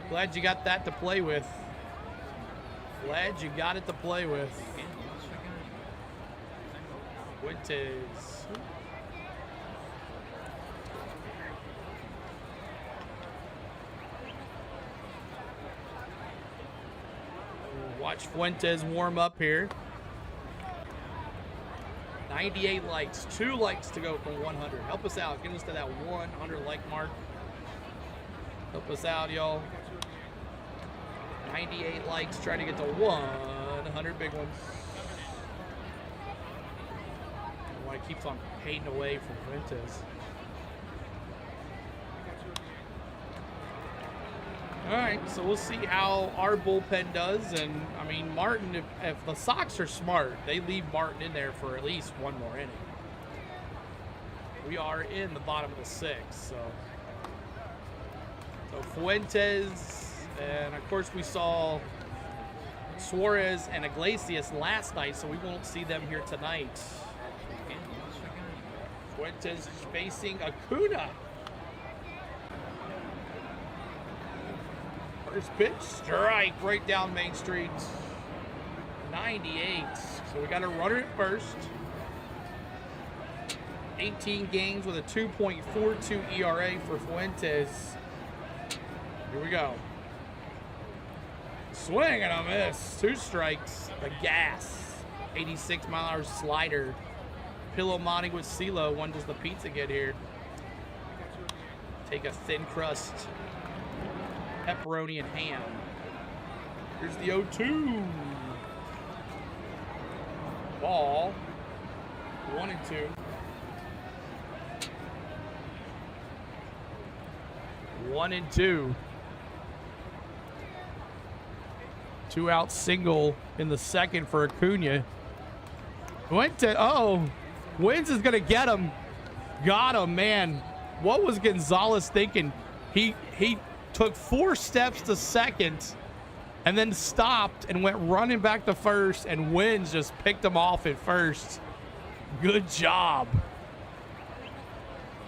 Speaker 1: Glad you got that to play with. Glad you got it to play with. Fuentes. Watch Fuentes warm up here. 98 likes, 2 likes to go from 100. Help us out, get us to that 100 like mark. Help us out, y'all. 98 likes, try to get to 100 big ones. Why it keeps on fading away from Fuentes. All right, so we'll see how our bullpen does. And, I mean, Martin, if the Sox are smart, they leave Martin in there for at least one more inning. We are in the bottom of the 6th, so Fuentes, and, of course, we saw Suarez and Iglesias last night, so we won't see them here tonight. Fuentes facing Acuna. First pitch, strike right down Main Street. 98. So we got a runner at first. 18 games with a 2.42 ERA for Fuentes. Here we go. Swing and a miss. 2 strikes. The gas. 86-mile-an-hour slider. Pillow modding with CeeLo. When does the pizza get here? Take a thin crust. Pepperoni and ham. Here's the 0-2. Ball. 1-2. 1-2. 2-out single in the second for Acuna. Wins is gonna get him. Got him, man. What was Gonzalez thinking? He took 4 steps to second and then stopped and went running back to first, and Wins just picked him off at first. Good job.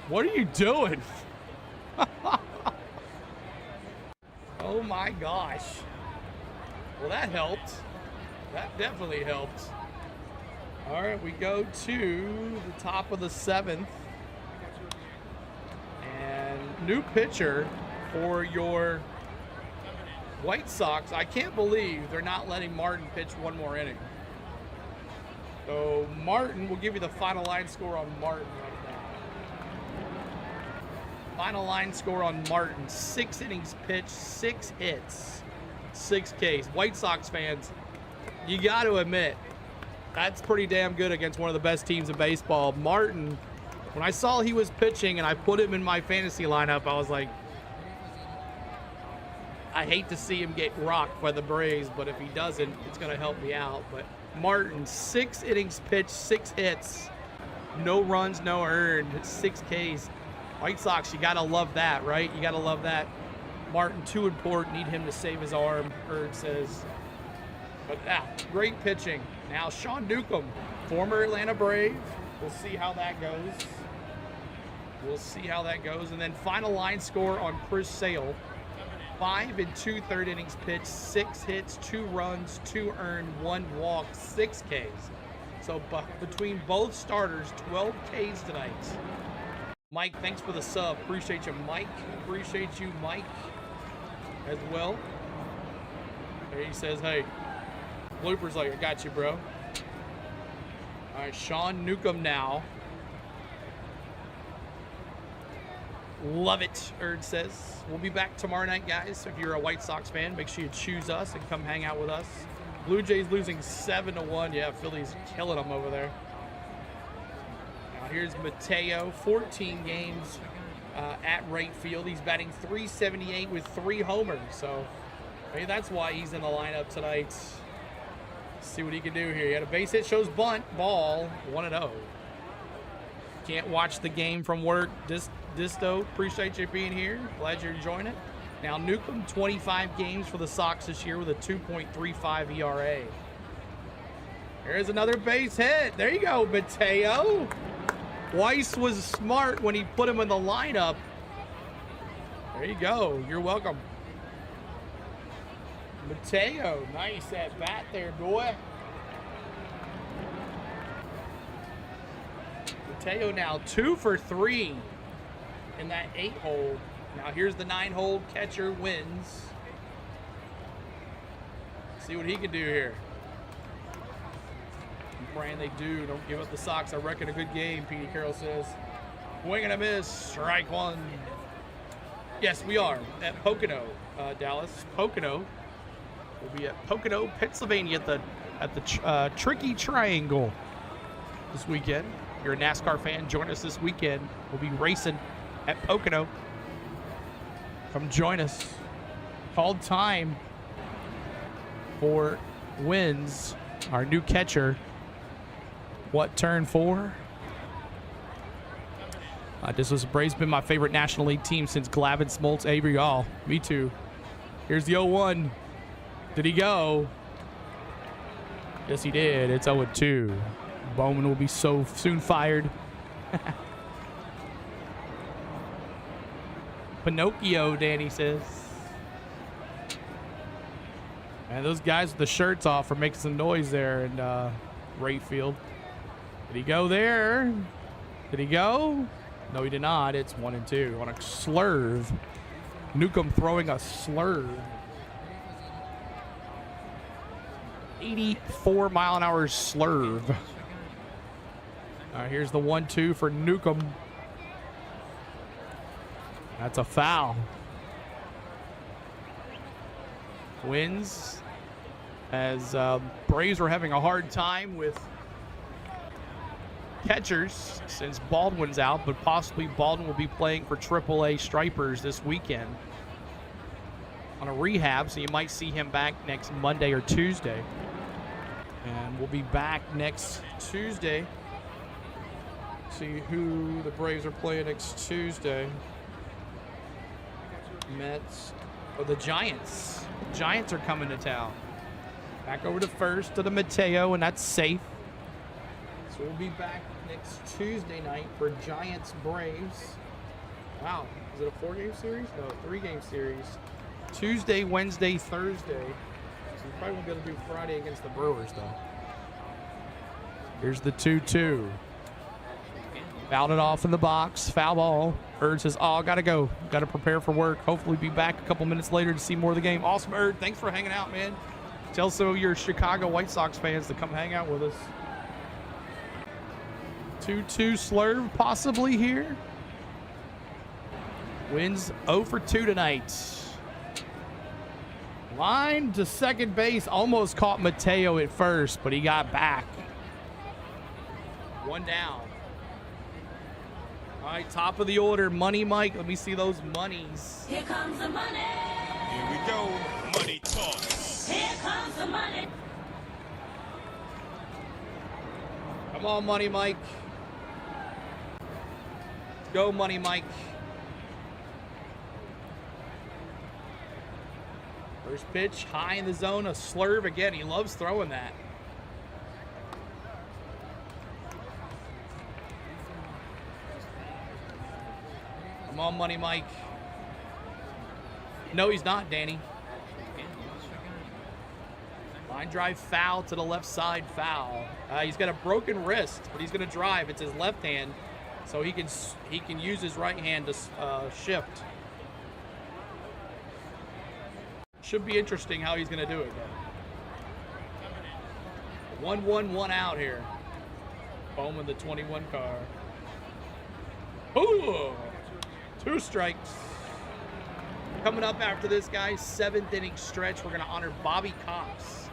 Speaker 1: What are you doing? Oh my gosh. Well, that helped. That definitely helped. All right, we go to the top of the 7th. And new pitcher for your White Sox. I can't believe they're not letting Martin pitch one more inning. So Martin, will give you the final line score on Martin right now. Final line score on Martin: 6 innings pitched, 6 hits, 6 Ks. White Sox fans, you got to admit, that's pretty damn good against one of the best teams in baseball. Martin, when I saw he was pitching and I put him in my fantasy lineup, I was like, I hate to see him get rocked by the Braves, but if he doesn't, it's going to help me out. But Martin, 6 innings pitched, 6 hits, no runs, no earned, 6 Ks. White Sox, you got to love that, right? You got to love that. Martin, too important, need him to save his arm, Erd says. But great pitching. Now Sean Newcomb, former Atlanta Brave. We'll see how that goes. We'll see how that goes. And then final line score on Chris Sale: 5 2/3 innings pitched, 6 hits, 2 runs, 2 earned, 1 walk, 6 Ks. So between both starters, 12 Ks tonight. Mike, thanks for the sub. Appreciate you, Mike. Appreciate you, Mike, as well. There he says, hey. Blooper's like, I got you, bro. All right, Sean Newcomb now. Love it, Erd says. We'll be back tomorrow night, guys. So if you're a White Sox fan, make sure you choose us and come hang out with us. Blue Jays losing 7-1. Yeah, Philly's killing them over there. Now here's Mateo, 14 games at right field. He's batting .378 with 3 homers. So maybe that's why he's in the lineup tonight. Let's see what he can do here. He had a base hit, shows bunt, ball, 1-0. Can't watch the game from work. Disto, appreciate you being here. Glad you're enjoying it. Now Newcomb, 25 games for the Sox this year with a 2.35 ERA. There's another base hit. There you go, Mateo. Weiss was smart when he put him in the lineup. There you go. You're welcome. Mateo, nice at bat there, boy. Mateo now 2 for 3 in that 8-hole. Now here's the 9-hole. Catcher wins. See what he can do here. I'm praying they do. Don't give up the Sox. I reckon a good game, Petey Carroll says. Swing and a miss. Strike one. Yes, we are at Pocono, Dallas. Pocono. We'll be at Pocono, Pennsylvania at the Tricky Triangle this weekend. If you're a NASCAR fan, join us this weekend. We'll be racing at Pocono. Come join us. Called time for Wins, our new catcher. What, turn 4? This was Braves been my favorite National League team since Glavine, Smoltz, Avery. Oh, me too. Here's the 0-1. Did he go? Yes, he did. It's 0-2. Bowman will be so soon fired. Pinocchio, Danny says. And those guys with the shirts off are making some noise there in right field. Did he go there? Did he go? No, he did not. It's 1-2 on a slurve. Newcomb throwing a slurve. 84-mile-an-hour slurve. All right, here's the 1-2 for Newcomb. That's a foul. Wins as Braves were having a hard time with catchers since Baldwin's out, but possibly Baldwin will be playing for AAA Stripers this weekend on a rehab, so you might see him back next Monday or Tuesday. And we'll be back next Tuesday. See who the Braves are playing next Tuesday. Mets or the Giants. Giants are coming to town. Back over to first to the Mateo, and that's safe. So we'll be back next Tuesday night for Giants Braves. Wow, is it a 4-game series? No, a 3-game series. Tuesday, Wednesday, Thursday. So we probably won't be able to do Friday against the Brewers, though. Here's the 2-2. Fouled it off in the box. Foul ball. Erd says, oh, gotta go. Gotta prepare for work. Hopefully be back a couple minutes later to see more of the game. Awesome, Erd. Thanks for hanging out, man. Tell some of your Chicago White Sox fans to come hang out with us. 2-2 slurve possibly here. Wins 0 for 2 tonight. Line to second base. Almost caught Mateo at first, but he got back. 1 down. All right, top of the order, Money Mike. Let me see those monies.
Speaker 7: Here comes the money.
Speaker 3: Here we go. Money talk.
Speaker 7: Here comes the money.
Speaker 1: Come on, Money Mike. Go, Money Mike. First pitch, high in the zone, a slurve again. He loves throwing that. Come on, Money Mike. No, he's not, Danny. Line drive foul to the left side, foul. He's got a broken wrist, but he's going to drive. It's his left hand. so he can use his right hand to shift. Should be interesting how he's going to do it, though. 1-1, 1 out here. Bowman, the 21 car. Ooh, 2 strikes. Coming up after this, guys, 7th inning stretch. We're going to honor Bobby Cox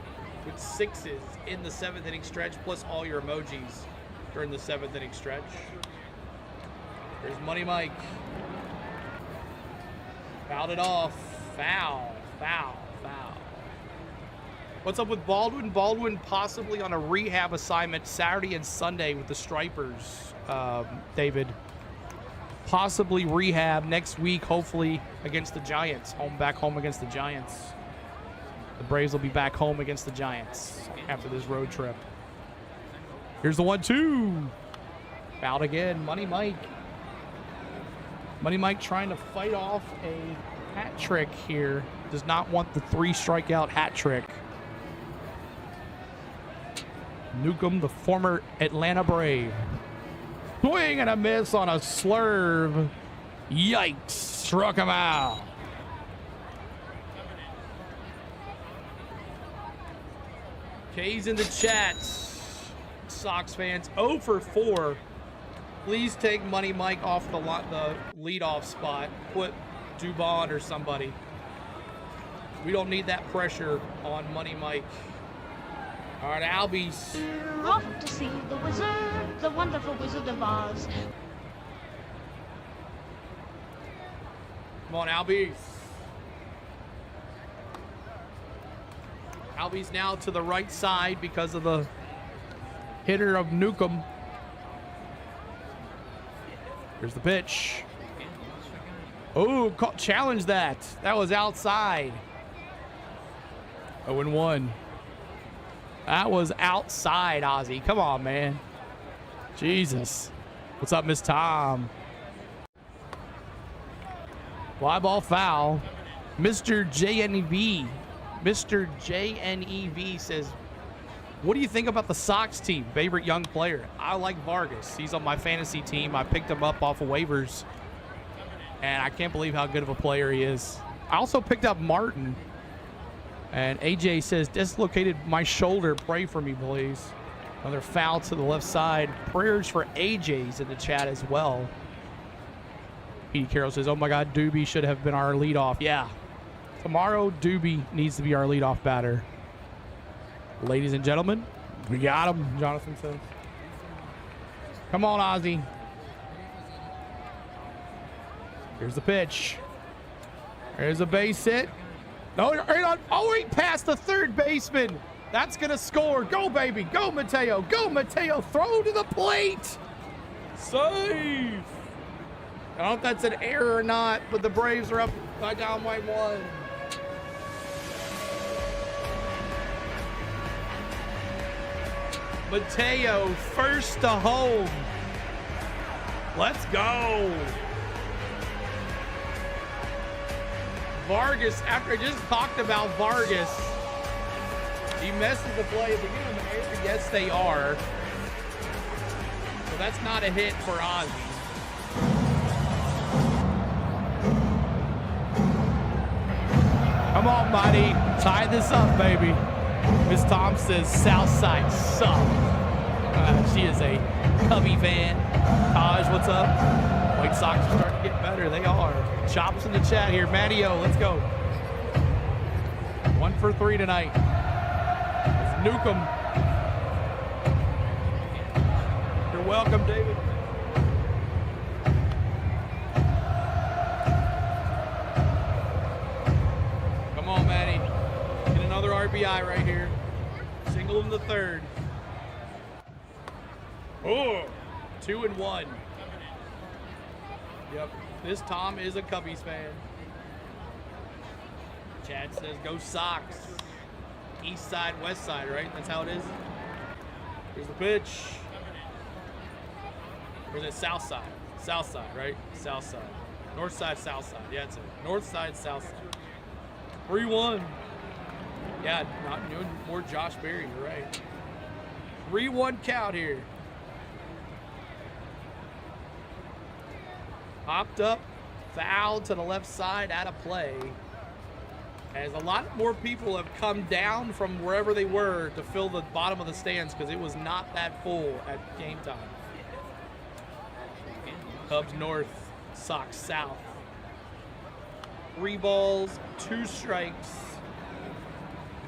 Speaker 1: with 6s in the 7th inning stretch, plus all your emojis during the 7th inning stretch. There's Money Mike. Fouled it off. Foul. What's up with Baldwin? Baldwin possibly on a rehab assignment Saturday and Sunday with the Stripers, David. Possibly rehab next week, hopefully against the Giants. Back home against the Giants. The Braves will be back home against the Giants after this road trip. Here's the 1-2. Fouled again. Money Mike. Money Mike trying to fight off a hat trick here. Does not want the 3 strikeout hat trick. Newcomb, the former Atlanta Brave. Swing and a miss on a slurve. Yikes. Struck him out. K's in the chat. Sox fans 0 for 4. Please take Money Mike off the leadoff spot. Put Dubon or somebody. We don't need that pressure on Money Mike. All right, Albies.
Speaker 4: Off to see the wizard, the wonderful Wizard of Oz.
Speaker 1: Come on, Albies. Albies now to the right side because of the hitter of Newcomb. Here's the pitch. Oh, challenge that. That was outside. 0-1. That was outside, Ozzy. Come on, man. Jesus. What's up, Miss Tom? Fly ball foul. Mr. JNEV. Mr. JNEV says, what do you think about the Sox team? Favorite young player? I like Vargas. He's on my fantasy team. I picked him up off of waivers. And I can't believe how good of a player he is. I also picked up Martin. And AJ says, dislocated my shoulder. Pray for me, please. Another foul to the left side. Prayers for AJ's in the chat as well. Pete Carroll says, oh my God, Doobie should have been our leadoff. Yeah. Tomorrow, Doobie needs to be our leadoff batter. Ladies and gentlemen, we got him, Jonathan says. Come on, Ozzy. Here's the pitch. There's a base hit. No, oh, he passed the third baseman. That's going to score. Go, baby. Go, Mateo. Go, Mateo. Throw to the plate. Safe. I don't know if that's an error or not, but the Braves are up by down by 1. Mateo, first to home. Let's go. Vargas, after I just talked about Vargas, he messes the play. If they give him an error, yes, they are. So that's not a hit for Ozzy. Come on, buddy. Tie this up, baby. Miss Tom says Southside suck. She is a Cubby fan. Taj, what's up? White Sox are starting to get better. They are. Chops in the chat here. Mattio, let's go. 1 for 3 tonight. It's Newcomb. You're welcome, David. Come on, Matty. Get another RBI right here. Single in the third. Oh, 2-1. Yep, this Tom is a Cubbies fan. Chad says, go Sox. East side, west side, right? That's how it is. Here's the pitch. Or is it south side? South side, right? South side. North side, south side. Yeah, it's it. North side, south side. 3-1. Yeah, not more Josh Berry, you're right. 3-1 count here. Popped up, foul to the left side, out of play. As a lot more people have come down from wherever they were to fill the bottom of the stands because it was not that full at game time. Cubs north, Sox south. 3 balls, 2 strikes.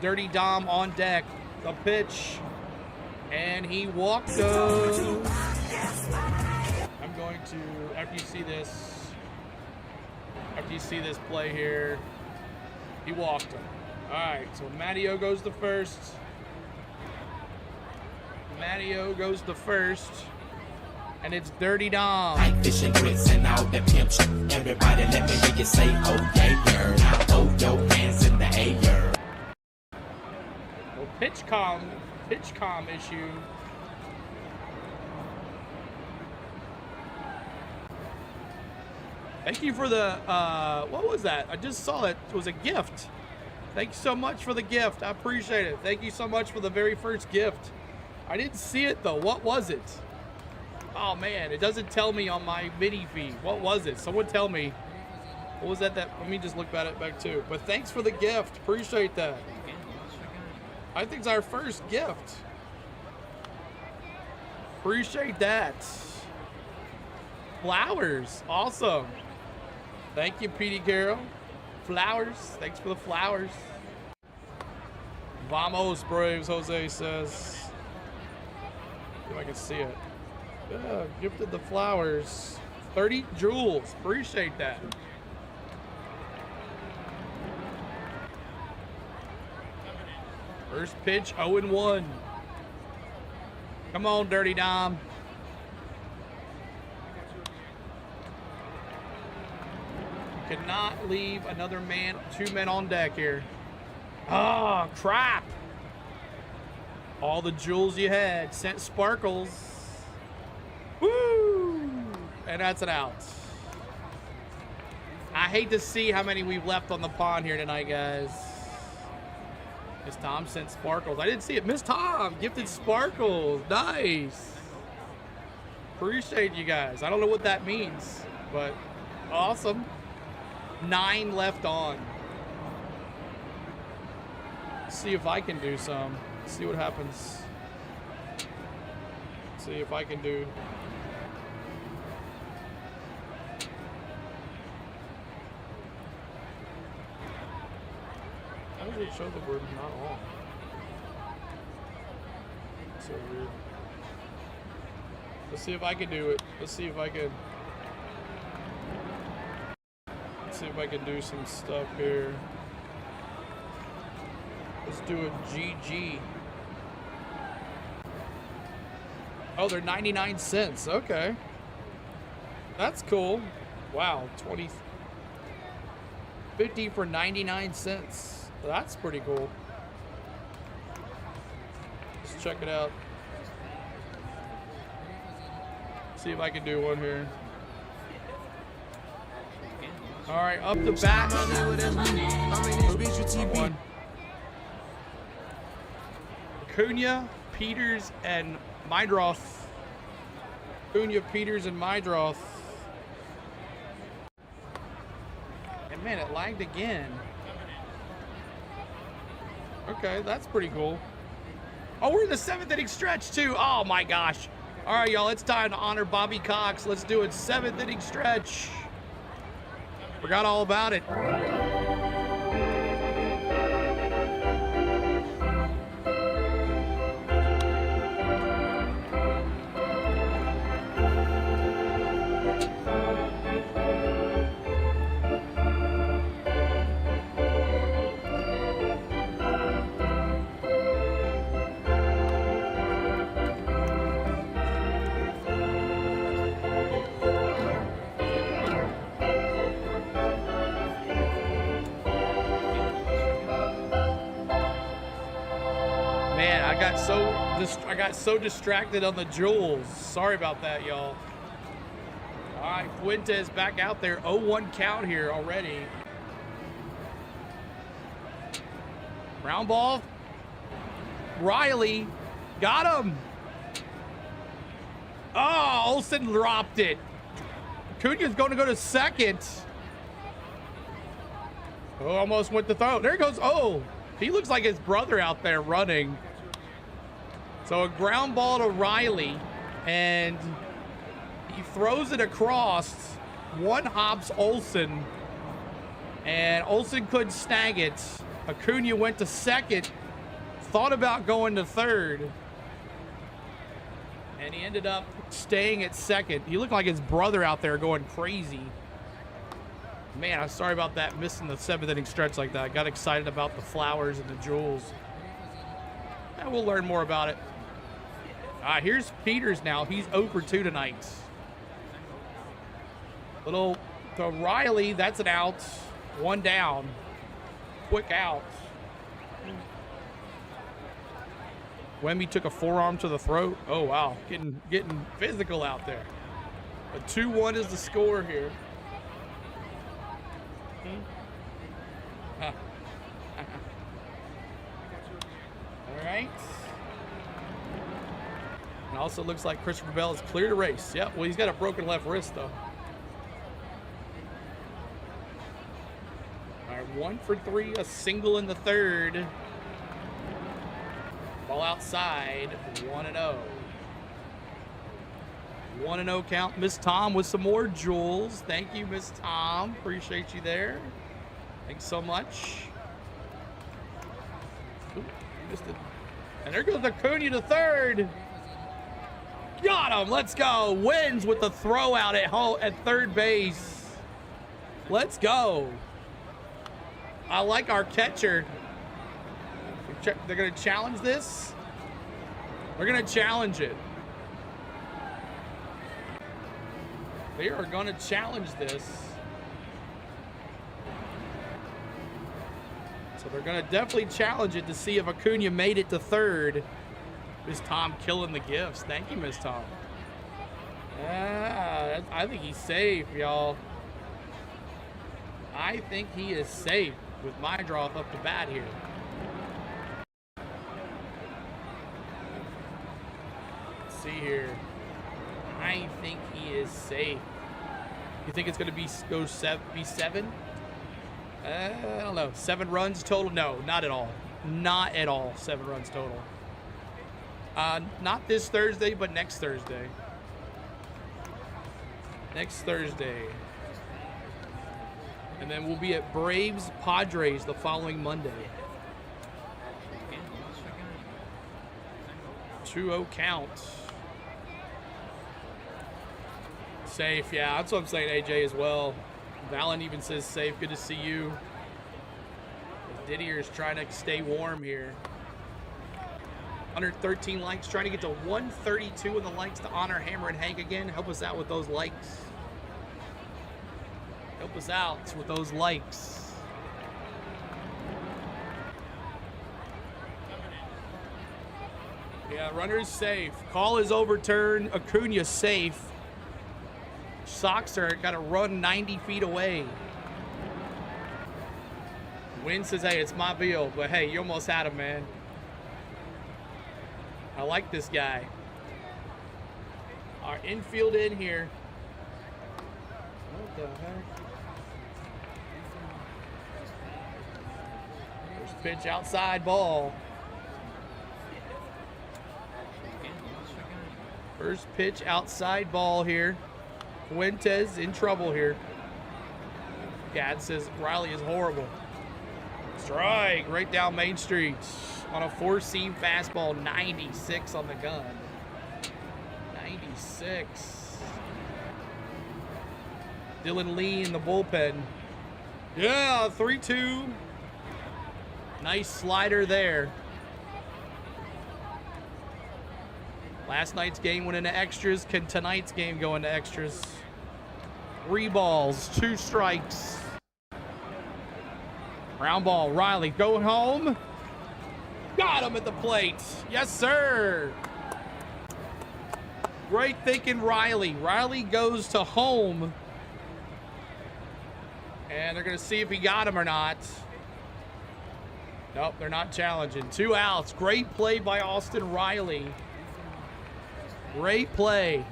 Speaker 1: Dirty Dom on deck. The pitch. And he walked those. I'm going to, after you see this play here, he walked him. All right, so Matteo goes to first. And it's Dirty Dom.
Speaker 6: Like fish and grits and all the pimp shit. Everybody let me hear you say, oh yeah, yeah. Now throw your hands in the air.
Speaker 1: Well, pitch comm issue. Thank you for the, what was that? I just saw it. It was a gift. Thank you so much for the gift. I appreciate it. Thank you so much for the very first gift. I didn't see it though. What was it? Oh man, it doesn't tell me on my mini feed. What was it? Someone tell me. What was that? Let me just look at it back too. But thanks for the gift. Appreciate that. I think it's our first gift. Appreciate that. Flowers. Awesome. Thank you, Petey Carroll. Flowers. Thanks for the flowers. Vamos, Braves, Jose says. See if I can see it. Yeah, gifted the flowers. 30 jewels. Appreciate that. First pitch, 0-1. Come on, Dirty Dom. Could not leave another man, 2 men on deck here. Oh, crap. All the jewels you had sent sparkles. Woo! And that's an out. I hate to see how many we've left on the pond here tonight, guys. Miss Tom sent sparkles. I didn't see it. Miss Tom gifted sparkles. Nice. Appreciate you guys. I don't know what that means, but awesome. 9 left on. Let's see if I can do some. Let's see what happens. Let's see if I can do. How does it show the word not on? So weird. Let's see if I can do it. Let's see if I can. See if I can do some stuff here. Let's do a GG. Oh, they're 99 cents. Okay. That's cool. Wow, 50 for 99 cents. That's pretty cool. Let's check it out. See if I can do one here. All right, up the bat. One. Acuna, Peters, and Mydroth. Acuna, Peters, and Mydroth. And man, it lagged again. Okay, that's pretty cool. Oh, we're in the 7th inning stretch too. Oh my gosh. All right, y'all, it's time to honor Bobby Cox. Let's do it. 7th inning stretch. Forgot all about it. I got so distracted on the jewels. Sorry about that, y'all. All right, Fuentes back out there. 0-1 count here already. Ground ball. Riley got him. Oh, Olsen dropped it. Acuna's going to go to second. Oh, almost went to throw. There he goes. Oh, he looks like his brother out there running. So a ground ball to Riley, and he throws it across. One hops Olsen, and Olsen couldn't snag it. Acuna went to second, thought about going to third, and he ended up staying at second. He looked like his brother out there going crazy. Man, I'm sorry about that, missing the 7th inning stretch like that. I got excited about the flowers and the jewels. And we'll learn more about it. Here's Peters now. He's 0 for 2 tonight. Little to Riley, that's an out. 1 down. Quick out. Wemby took a forearm to the throat. Oh, wow. Getting physical out there. But 2-1 is the score here. All right. And also looks like Christopher Bell is clear to race. Yep, well, he's got a broken left wrist, though. All right, 1 for 3, a single in the third. Ball outside, 1-0. 1-0 count. Miss Tom with some more jewels. Thank you, Miss Tom. Appreciate you there. Thanks so much. Ooh, missed it. And there goes Acuna to third. Got him. Let's go. Wins with the throw out at third base. Let's go. I like our catcher. They're going to challenge this. They're going to challenge it. They are going to challenge this. So they're going to definitely challenge it to see if Acuna made it to third. Miss Tom killing the gifts. Thank you, Miss Tom. I think he's safe, y'all. I think he is safe with my draw up to bat here. Let's see here. I think he is safe. You think it's going to be 7? I don't know. 7 runs total? No, not at all. Not at all. 7 runs total. Not this Thursday, but next Thursday. Next Thursday. And then we'll be at Braves Padres the following Monday. 2-0 count. Safe, yeah, that's what I'm saying, AJ, as well. Valen even says safe. Good to see you. Didier is trying to stay warm here. 113 likes, trying to get to 132 in the likes to honor Hammer and Hank again. Help us out with those likes. Help us out with those likes. Yeah, runner's safe. Call is overturned. Acuna safe. Sox are got to run 90 feet away. Wynn says, hey, it's my bill. But hey, you almost had him, man. I like this guy. Our infield in here. What the heck? First pitch outside ball. First pitch outside ball here. Fuentes in trouble here. Gad says Riley is horrible. Strike right down Main Street on a 4-seam fastball. 96 on the gun. 96. Dylan Lee in the bullpen. Yeah, 3-2. Nice slider there. Last night's game went into extras. Can tonight's game go into extras? 3 balls, 2 strikes. Ground ball, Riley going home. Got him at the plate. Yes, sir. Great thinking, Riley. Riley goes to home. And they're going to see if he got him or not. Nope, they're not challenging. 2 outs. Great play by Austin Riley. Great play.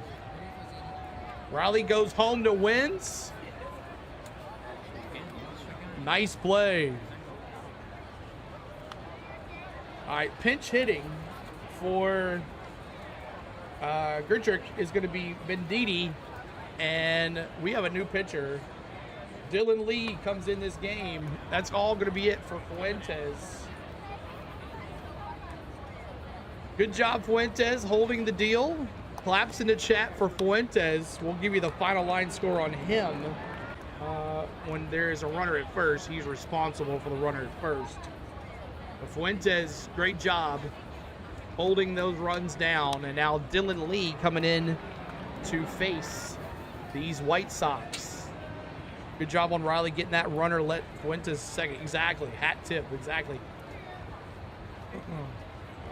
Speaker 1: Riley goes home to wins. Nice play. All right, pinch hitting for Gertrick is going to be Venditti, and we have a new pitcher. Dylan Lee comes in this game. That's all going to be it for Fuentes. Good job, Fuentes, holding the deal. Claps in the chat for Fuentes. We'll give you the final line score on him. When there is a runner at first, he's responsible for the runner at first. But Fuentes, great job holding those runs down. And now Dylan Lee coming in to face these White Sox. Good job on Riley getting that runner, let Fuentes second. Exactly, hat tip, exactly.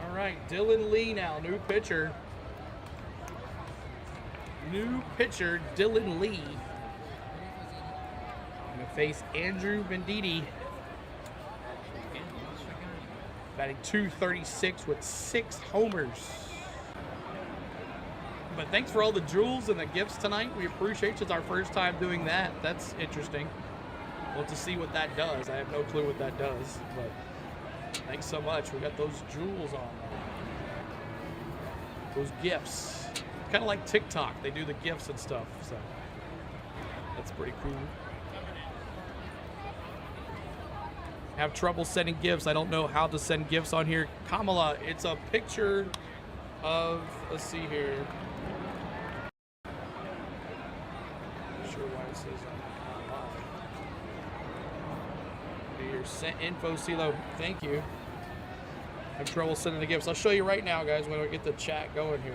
Speaker 1: All right, Dylan Lee now, new pitcher. New pitcher, Dylan Lee. Going to face Andrew Venditti. Batting .236 with 6 homers. But thanks for all the jewels and the gifts tonight. We appreciate it. It's our first time doing that. That's interesting. We'll have to see what that does. I have no clue what that does. But thanks so much. We got those jewels on there. Those gifts. Kind of like TikTok. They do the gifts and stuff. So that's pretty cool. Have trouble sending gifts. I don't know how to send gifts on here. Kamala, it's a picture of, let's see here. Not sure why it says on your sent info, CeeLo. Thank you. Have trouble sending the gifts. I'll show you right now, guys, when we get the chat going here.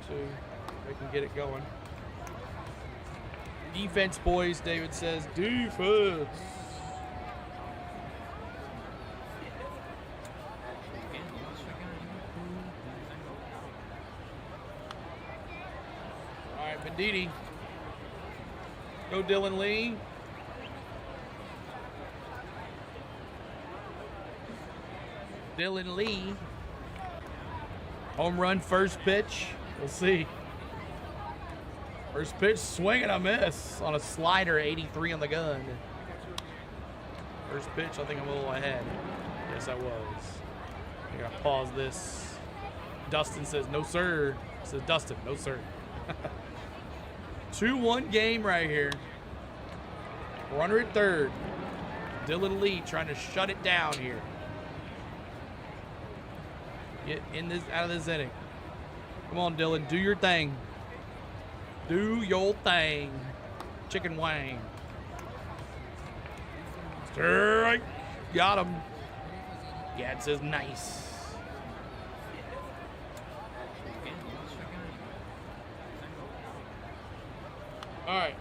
Speaker 1: So I can get it going. Defense, boys, David says. Defense. All right, Venditti. Go Dylan Lee. Dylan Lee. Home run, first pitch. We'll see. First pitch, swing and a miss on a slider, 83 on the gun. First pitch, I think I'm a little ahead. Yes, I was. I gotta pause this. Dustin says, no, sir. Says Dustin, no, sir. 2-1 game right here. Runner at third. Dylan Lee trying to shut it down here. Get in this, out of this inning. Come on, Dylan, do your thing. Do your thing. Chicken wang. Strike. Got him. Gad says nice. All right.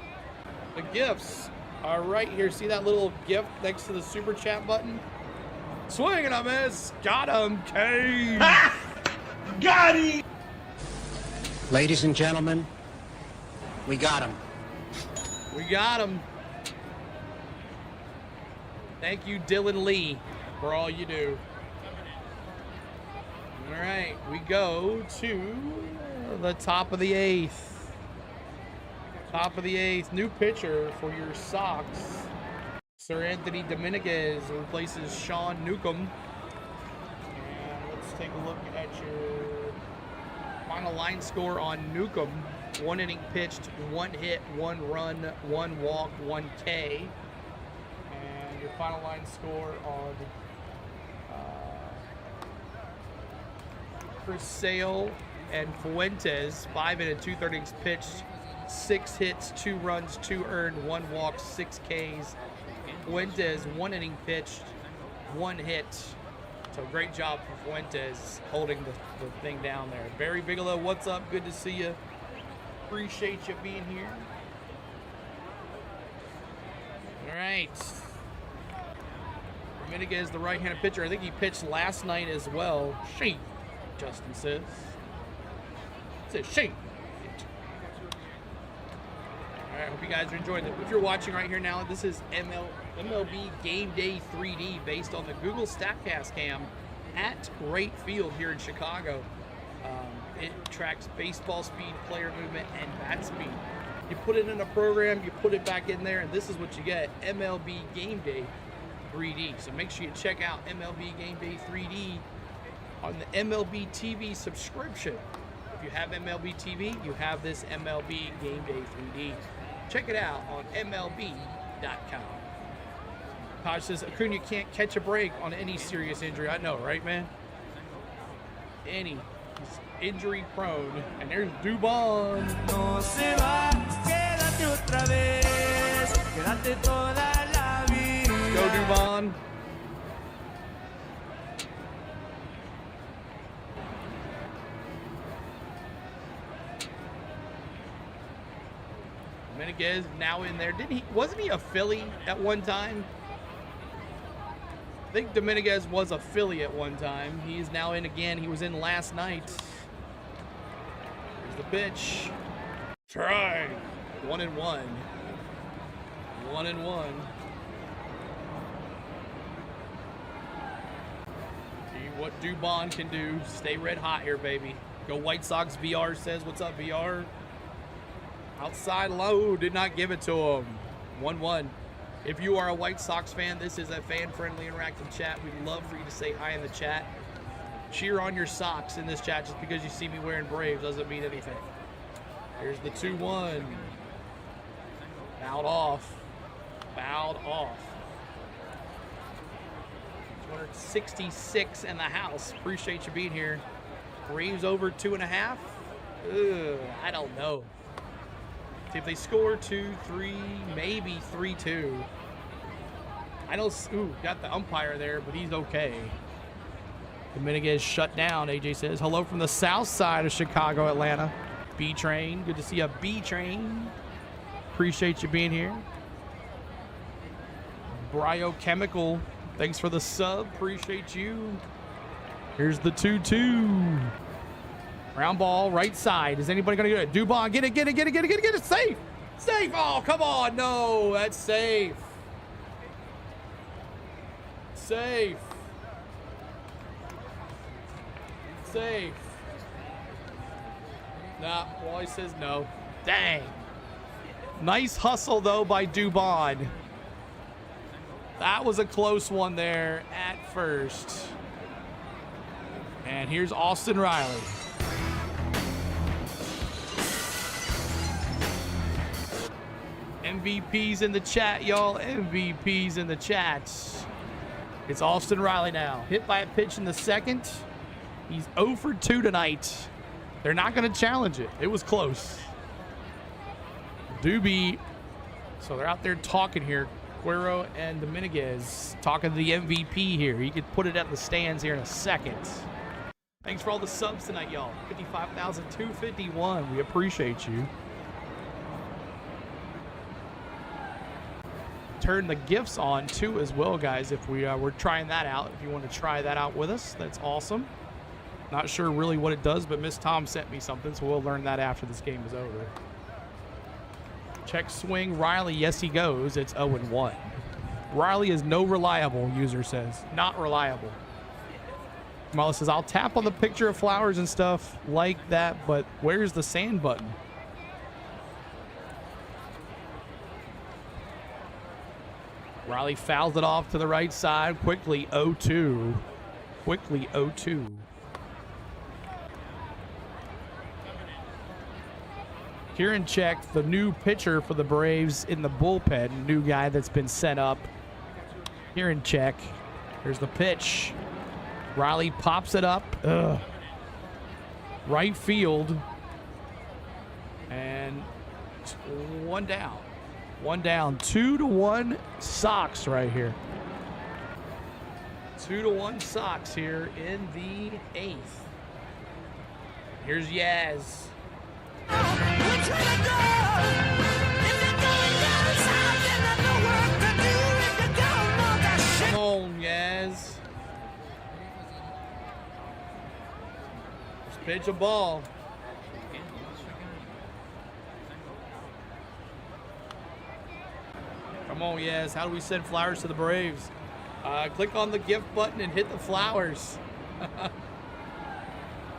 Speaker 1: The gifts are right here. See that little gift next to the super chat button? Swing and a miss. Got him, K.
Speaker 2: Got him!
Speaker 5: Ladies and gentlemen, we got him.
Speaker 1: We got him. Thank you, Dylan Lee, for all you do. All right, we go to the top of the 8th. Top of the 8th. New pitcher for your Sox. Sir Anthony Dominguez replaces Sean Newcomb. And let's take a look at your final line score on Newcomb. 1 inning pitched, 1 hit, 1 run, 1 walk, 1 K. And your final line score on Chris Sale and Fuentes. 5 innings, 2 innings pitched, 6 hits, 2 runs, 2 earned, 1 walk, 6 Ks. Fuentes, 1 inning pitched, 1 hit. So great job for Fuentes holding the thing down there. Barry Bigelow, what's up? Good to see you. Appreciate you being here. All right. Dominguez, the right-handed pitcher. I think he pitched last night as well. Shane, Justin says. Says Shane. All right, hope you guys are enjoying it. If you're watching right here now, this is MLB Game Day 3D based on the Google StatCast cam at Right Field here in Chicago. It tracks baseball speed, player movement, and bat speed. You put it in a program, you put it back in there, and this is what you get, MLB Game Day 3D. So make sure you check out MLB Game Day 3D on the MLB TV subscription. If you have MLB TV, you have this MLB Game Day 3D. Check it out on MLB.com. Todd says, Acuna can't catch a break on any serious injury. I know, right, man? He's injury prone. And there's Dubon.
Speaker 8: No se va, quédate otra vez, quédate toda la vida.
Speaker 1: Let's go, Dubon. Dominguez now in there. Wasn't he a Philly at one time? I think Dominguez was a Philly at one time. He's now in again. He was in last night. Here's the pitch. Try. 1-1. 1-1. See what Dubon can do. Stay red hot here, baby. Go White Sox. VR says, what's up, VR? Outside low, did not give it to him. 1-1. If you are a White Sox fan, this is a fan-friendly interactive chat. We'd love for you to say hi in the chat. Cheer on your Sox in this chat. Just because you see me wearing Braves doesn't mean anything. Here's the 2-1. Fouled off. Fouled off. 266 in the house. Appreciate you being here. Braves over 2.5. I don't know. See if they score 2-3, maybe 3-2. I don't. Ooh, got the umpire there, but he's okay. Dominguez shut down. AJ says hello from the south side of Chicago, Atlanta. B train, good to see a B train. Appreciate you being here. Biochemical, thanks for the sub. Appreciate you. Here's the 2-2. Ground ball, right side. Is anybody going to get it? Dubon, get it. Safe. Safe. Oh, come on. No, that's safe. Safe. Safe. Nah, Wally says no. Dang. Nice hustle, though, by Dubon. That was a close one there at first. And here's Austin Riley. MVPs in the chat, y'all. MVPs in the chat. It's Austin Riley now. Hit by a pitch in the second. He's 0 for 2 tonight. They're not going to challenge it. It was close. Doobie. So they're out there talking here. Cuero and Dominguez talking to the MVP here. He could put it at the stands here in a second. Thanks for all the subs tonight, y'all. 55,251. We appreciate you. Turn the gifts on too as well, guys, if we're trying that out. If you want to try that out with us, that's awesome. Not sure really what it does, but Miss Tom sent me something, so we'll learn that after this game is over. Check swing. Riley, yes, he goes. It's 0-1. Riley is no reliable, user says. Not reliable. Kamala says, I'll tap on the picture of flowers and stuff like that, but where's the sand button? Riley fouls it off to the right side. Quickly 0-2. Quickly 0-2. Kieran Check, the new pitcher for the Braves in the bullpen. New guy that's been sent up. Kieran Check. Here's the pitch. Riley pops it up. Ugh. Right field. And one down. One down. 2-1 Sox right here. 2-1 Sox here in the 8th. Here's Yaz. Come on, Yaz. Just pitch a ball. Come on, yes. How do we send flowers to the Braves? Click on the gift button and hit the flowers.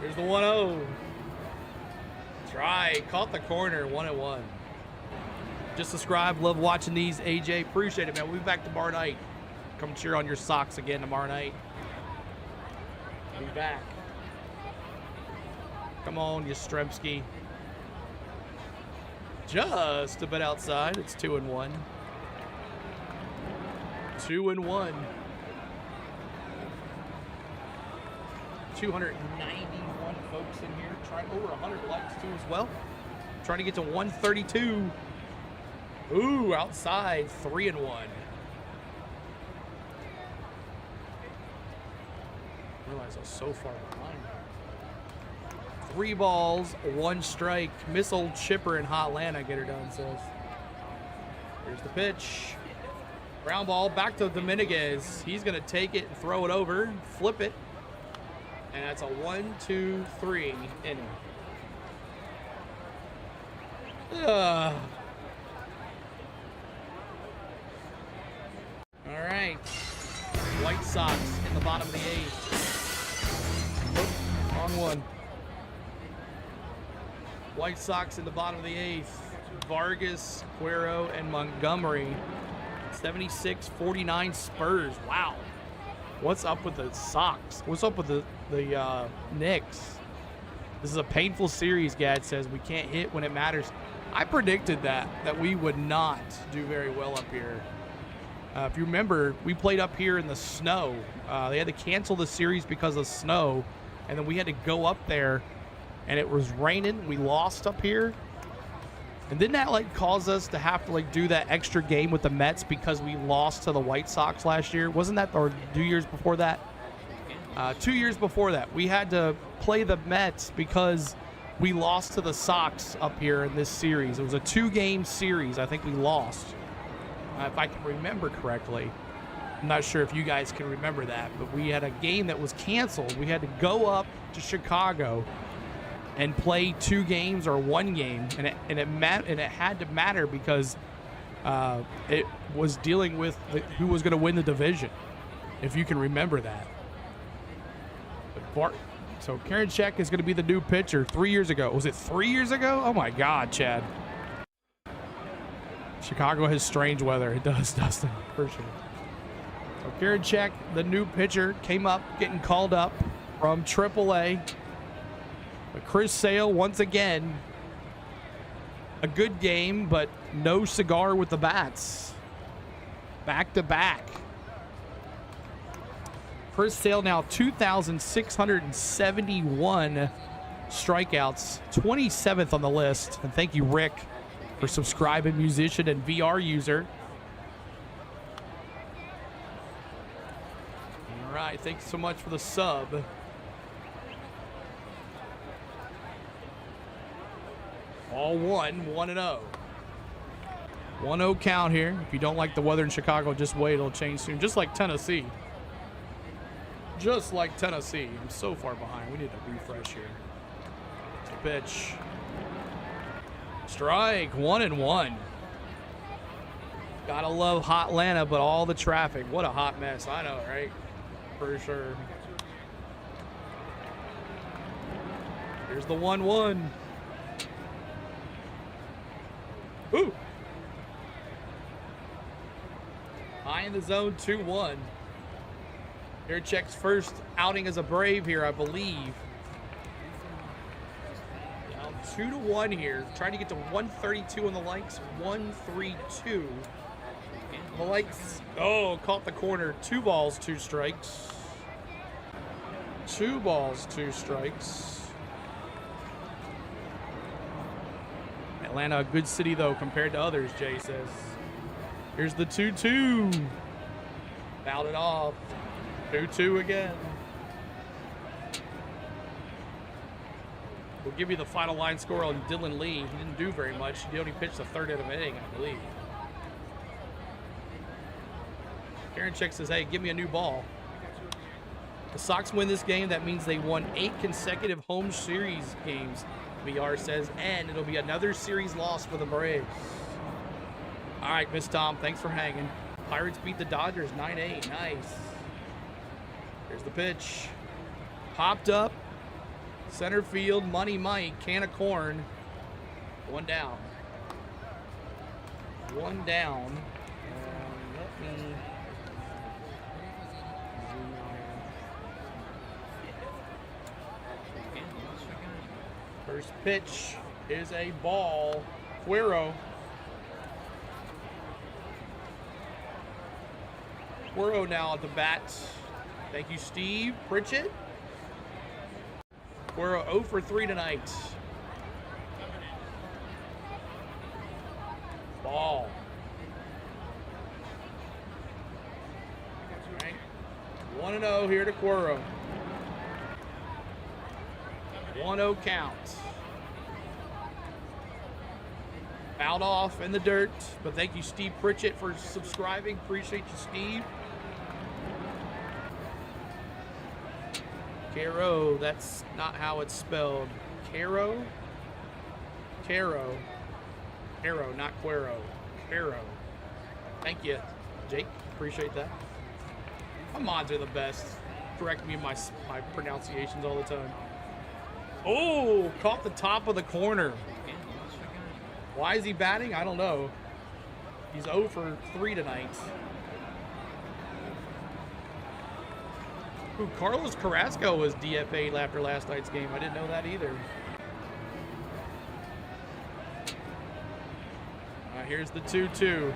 Speaker 1: Here's the 1-0. That's right. Caught the corner. 1-1. Just subscribe. Love watching these, AJ. Appreciate it, man. We'll be back tomorrow night. Come cheer on your Sox again tomorrow night. Be back. Come on, Yastrzemski. Just a bit outside. It's 2-1. 2-1. 291 folks in here. Trying over 100 likes too as well. Trying to get to 132. Ooh, outside. 3-1. Realize I was so far behind. 3 balls, 1 strike. Miss old Chipper in Hotlanta, get her done, says. Here's the pitch. Ground ball back to Dominguez. He's going to take it and throw it over, flip it. And that's a 1-2-3 inning. All right. White Sox in the bottom of the 8th. Wrong one. White Sox in the bottom of the 8th. Vargas, Cuero, and Montgomery. 76-49 Spurs. Wow. What's up with the Sox? What's up with the Knicks? This is a painful series, Gad says. We can't hit when it matters. I predicted that we would not do very well up here. If you remember, we played up here in the snow. They had to cancel the series because of snow, and then we had to go up there, and it was raining. We lost up here. And didn't that like cause us to have to like do that extra game with the Mets because we lost to the White Sox last year? Wasn't that, or 2 years before that? 2 years before that, we had to play the Mets because we lost to the Sox up here in this series. It was a 2-game series. I think we lost, if I can remember correctly. I'm not sure if you guys can remember that, but we had a game that was canceled. We had to go up to Chicago and play 2 games or 1 game, and it had to matter because it was dealing with who was going to win the division, if you can remember that. So Karinchak is going to be the new pitcher. 3 years ago. Was it 3 years ago? Oh my God, Chad. Chicago has strange weather. It does, Dustin, for sure. So Karinchak, the new pitcher, came up, getting called up from AAA. But Chris Sale, once again, a good game, but no cigar with the bats. Back to back. Chris Sale now 2,671 strikeouts, 27th on the list. And thank you, Rick, for subscribing, musician and VR user. All right, thanks so much for the sub. All 1-0. 1-0 count here. If you don't like the weather in Chicago, just wait. It'll change soon. Just like Tennessee. Just like Tennessee. I'm so far behind. We need to refresh here. It's a pitch. Strike. 1-1. Gotta love Hotlanta, but all the traffic. What a hot mess. I know, right? For sure. Here's the 1-1. Ooh. High in the zone, 2-1. Karinchak's first outing as a Brave here, I believe. Down 2-1 here. Trying to get to 132 on the likes. 132. The likes. Oh, caught the corner. 2 balls, 2 strikes. 2 balls, 2 strikes. Atlanta, a good city, though, compared to others, Jay says. Here's the 2-2. Fouled it off. 2-2 again. We'll give you the final line score on Dylan Lee. He didn't do very much. He only pitched the 3rd of the inning, I believe. Karinchak says, hey, give me a new ball. The Sox win this game. That means they won 8 consecutive home series games, VR says, and it'll be another series loss for the Braves. All right, Miss Tom, thanks for hanging. Pirates beat the Dodgers 9-8. Nice. Here's the pitch. Popped up. Center field, Money Mike, can of corn. One down. One down. Let me zoom in. First pitch is a ball. Cuero. Cuero now at the bat. Thank you, Steve. Pritchett. Cuero 0 for 3 tonight. Ball. All right. 1-0 here to Cuero. 1-0 count. Fouled off in the dirt, but thank you, Steve Pritchett, for subscribing. Appreciate you, Steve. Caro, that's not how it's spelled. Caro? Caro. Caro, not Cuero. Caro. Thank you, Jake. Appreciate that. My mods are the best. Correct me in my pronunciations all the time. Oh, caught the top of the corner. Why is he batting? I don't know. He's 0 for 3 tonight. Ooh, Carlos Carrasco was DFA'd after last night's game. I didn't know that either. Here's the 2-2.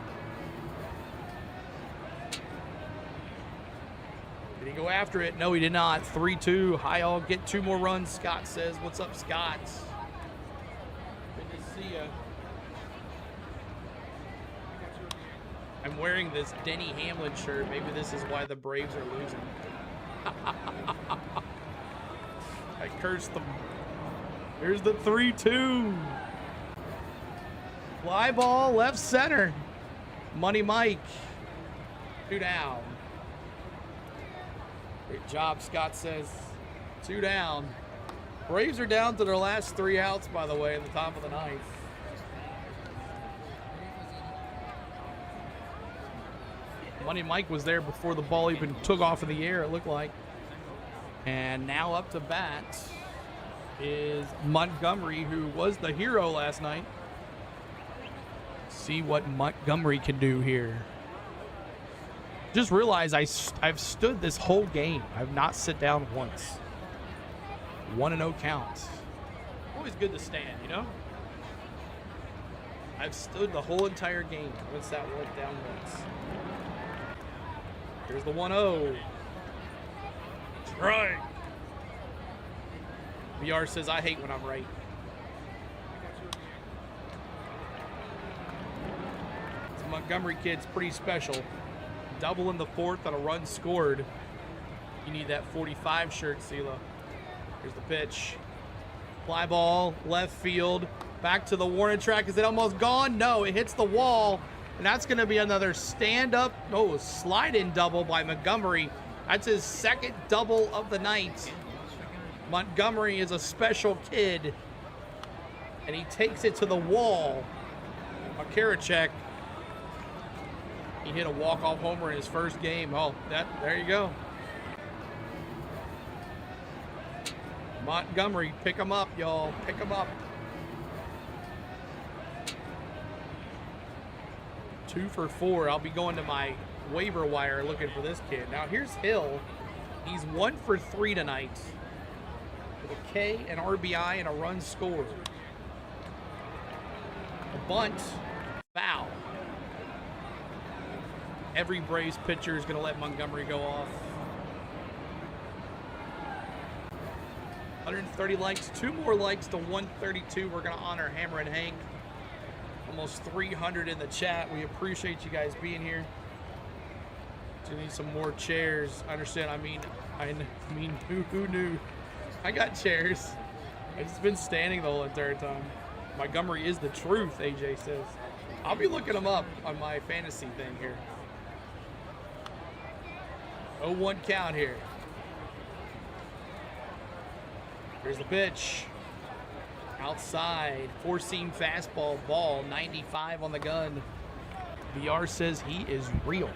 Speaker 1: Did he go after it? No, he did not. 3-2. Hi, all. Get 2 more runs, Scott says. What's up, Scott? Good to see ya. I'm wearing this Denny Hamlin shirt. Maybe this is why the Braves are losing. I cursed them. Here's the 3-2. Fly ball, left center. Money Mike. 2 down. Great job, Scott says. 2 down. Braves are down to their last 3 outs, by the way, in the top of the 9th. Money Mike was there before the ball even took off in the air, it looked like. And now up to bat is Montgomery, who was the hero last night. See what Montgomery can do here. Just realized I've stood this whole game. I've not sit down once. 1-0 count. Always good to stand, you know? I've stood the whole entire game. What's that one down once? Here's the 1-0. Strike. VR says, I hate when I'm right. This Montgomery kid's pretty special. Double in the 4th on a run scored. You need that 45 shirt, Sela. Here's the pitch. Fly ball, left field. Back to the warning track. Is it almost gone? No, it hits the wall. And that's going to be another stand-up, slide-in double by Montgomery. That's his 2nd double of the night. Montgomery is a special kid. And he takes it to the wall. Karachek. He hit a walk-off homer in his first game. Oh, there you go. Montgomery, pick him up, y'all. Pick him up. 2 for 4. I'll be going to my waiver wire looking for this kid. Now here's Hill. He's 1 for 3 tonight with a K, an RBI, and a run scored. A bunt, foul. Every Braves pitcher is going to let Montgomery go off. 130 likes, 2 more likes to 132. We're going to honor Hammer and Hank. Almost 300 in the chat. We appreciate you guys being here. Do need some more chairs. I understand. I mean, who knew? I got chairs. I've just been standing the whole entire time. Montgomery is the truth, AJ says. I'll be looking him up on my fantasy thing here. 0-1 count here. Here's the pitch. Outside, 4-seam fastball, ball, 95 on the gun. VR says he is real.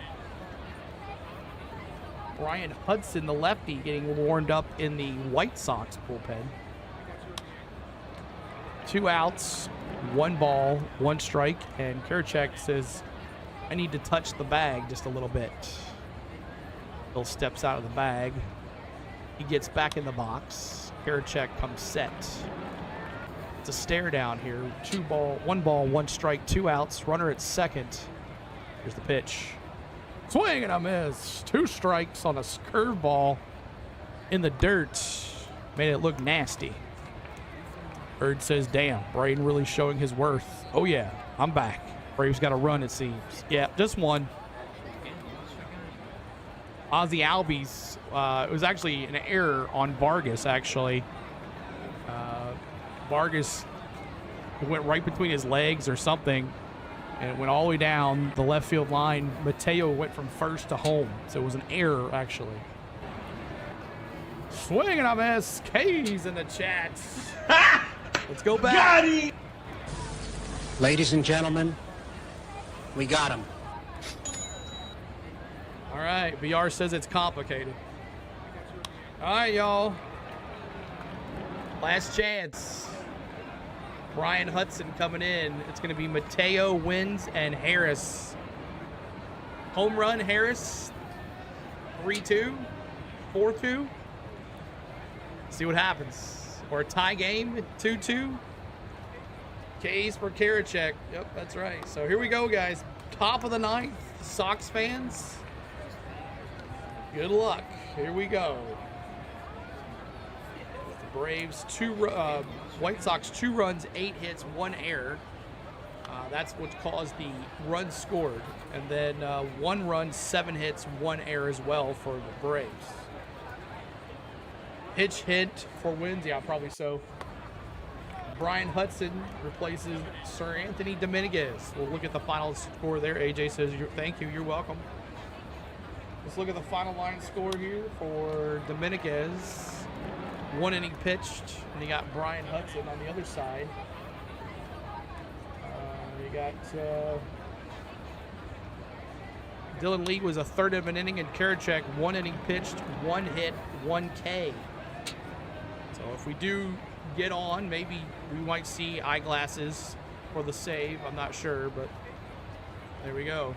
Speaker 1: Brian Hudson, the lefty, getting warmed up in the White Sox bullpen. 2 outs, 1 ball, 1 strike, and Karachek says, I need to touch the bag just a little bit. Bill steps out of the bag. He gets back in the box. Karachek comes set. It's a stare down here. 1 ball, 1 strike, 2 outs, runner at second. Here's the pitch. Swing and a miss. 2 strikes on a curveball in the dirt. Made it look nasty. Bird says, damn, Braden really showing his worth. Oh, yeah, I'm back. Braves got a run, it seems. Yeah, just 1. Ozzy Albies, it was actually an error on Vargas, actually. Vargas went right between his legs or something, and it went all the way down the left field line. Mateo went from first to home, so it was an error, actually. Swing and a miss. K's in the chat. Let's go back.
Speaker 2: Got him!
Speaker 5: Ladies and gentlemen, we got him.
Speaker 1: All right, VR says it's complicated. All right, y'all. Last chance. Brian Hudson coming in. It's going to be Mateo, Wins, and Harris. Home run, Harris. 3-2. 4-2. See what happens. Or a tie game, 2-2. K's for Karachek. Yep, that's right. So here we go, guys. Top of the 9th. Sox fans, good luck. Here we go. The Braves, White Sox, 2 runs, 8 hits, 1 error. That's what caused the runs scored. And then 1 run, 7 hits, 1 error as well for the Braves. Pitch hit for Wins, yeah, probably so. Brian Hudson replaces Sir Anthony Dominguez. We'll look at the final score there. AJ says, thank you, you're welcome. Let's look at the final line score here for Dominguez. 1 inning pitched, and you got Brian Hudson on the other side. You got Dylan Lee was a third of an inning, and Karachek 1 inning pitched, 1 hit, 1 K. So if we do get on, maybe we might see eyeglasses for the save. I'm not sure, but there we go.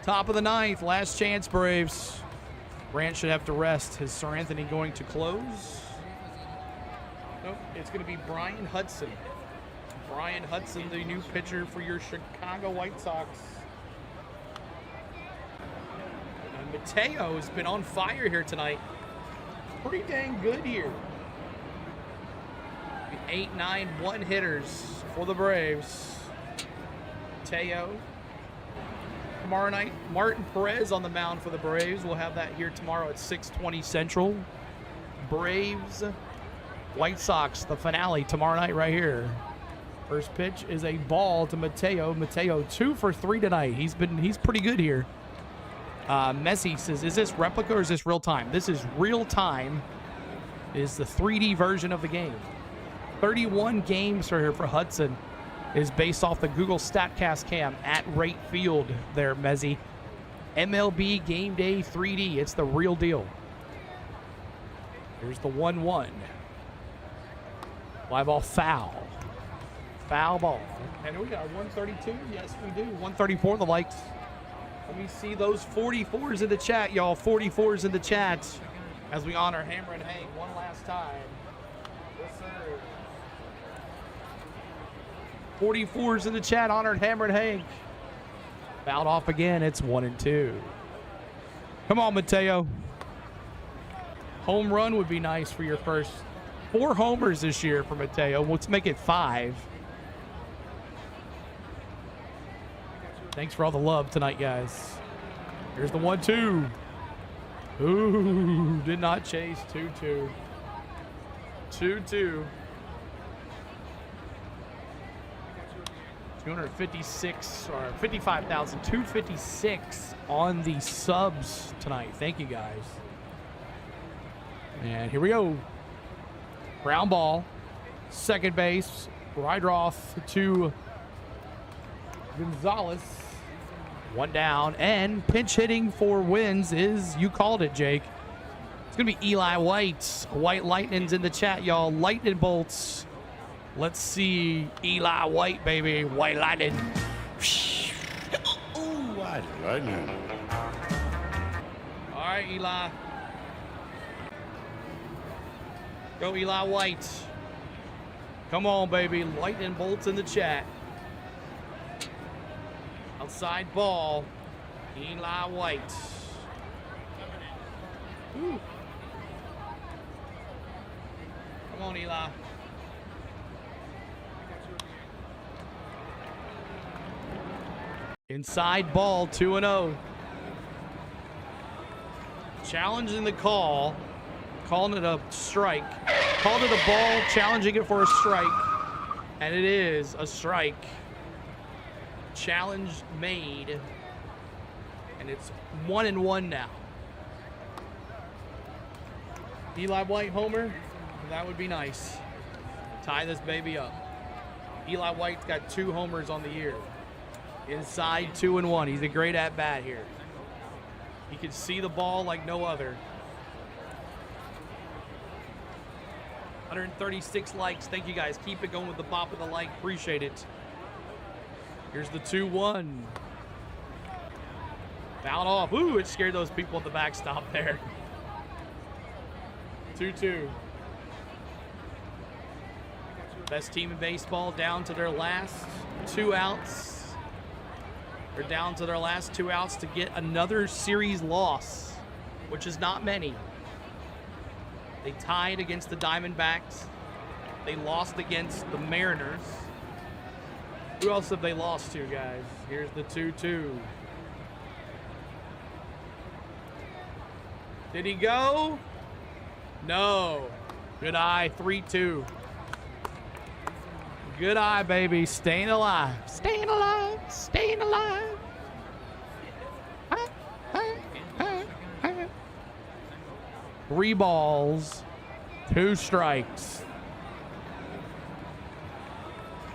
Speaker 1: Top of the 9th, last chance, Braves. Grant should have to rest. Is Sir Anthony going to close? Nope, it's going to be Brian Hudson. Brian Hudson, the new pitcher for your Chicago White Sox. And Mateo has been on fire here tonight. Pretty dang good here. 8-9 1-hitters for the Braves. Mateo. Tomorrow night, Martin Perez on the mound for the Braves. We'll have that here tomorrow at 6:20 Central. Braves, White Sox, the finale tomorrow night right here. First pitch is a ball to Mateo. Mateo 2 for 3 tonight. He's pretty good here. Messi says, is this replica or is this real time? This is real time. It is the 3D version of the game. 31 games for Hudson is based off the Google StatCast cam at Rate Field there, Mezzy. MLB Game Day 3D. It's the real deal. Here's the 1-1. Live ball foul. Foul ball. And we got 132. Yes, we do. 134 the likes. Let me see those 44s in the chat, y'all. 44s in the chat as we honor Hammer and Hank one last time. Yes, sir. 44s in the chat, honored Hammer and Hank. Fouled off again. It's 1-2. Come on, Mateo. Home run would be nice for your first 4 homers this year for Mateo. Let's make it 5. Thanks for all the love tonight, guys. Here's the 1-2. Ooh, did not chase. 2-2. 2-2. 256 or 55,256 on the subs tonight. Thank you, guys. And here we go. Ground ball, second base, rider off to Gonzalez. One down, and pinch hitting for wins is, you called it, Jake. It's going to be Eli White. White Lightning's in the chat, y'all. Lightning bolts. Let's see Eli White, baby. White Lightning.
Speaker 3: Ooh, White Lightning.
Speaker 1: All right, Eli. Go, Eli White. Come on, baby. Lightning bolts in the chat. Outside ball. Eli White. Ooh. Come on, Eli. Inside ball, 2-0. Challenging the call. Calling it a strike. Called it a ball, challenging it for a strike. And it is a strike. Challenge made. And it's 1-1 now. Eli White homer. That would be nice. Tie this baby up. Eli White's got 2 homers on the year. Inside 2-1. He's a great at-bat here. He can see the ball like no other. 136 likes. Thank you guys. Keep it going with the pop of the like. Appreciate it. Here's the 2-1. Fouled off. Ooh, it scared those people at the backstop there. 2-2. Best team in baseball down to their last 2 outs. They're down to their last 2 outs to get another series loss, which is not many. They tied against the Diamondbacks. They lost against the Mariners. Who else have they lost to, guys? Here's the 2-2. Did he go? No. Good eye, 3-2. Good eye, baby. Staying alive. Staying alive. Staying alive. 3 balls, 2 strikes.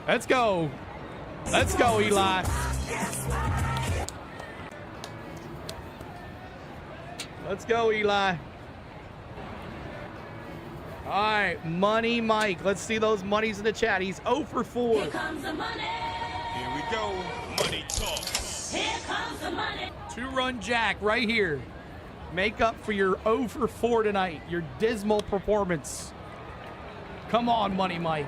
Speaker 1: Let's go. Let's go, Eli. Let's go, Eli. All right, Money Mike. Let's see those monies in the chat. He's 0 for 4.
Speaker 7: Here comes the money.
Speaker 3: Here we go. Money talk.
Speaker 7: Here comes the money.
Speaker 1: 2-run jack right here. Make up for your 0 for 4 tonight. Your dismal performance. Come on, Money Mike.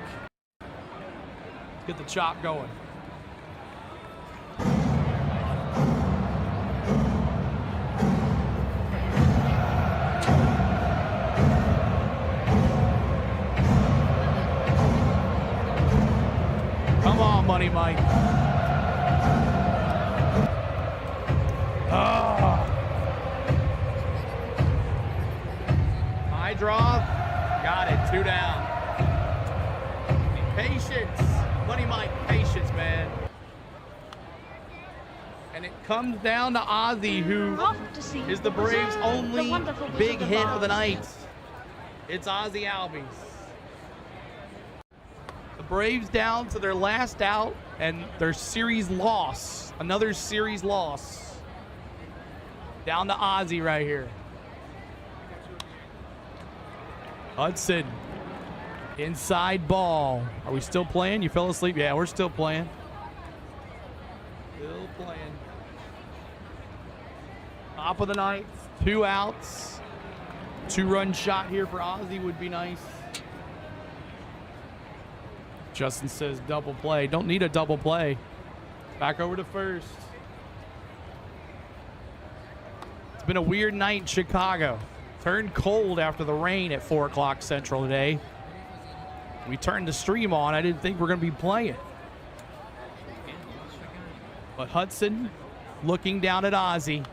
Speaker 1: Let's get the chop going. Come on, Money Mike. High draw. Got it. 2 down. Patience. Money Mike, patience, man. And it comes down to Ozzy, who is the Braves' only big hit of the night. It's Ozzy Albies. The Braves down to their last out and their series loss. Another series loss. Down to Ozzy right here. Hudson. Inside ball. Are we still playing? You fell asleep? Yeah, we're still playing. Still playing. Top of the ninth. 2 outs. 2-run shot here for Ozzy would be nice. Justin says double play. Don't need a double play. Back over to first. It's been a weird night in Chicago. Turned cold after the rain at 4 o'clock Central today. We turned the stream on. I didn't think we're going to be playing. But Hudson looking down at Ozzy.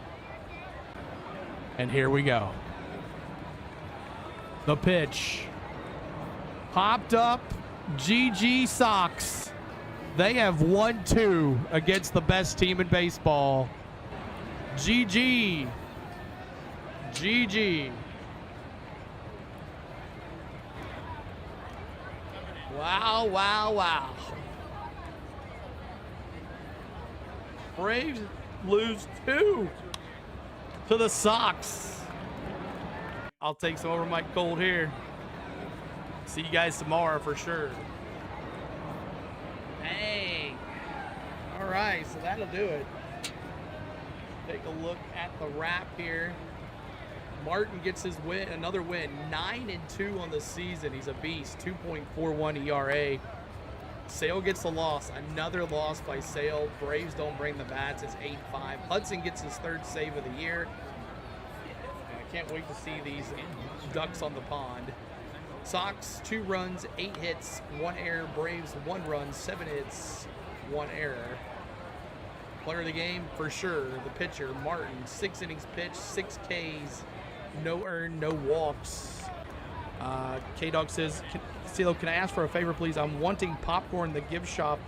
Speaker 1: And here we go. The pitch. Popped up. GG Sox. They have 1-2 against the best team in baseball. GG. GG. Wow, wow, wow. Braves lose 2 to the Sox. I'll take some over Mike Cold here. See you guys tomorrow for sure. Dang. All right, so that'll do it. Take a look at the wrap here. Martin gets his win, another win, 9-2 on the season. He's a beast, 2.41 ERA. Sale gets a loss, another loss by Sale. Braves don't bring the bats, it's 8-5. Hudson gets his 3rd save of the year. And I can't wait to see these ducks on the pond. Sox, 2 runs, 8 hits, 1 error. Braves, 1 run, 7 hits, 1 error. Player of the game, for sure, the pitcher, Martin. 6 innings pitched, 6 Ks, no earned, no walks. K-Dog says, CeeLo, can I ask for a favor, please? I'm wanting popcorn. The gift shop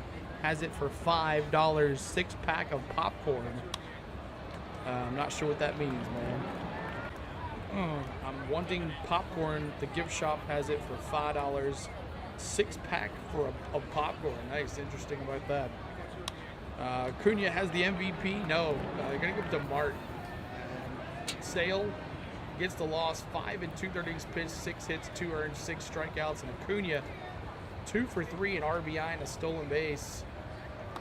Speaker 1: has it for $5, 6-pack of popcorn. I'm not sure what that means, man. I'm wanting popcorn. The gift shop has it for $5, 6-pack for a popcorn. Nice, interesting about that. Cunha has the MVP. No, they're gonna give it to Martin. Sale gets the loss. 5 2/3 innings pitched, 6 hits, 2 earned, 6 strikeouts, and Cunha 2 for 3 in RBI and a stolen base.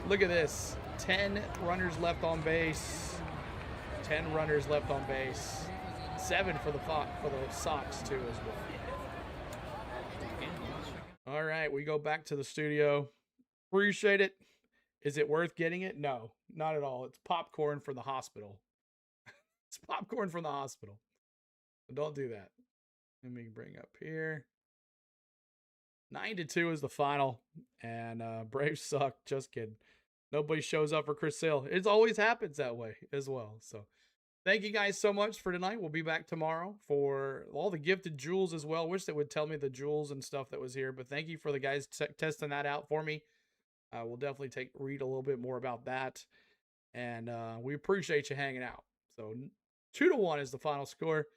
Speaker 1: Look at this: 10 runners left on base. 10 runners left on base. 7 for the Sox too as well. All right, we go back to the studio. Appreciate it. Is it worth getting it? No, not at all. It's popcorn for the hospital. It's popcorn from the hospital. So don't do that. Let me bring up here. 9-2 is the final. And Braves suck. Just kidding. Nobody shows up for Chris Sale. It always happens that way as well. So thank you guys so much for tonight. We'll be back tomorrow for all the gifted jewels as well. Wish they would tell me the jewels and stuff that was here. But thank you for the guys testing that out for me. We'll definitely read a little bit more about that. And we appreciate you hanging out. So 2-1 is the final score.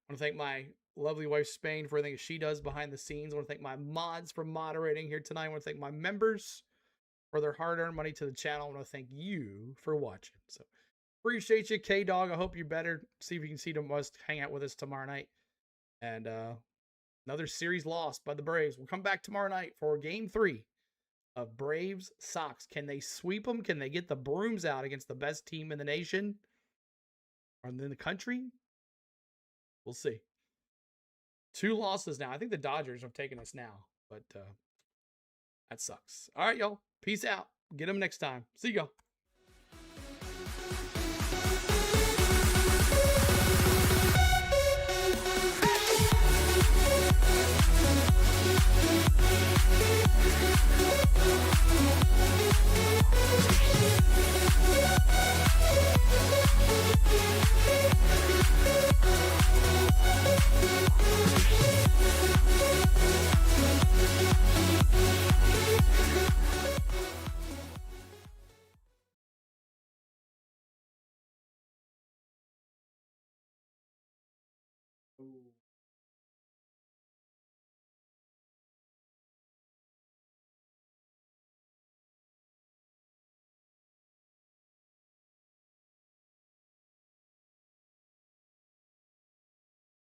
Speaker 1: I want to thank my lovely wife, Spain, for everything she does behind the scenes. I want to thank my mods for moderating here tonight. I want to thank my members for their hard-earned money to the channel. I want to thank you for watching. So appreciate you, K-Dog. I hope you're better. See if you can see them us hang out with us tomorrow night. And another series lost by the Braves. We'll come back tomorrow night for Game 3 of Braves Sox. Can they sweep them? Can they get the brooms out against the best team in the nation or in the country? We'll see. 2 losses now. I think the Dodgers have taken us now, but that sucks. All right, y'all. Peace out. Get them next time. See y'all.